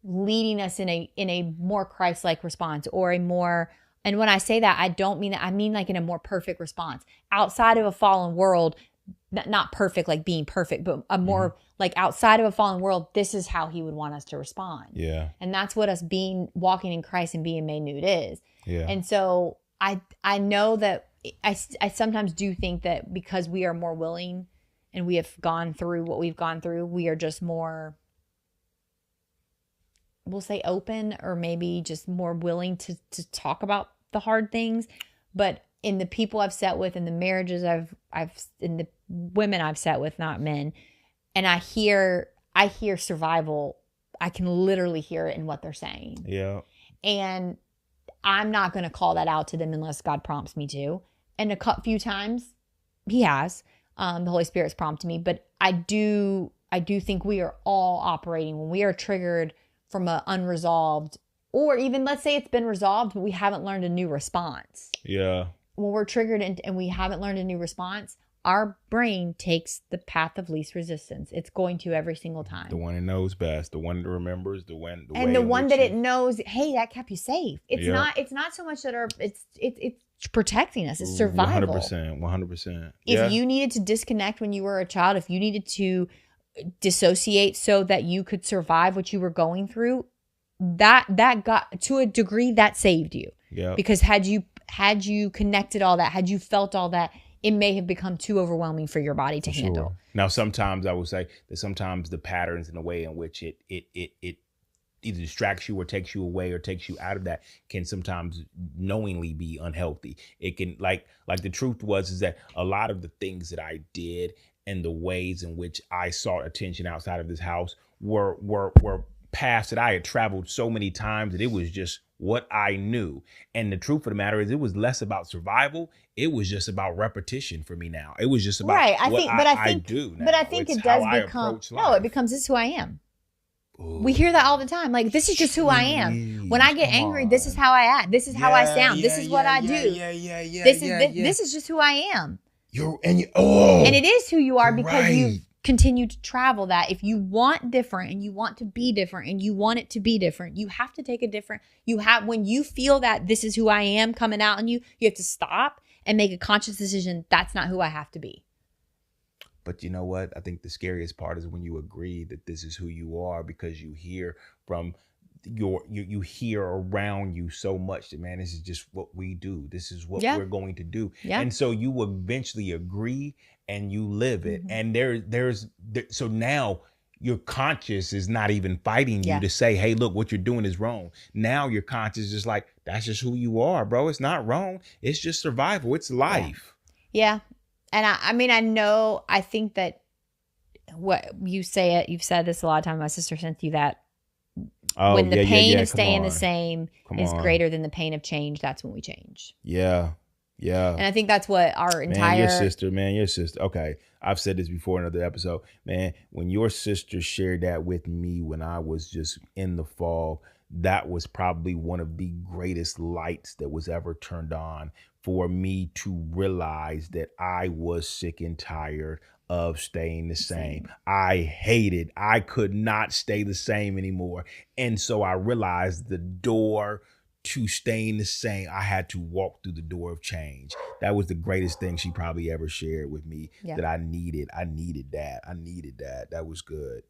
leading us in a more Christ-like response, or a more, and when I say that, I don't mean that, I mean like in a more perfect response. Outside of a fallen world, not perfect like being perfect, but a more like outside of a fallen world, this is how he would want us to respond. Yeah. And that's what us walking in Christ and being made new is. Yeah. And so I know that I sometimes do think that because we are more willing and we have gone through what we've gone through, we are just more, we'll say open, or maybe just more willing to talk about the hard things. But in the people I've sat with, in the marriages I've in the women I've sat with, not men, and I hear survival. I can literally hear it in what they're saying. Yeah. And I'm not going to call that out to them unless God prompts me to. And a few times he has, the Holy Spirit's prompted me, but I do think we are all operating when we are triggered from an unresolved, or even let's say it's been resolved, but we haven't learned a new response. Yeah. When we're triggered and we haven't learned a new response, our brain takes the path of least resistance. It's going to every single time. The one that knows best, the one that remembers, the one that it knows, hey, that kept you safe. It's not so much that it's protecting us. It's survival. 100%. If you needed to disconnect when you were a child, if you needed to dissociate so that you could survive what you were going through, that got to a degree that saved you. Yeah. Because had you connected all that, had you felt all that, it may have become too overwhelming for your body to handle. Now, sometimes I would say that sometimes the patterns and the way in which it either distracts you or takes you away or takes you out of that can sometimes knowingly be unhealthy. It can, like the truth is that a lot of the things that I did and the ways in which I sought attention outside of this house were paths that I had traveled so many times that it was just what I knew. And the truth of the matter is, it was less about survival. It was just about repetition for me now. It was just about I do now. But I think it does become, no, it becomes, this is who I am. Ooh. We hear that all the time. Like, this is just who I am. When I get angry, this is how I act. This is how I sound. This is what I do. This is just who I am. And it is who you are because you continue to travel that. If you want different and you want to be different and you want it to be different, you have to take a different, when you feel that this is who I am coming out on you, you have to stop and make a conscious decision. That's not who I have to be. But you know what? I think the scariest part is when you agree that this is who you are, because you hear from you hear around you so much that, man, this is just what we do. This is what we're going to do. Yeah. And so you eventually agree and you live it. Mm-hmm. And so now your conscience is not even fighting you to say, hey, look, what you're doing is wrong. Now your conscience is like, that's just who you are, bro. It's not wrong. It's just survival. It's life. Yeah. And I think that what you say it, you've said this a lot of times. My sister sent you that. When the pain of staying the same is greater than the pain of change, that's when we change. Yeah. Yeah. And I think that's what our entire... your sister. Okay. I've said this before in another episode. Man, when your sister shared that with me when I was just in the fall, that was probably one of the greatest lights that was ever turned on for me to realize that I was sick and tired of staying the same. I could not stay the same anymore. And so I realized the door to staying the same, I had to walk through the door of change. That was the greatest thing she probably ever shared with me that I needed. I needed that. That was good.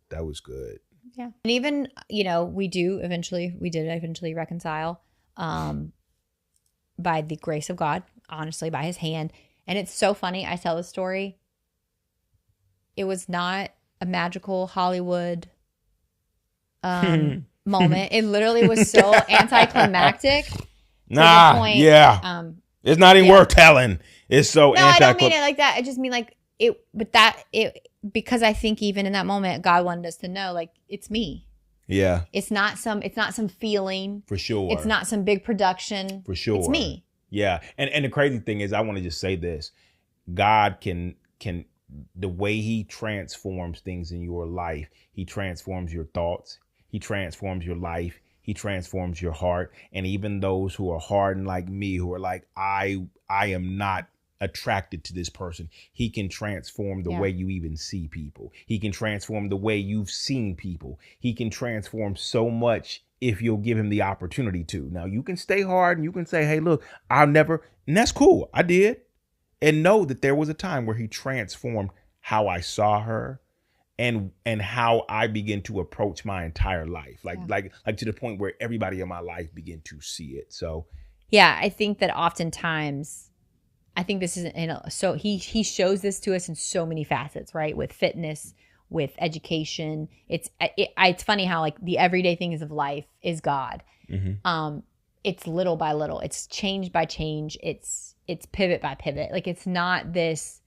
Yeah. And even, we did eventually reconcile by the grace of God, honestly, by his hand. And it's so funny. I tell this story. It was not a magical Hollywood moment. It literally was so anticlimactic. Nah, point, it's not even worth telling. It's so I don't mean it like that. I just mean like it, because I think even in that moment, God wanted us to know, like, it's me. Yeah. It's not some feeling. For sure. It's not some big production. For sure. It's me. Yeah. And the crazy thing is, I want to just say this. God can the way he transforms things in your life, he transforms your thoughts, he transforms your life, he transforms your heart. And even those who are hardened like me, who are like, I am not attracted to this person, he can transform the way you even see people. He can transform the way you've seen people. He can transform so much if you'll give him the opportunity to. Now, you can stay hard and you can say, hey, look, I'll never, and that's cool. I did. And know that there was a time where he transformed how I saw her and how I begin to approach my entire life. Like to the point where everybody in my life begin to see it. So yeah, I think that oftentimes, I think this is so he shows this to us in so many facets, right? With fitness, with education. It's funny how like the everyday things of life is God. Mm-hmm. It's little by little. It's change by change. It's pivot by pivot. Like, it's not this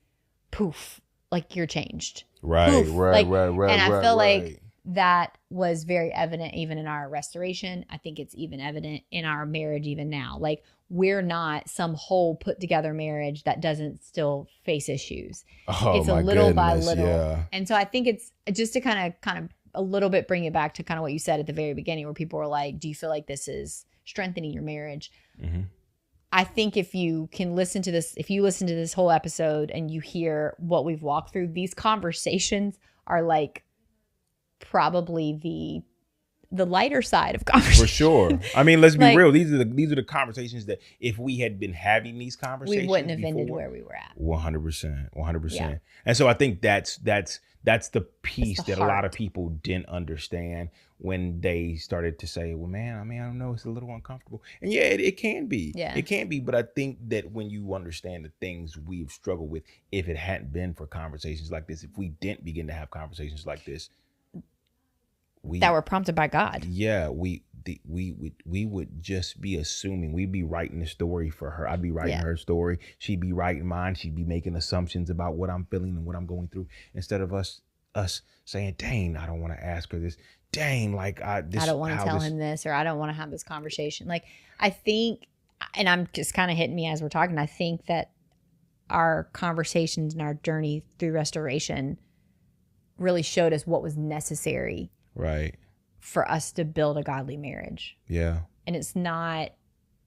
poof, like you're changed. Right, poof. right. And I feel like that was very evident even in our restoration. I think it's even evident in our marriage even now. Like, we're not some whole put together marriage that doesn't still face issues. Oh, it's a little by little. Yeah. And so I think it's just to kind of a little bit bring it back to kind of what you said at the very beginning, where people were like, do you feel like this is strengthening your marriage? Mm-hmm. I think if you listen to this whole episode and you hear what we've walked through, these conversations are like probably the lighter side of conversation. For sure. I mean, let's be real. These are the conversations that if we had been having these conversations, we wouldn't have ended where we were at. 100%. Yeah. And so I think that's the piece that heart. a lot of people didn't understand when they started to say, well, man, I mean, I don't know, it's a little uncomfortable. And yeah, it can be. Yeah. It can be. But I think that when you understand the things we've struggled with, if it hadn't been for conversations like this, if we didn't begin to have conversations like this, that were prompted by God. Yeah, we would just be assuming. We'd be writing the story for her. I'd be writing her story. She'd be writing mine. She'd be making assumptions about what I'm feeling and what I'm going through, instead of us saying, dang, I don't want to ask her this. Dang, like I don't want to tell him this, or I don't want to have this conversation. Like, I think, and I'm just kind of hitting me as we're talking, I think that our conversations and our journey through restoration really showed us what was necessary. Right. For us to build a godly marriage. Yeah. And it's not,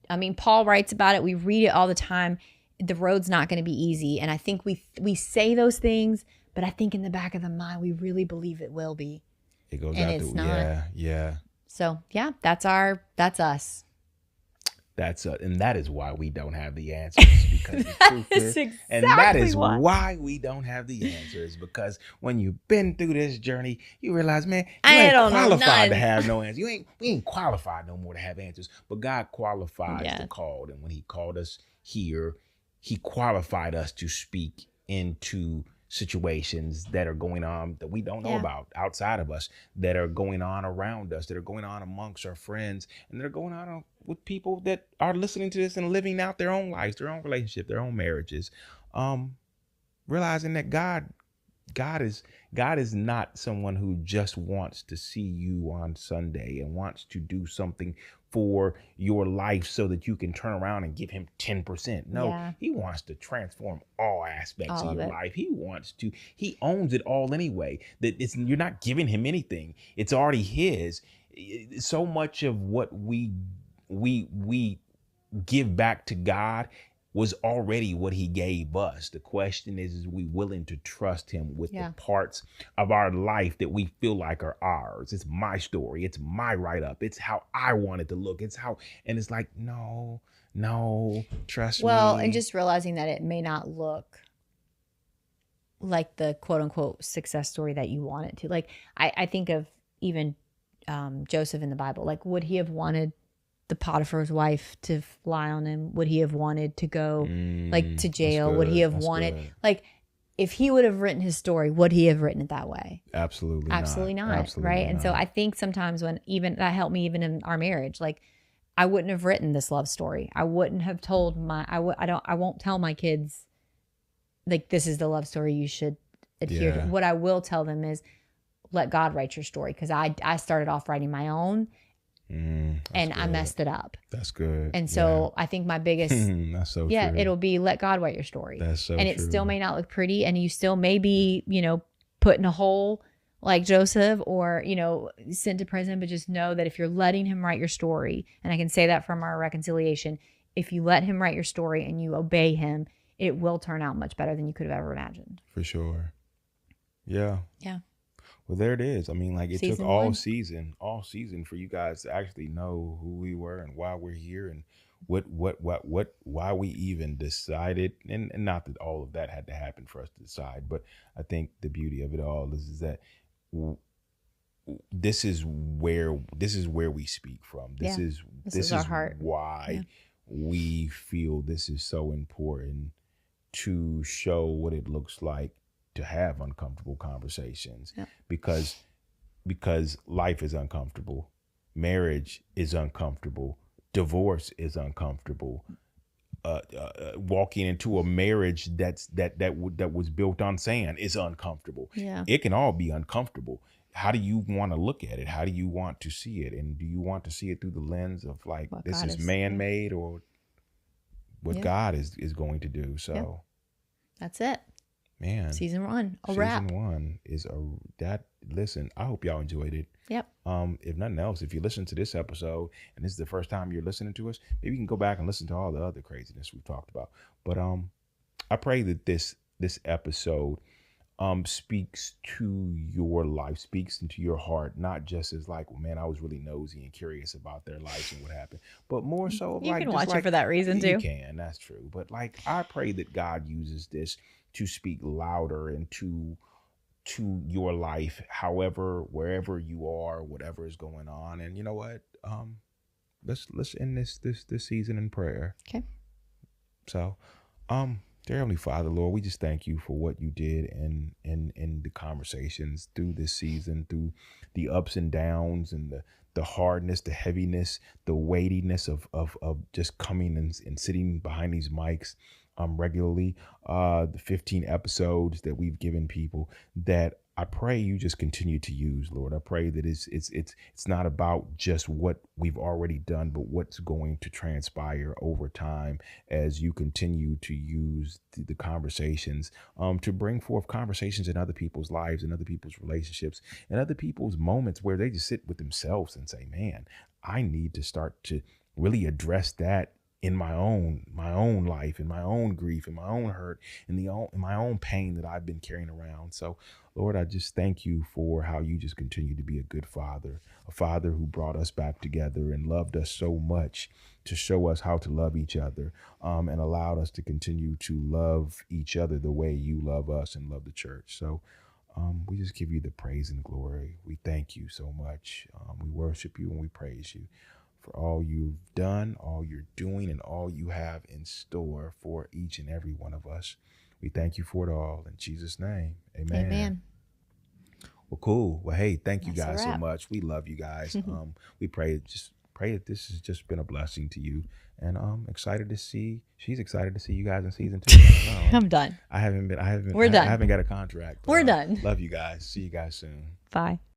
I mean, Paul writes about it. We read it all the time. The road's not going to be easy. And I think we say those things, but I think in the back of the mind, we really believe it will be. It goes and out it's the, not. Yeah. So yeah, that's us. And that is why we don't have the answers, because the truth is, exactly and that is why we don't have the answers, because when you've been through this journey, you realize, man, you ain't qualified to have no answers. We ain't qualified no more to have answers, but God qualifies the called. And when he called us here, he qualified us to speak into situations that are going on that we don't know Yeah. about outside of us, that are going on around us, that are going on amongst our friends, and that are going on with people that are listening to this and living out their own lives, their own relationship, their own marriages. Realizing that God is not someone who just wants to see you on Sunday and wants to do something for your life so that you can turn around and give him 10%. No, Yeah. he wants to transform all aspects All of of your it. life. He owns it all anyway. You're not giving him anything. It's already his. So much of what we give back to God was already what he gave us. The question is we willing to trust him with Yeah. the parts of our life that we feel like are ours? It's my story. It's my write up. It's how I want it to look. And it's like, no, trust me. Well, and just realizing that it may not look like the quote unquote success story that you want it to. Like, I think of even Joseph in the Bible. Like, would he have wanted the Potiphar's wife to lie on him? Would he have wanted to go like to jail? Would he have wanted like, if he would have written his story, would he have written it that way? Absolutely not. Absolutely Right. not. And so I think sometimes when even that helped me even in our marriage, like I wouldn't have written this love story. I wouldn't have told I won't tell my kids like this is the love story you should adhere to. What I will tell them is let God write your story, because I started off writing my own and good. I messed it up. That's good. And so I think my biggest that's so true. It'll be let God write your story. That's so and it true. still may not look pretty, and you still may be, put in a hole like Joseph, or, sent to prison, but just know that if you're letting him write your story, and I can say that from our reconciliation, if you let him write your story and you obey him, it will turn out much better than you could have ever imagined. For sure. Yeah. Yeah. Well, there it is. I mean, like it Season took all one. season for you guys to actually know who we were and why we're here and why we even decided. And not that all of that had to happen for us to decide, but I think the beauty of it all is that this is where we speak from. This is our heart. Why we feel this is so important, to show what it looks like to have uncomfortable conversations. because life is uncomfortable, marriage is uncomfortable, divorce is uncomfortable, walking into a marriage that was built on sand is uncomfortable. It can all be uncomfortable. How do you want to look at it? How do you want to see it? And do you want to see it through the lens of like what this God is man-made or what God is going to do? So that's it. Man, season 1, wrap. Season 1 is listen, I hope y'all enjoyed it. Yep. If nothing else, if you listen to this episode and this is the first time you're listening to us, maybe you can go back and listen to all the other craziness we've talked about. But I pray that this episode speaks to your life, speaks into your heart, not just as like, well, man, I was really nosy and curious about their lives and what happened, but more so you like can watch it for that reason too. You can, that's true. But like, I pray that God uses this to speak louder and to your life, however, wherever you are, whatever is going on. And you know what? Let's end this season in prayer. Okay. So, dear Heavenly Father, Lord, we just thank you for what you did in the conversations through this season, through the ups and downs and the hardness, the heaviness, the weightiness of just coming and sitting behind these mics regularly, the 15 episodes that we've given people, that I pray you just continue to use, Lord. I pray that it's not about just what we've already done, but what's going to transpire over time as you continue to use the conversations to bring forth conversations in other people's lives and other people's relationships and other people's moments where they just sit with themselves and say, man, I need to start to really address that in my own life, in my own grief, in my own hurt, in my own pain that I've been carrying around. So, Lord, I just thank you for how you just continue to be a good father, a father who brought us back together and loved us so much to show us how to love each other, and allowed us to continue to love each other the way you love us and love the church. So we just give you the praise and glory. We thank you so much. We worship you and we praise you for all you've done, all you're doing, and all you have in store for each and every one of us. We thank you for it all in Jesus' name. Amen. Amen. Well, cool. Well, hey, thank you That's a guys so wrap. much. We love you guys. We pray that this has just been a blessing to you. And excited to see. She's excited to see you guys in season 2. I don't know. I'm done. I haven't. We're done. I haven't got a contract. But, We're done. Love you guys. See you guys soon. Bye.